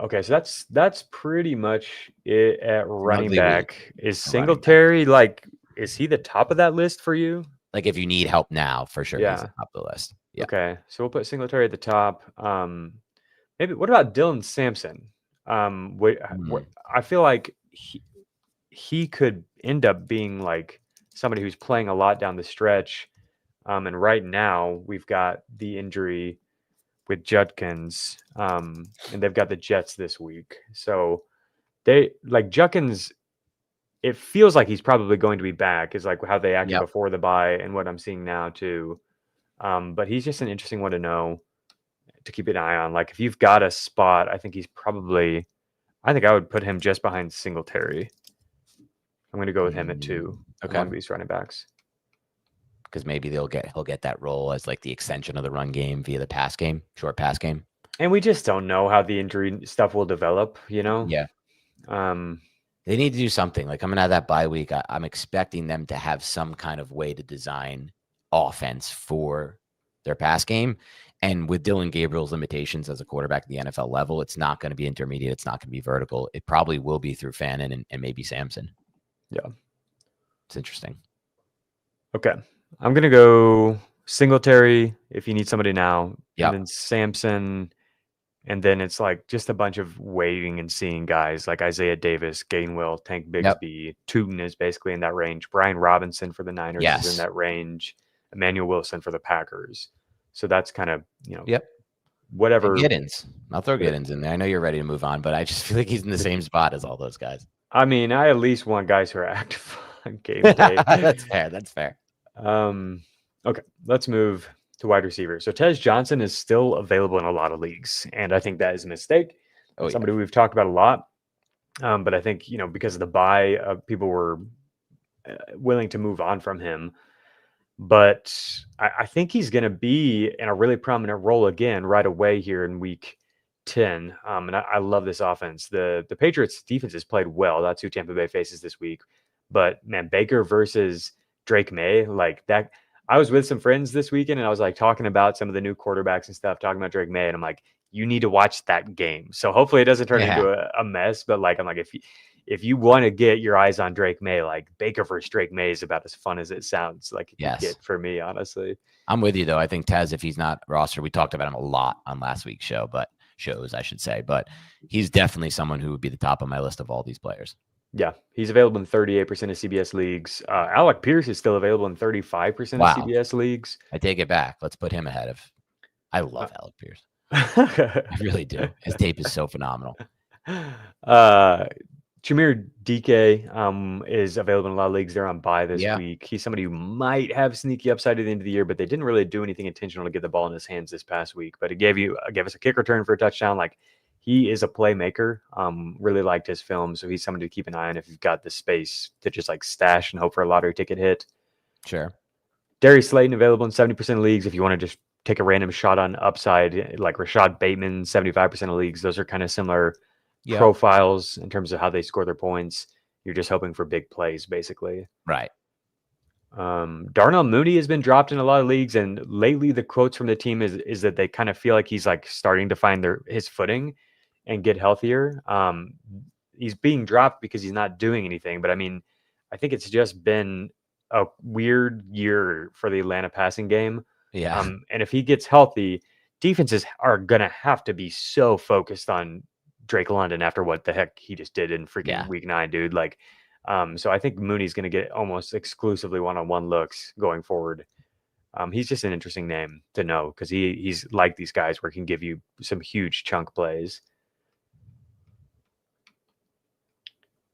Okay, so that's pretty much it at running back. Is Singletary is he the top of that list for you? Like if you need help now, for sure, he's the top of the list. Yeah. Okay, so we'll put Singletary at the top. Maybe what about Dylan Sampson? I feel like he could end up being like somebody who's playing a lot down the stretch. And right now we've got the injury with Judkins, and they've got the Jets this week. So they like Judkins. It feels like he's probably going to be back, is like how they acted before the bye and what I'm seeing now too. But he's just an interesting one to know, to keep an eye on. Like if you've got a spot, I think I would put him just behind Singletary. I'm going to go with him at 2. Okay. One of these running backs. Because maybe he'll get that role as like the extension of the run game via the pass game, short pass game. And we just don't know how the injury stuff will develop, you know? Yeah. They need to do something. Like coming out of that bye week, I'm expecting them to have some kind of way to design offense for their pass game. And with Dylan Gabriel's limitations as a quarterback at the NFL level, it's not going to be intermediate. It's not going to be vertical. It probably will be through Fannin and maybe Sampson. Yeah. It's interesting. Okay. I'm going to go Singletary if you need somebody now. Yeah. And then Sampson. And then it's like just a bunch of waiting and seeing guys like Isaiah Davis, Gainwell, Tank Bigsby. Tootin is basically in that range. Brian Robinson for the Niners is in that range. Emmanuel Wilson for the Packers. So that's kind of, whatever. Giddens. I'll throw Giddens in there. I know you're ready to move on, but I just feel like he's in the same spot as all those guys. I mean, I at least want guys who are active on game day. That's fair. Okay, let's move to wide receiver. So Tez Johnson is still available in a lot of leagues, and I think that is a mistake. Somebody we've talked about a lot. But I think, because of the bye, people were willing to move on from him. But I think he's going to be in a really prominent role again right away here in week 10. And I love this offense. The Patriots defense has played well. That's who Tampa Bay faces this week. But man, Baker versus Drake May, like that. I was with some friends this weekend and I was like talking about some of the new quarterbacks and stuff, talking about Drake May. And I'm like, you need to watch that game. So hopefully it doesn't turn into a mess. But like, I'm like, if you want to get your eyes on Drake May, like Baker versus Drake May is about as fun as it sounds like it can get for me, honestly. I'm with you though. I think Tez, if he's not rostered, we talked about him a lot on last week's show, but he's definitely someone who would be the top of my list of all these players. Yeah, he's available in 38% of CBS leagues. Alec Pierce is still available in 35% of CBS leagues. I take it back. Let's put him ahead of. I love Alec Pierce. I really do. His tape is so phenomenal. Jameer DK is available in a lot of leagues. They're on bye this week. He's somebody who might have sneaky upside at the end of the year, but they didn't really do anything intentional to get the ball in his hands this past week. But it gave us a kick return for a touchdown. Like, he is a playmaker. Really liked his film, so he's somebody to keep an eye on if you've got the space to just like stash and hope for a lottery ticket hit. Sure. Darius Slayton available in 70% of leagues. If you want to just take a random shot on upside, like Rashad Bateman, 75% of leagues. Those are kind of similar profiles in terms of how they score their points. You're just hoping for big plays, basically. Right. Darnell Mooney has been dropped in a lot of leagues, and lately the quotes from the team is that they kind of feel like he's like starting to find his footing and get healthier. He's being dropped because he's not doing anything, but I mean, I think it's just been a weird year for the Atlanta passing game. Yeah. And if he gets healthy, defenses are gonna have to be so focused on Drake London after what the heck he just did in freaking week 9, dude. Like, so I think Mooney's going to get almost exclusively one-on-one looks going forward. He's just an interesting name to know because he's like these guys where he can give you some huge chunk plays.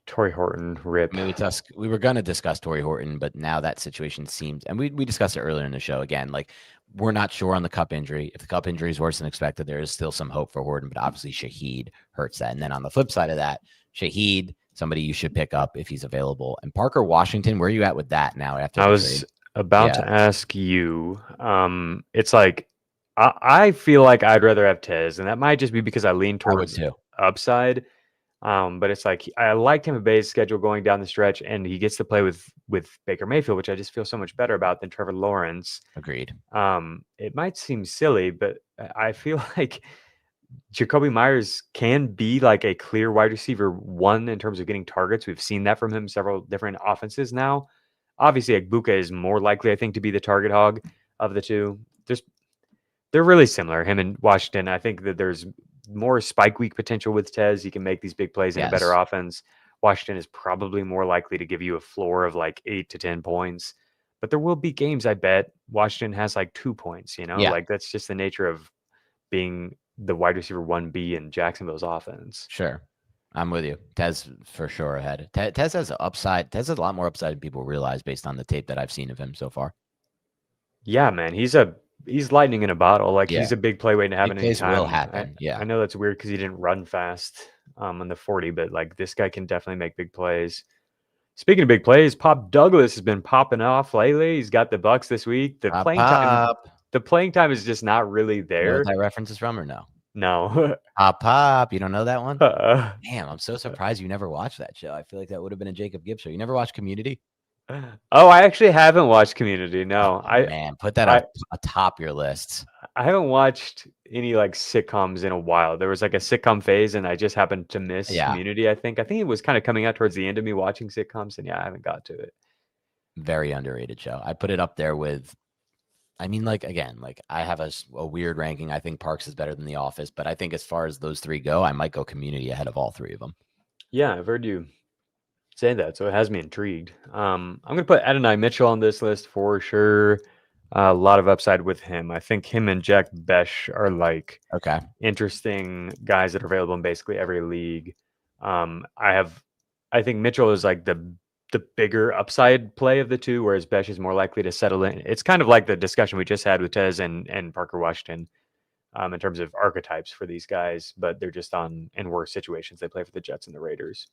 Torrey Horton, rip. I mean, we were going to discuss Torrey Horton, but now that situation seems, and we discussed it earlier in the show again, like, we're not sure on the cup injury. If the cup injury is worse than expected, there is still some hope for Horton, but obviously Shaheed hurts that. And then on the flip side of that, Shaheed, somebody you should pick up if he's available. And Parker Washington, where are you at with that now? After I was about to ask you, it's like, I feel like I'd rather have Tez, and that might just be because I lean towards upside. But it's like I liked him Bay's schedule going down the stretch, and he gets to play with Baker Mayfield, which I just feel so much better about than Trevor Lawrence. Agreed. It might seem silly, but I feel like Jakobi Meyers can be like a clear wide receiver 1 in terms of getting targets. We've seen that from him several different offenses now. Obviously, Agbuka is more likely, I think, to be the target hog of the two. They're really similar, him and Washington. I think that there's more spike week potential with Tez. He can make these big plays in a better offense. Washington is probably more likely to give you a floor of like 8 to 10 points, but there will be games, I bet, Washington has like 2 points, like that's just the nature of being the wide receiver 1B in Jacksonville's offense. Sure. I'm with you. Tez for sure ahead. Tez has upside. Tez has a lot more upside than people realize based on the tape that I've seen of him so far. Yeah, man. He's lightning in a bottle. Like, he's a big play waiting to happen anytime. Will happen. I know that's weird because he didn't run fast on the 40, but like this guy can definitely make big plays. Speaking of big plays, Pop Douglas has been popping off lately. He's got the Bucks this week. The playing time is just not really there. You know what that reference is from or no? No. Pop. You don't know that one? Damn, I'm so surprised you never watched that show. I feel like that would have been a Jacob Gibbs show. You never watched Community? Oh, I actually haven't watched Community. No, put that atop your lists. I haven't watched any like sitcoms in a while. There was like a sitcom phase, and I just happened to miss Community. I think it was kind of coming out towards the end of me watching sitcoms, and I haven't got to it. Very underrated show. I put it up there with. I mean, like, again, like I have a weird ranking. I think Parks is better than The Office, but I think as far as those three go, I might go Community ahead of all three of them. Yeah, I've heard you say that, so it has me intrigued. I'm going to put Adonai Mitchell on this list for sure. A lot of upside with him. I think him and Jack Besh are like interesting guys that are available in basically every league. I think Mitchell is like the bigger upside play of the two, whereas Besh is more likely to settle in. It's kind of like the discussion we just had with Tez and Parker Washington in terms of archetypes for these guys, but they're just in worse situations. They play for the Jets and the Raiders.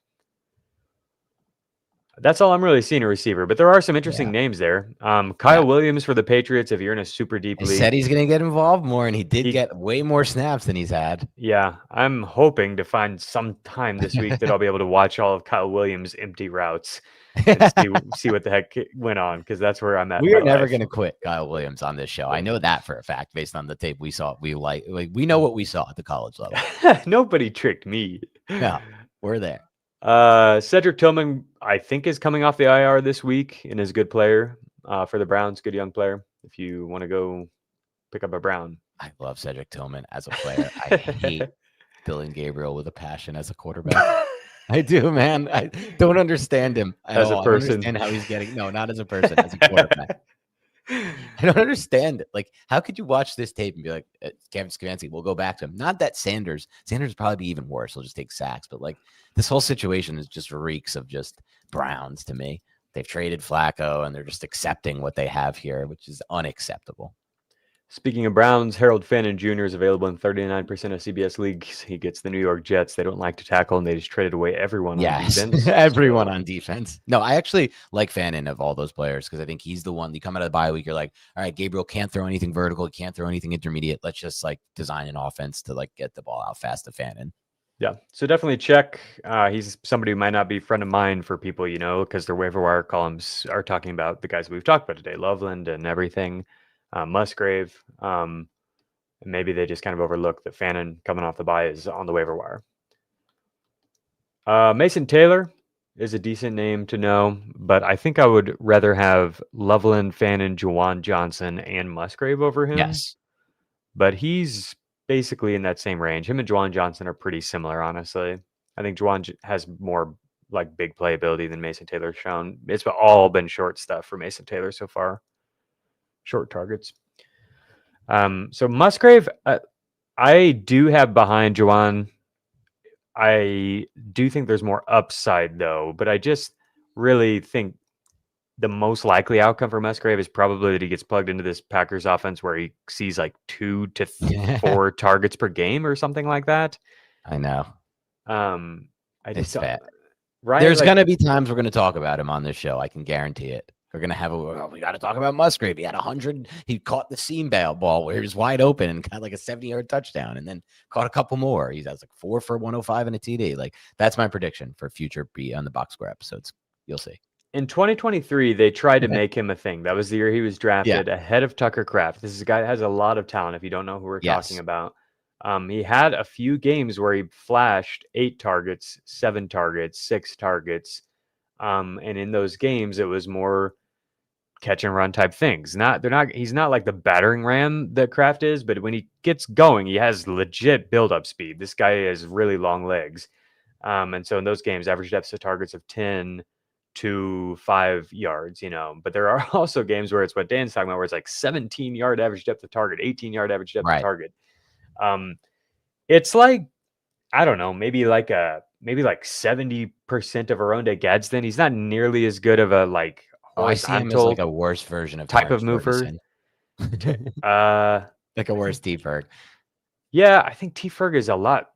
That's all I'm really seeing a receiver, but there are some interesting names there. Kyle Williams for the Patriots, if you're in a super deep league. He said he's going to get involved more, and he did get way more snaps than he's had. Yeah, I'm hoping to find some time this week that I'll be able to watch all of Kyle Williams' empty routes and see what the heck went on, because that's where I'm at. We are never going to quit Kyle Williams on this show. I know that for a fact based on the tape we saw. We know what we saw at the college level. Nobody tricked me. No, we're there. Cedric Tillman, I think, is coming off the IR this week and is a good player for the Browns. Good young player. If you want to go pick up a Brown. I love Cedric Tillman as a player. I hate Dylan Gabriel with a passion as a quarterback. I do, man. I don't understand him at As a all. I don't person. understand how he's getting. No, not as a person, as a quarterback. I don't understand it. Like, how could you watch this tape and be like, Kevin Stefanski, we'll go back to him. Not that Sanders will probably be even worse. He'll just take sacks. But like, this whole situation is just reeks of just Browns to me. They've traded Flacco and they're just accepting what they have here, which is unacceptable. Speaking of Browns, Harold Fannin Jr. is available in 39% of CBS leagues. He gets the New York Jets. They don't like to tackle, and they just traded away everyone on defense. Everyone on defense. No, I actually like Fannin of all those players because I think he's the one. You come out of the bye week, you're like, all right, Gabriel can't throw anything vertical. He can't throw anything intermediate. Let's just like design an offense to like get the ball out fast to Fannin. Yeah, so definitely check. He's somebody who might not be front of mind for people, because their waiver wire columns are talking about the guys we've talked about today, Loveland and everything, Musgrave. Maybe they just kind of overlook that Fannin coming off the bye is on the waiver wire. Mason Taylor is a decent name to know, but I think I would rather have Loveland, Fannin, Juwan Johnson, and Musgrave over him. Yes. But he's basically in that same range. Him and Juwan Johnson are pretty similar, honestly. I think Juwan has more like big playability than Mason Taylor's shown. It's all been short stuff for Mason Taylor so far. Short targets. So Musgrave, I do have behind Juwan. I do think there's more upside though, but I just really think the most likely outcome for Musgrave is probably that he gets plugged into this Packers offense where he sees like 2 to 4 targets per game or something like that. I know. It's bad. Right? There's going to be times we're going to talk about him on this show. I can guarantee it. We're going to have we got to talk about Musgrave. He had 100. He caught the seam ball where he was wide open and got like a 70-yard touchdown and then caught a couple more. He has like 4 for 105 and a TD. Like that's my prediction for future on the Box Score episodes. You'll see. In 2023, they tried to make him a thing. That was the year he was drafted ahead of Tucker Kraft. This is a guy that has a lot of talent if you don't know who we're talking about. He had a few games where he flashed 8 targets, 7 targets, 6 targets. And in those games, it was more catch and run type things. He's not like the battering ram that Kraft is, but when he gets going, he has legit build-up speed. This guy has really long legs. And so in those games, average depths of targets of 10 to 5 yards, but there are also games where it's what Dan's talking about, where it's like 17-yard average depth of target, 18-yard average depth of target. It's like, I don't know, maybe like 70% of Aronde Gadsden. He's not nearly as good of a like I see him as like a worse version of type Terrence of mover. Like a worse T Ferg. Yeah, I think T Ferg is a lot.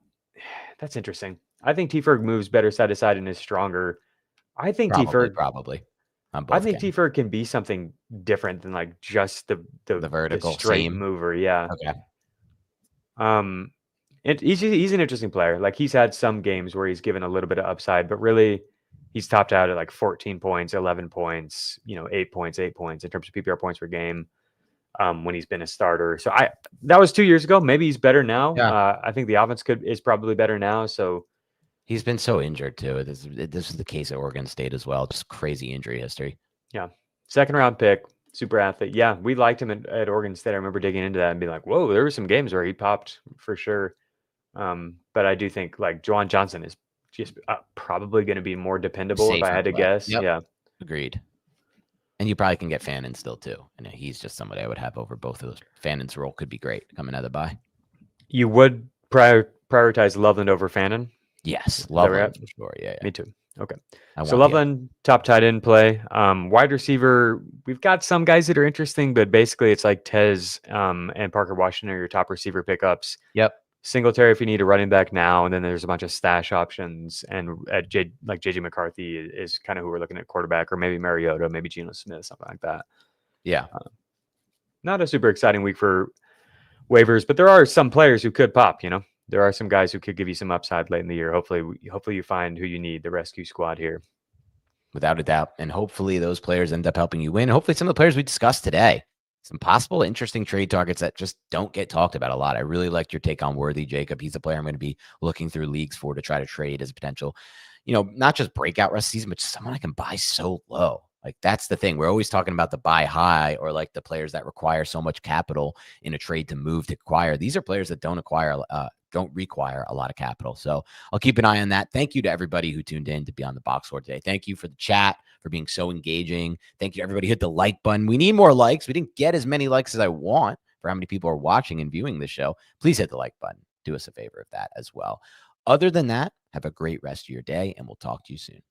That's interesting. I think T Ferg moves better side to side and is stronger. I think T Ferg probably. I think T Ferg can be something different than like just the vertical straight seam mover. Yeah. Okay. He's an interesting player. Like he's had some games where he's given a little bit of upside, but really he's topped out at like 14 points, 11 points, 8 points in terms of PPR points per game when he's been a starter. So that was 2 years ago. Maybe he's better now. Yeah. I think the offense is probably better now. So he's been so injured too. This is the case at Oregon State as well. Just crazy injury history. Yeah. 2nd round pick, super athlete. Yeah. We liked him at Oregon State. I remember digging into that and being like, whoa, there were some games where he popped for sure. But I do think like Juwan Johnson is just probably going to be more dependable if I had to guess. Yep. Yeah. Agreed. And you probably can get Fannin still too. And he's just somebody I would have over both of those. Fannin's role could be great coming out of the bye. You would prioritize Loveland over Fannin? Yes. Loveland for sure. Yeah. Me too. Okay. So Loveland, top tight end play. Wide receiver, we've got some guys that are interesting, but basically it's like Tez and Parker Washington are your top receiver pickups. Yep. Singletary if you need a running back now, and then there's a bunch of stash options. And at JJ McCarthy is kind of who we're looking at quarterback, or maybe Mariota, maybe Geno Smith, something like that. Yeah. Not a super exciting week for waivers, but there are some players who could pop, There are some guys who could give you some upside late in the year. Hopefully you find who you need, the rescue squad here. Without a doubt. And hopefully those players end up helping you win. Hopefully some of the players we discussed today, some possible interesting trade targets that just don't get talked about a lot. I really liked your take on Worthy, Jacob. He's a player I'm going to be looking through leagues for to try to trade as a potential, not just breakout rest season, but just someone I can buy so low. Like that's the thing. We're always talking about the buy high or like the players that require so much capital in a trade to move to acquire. These are players that don't don't require a lot of capital. So I'll keep an eye on that. Thank you to everybody who tuned in to be on the box score today. Thank you for the chat, for being so engaging. Thank you to everybody who hit the like button. We need more likes. We didn't get as many likes as I want for how many people are watching and viewing the show. Please hit the like button. Do us a favor of that as well. Other than that, have a great rest of your day, and we'll talk to you soon.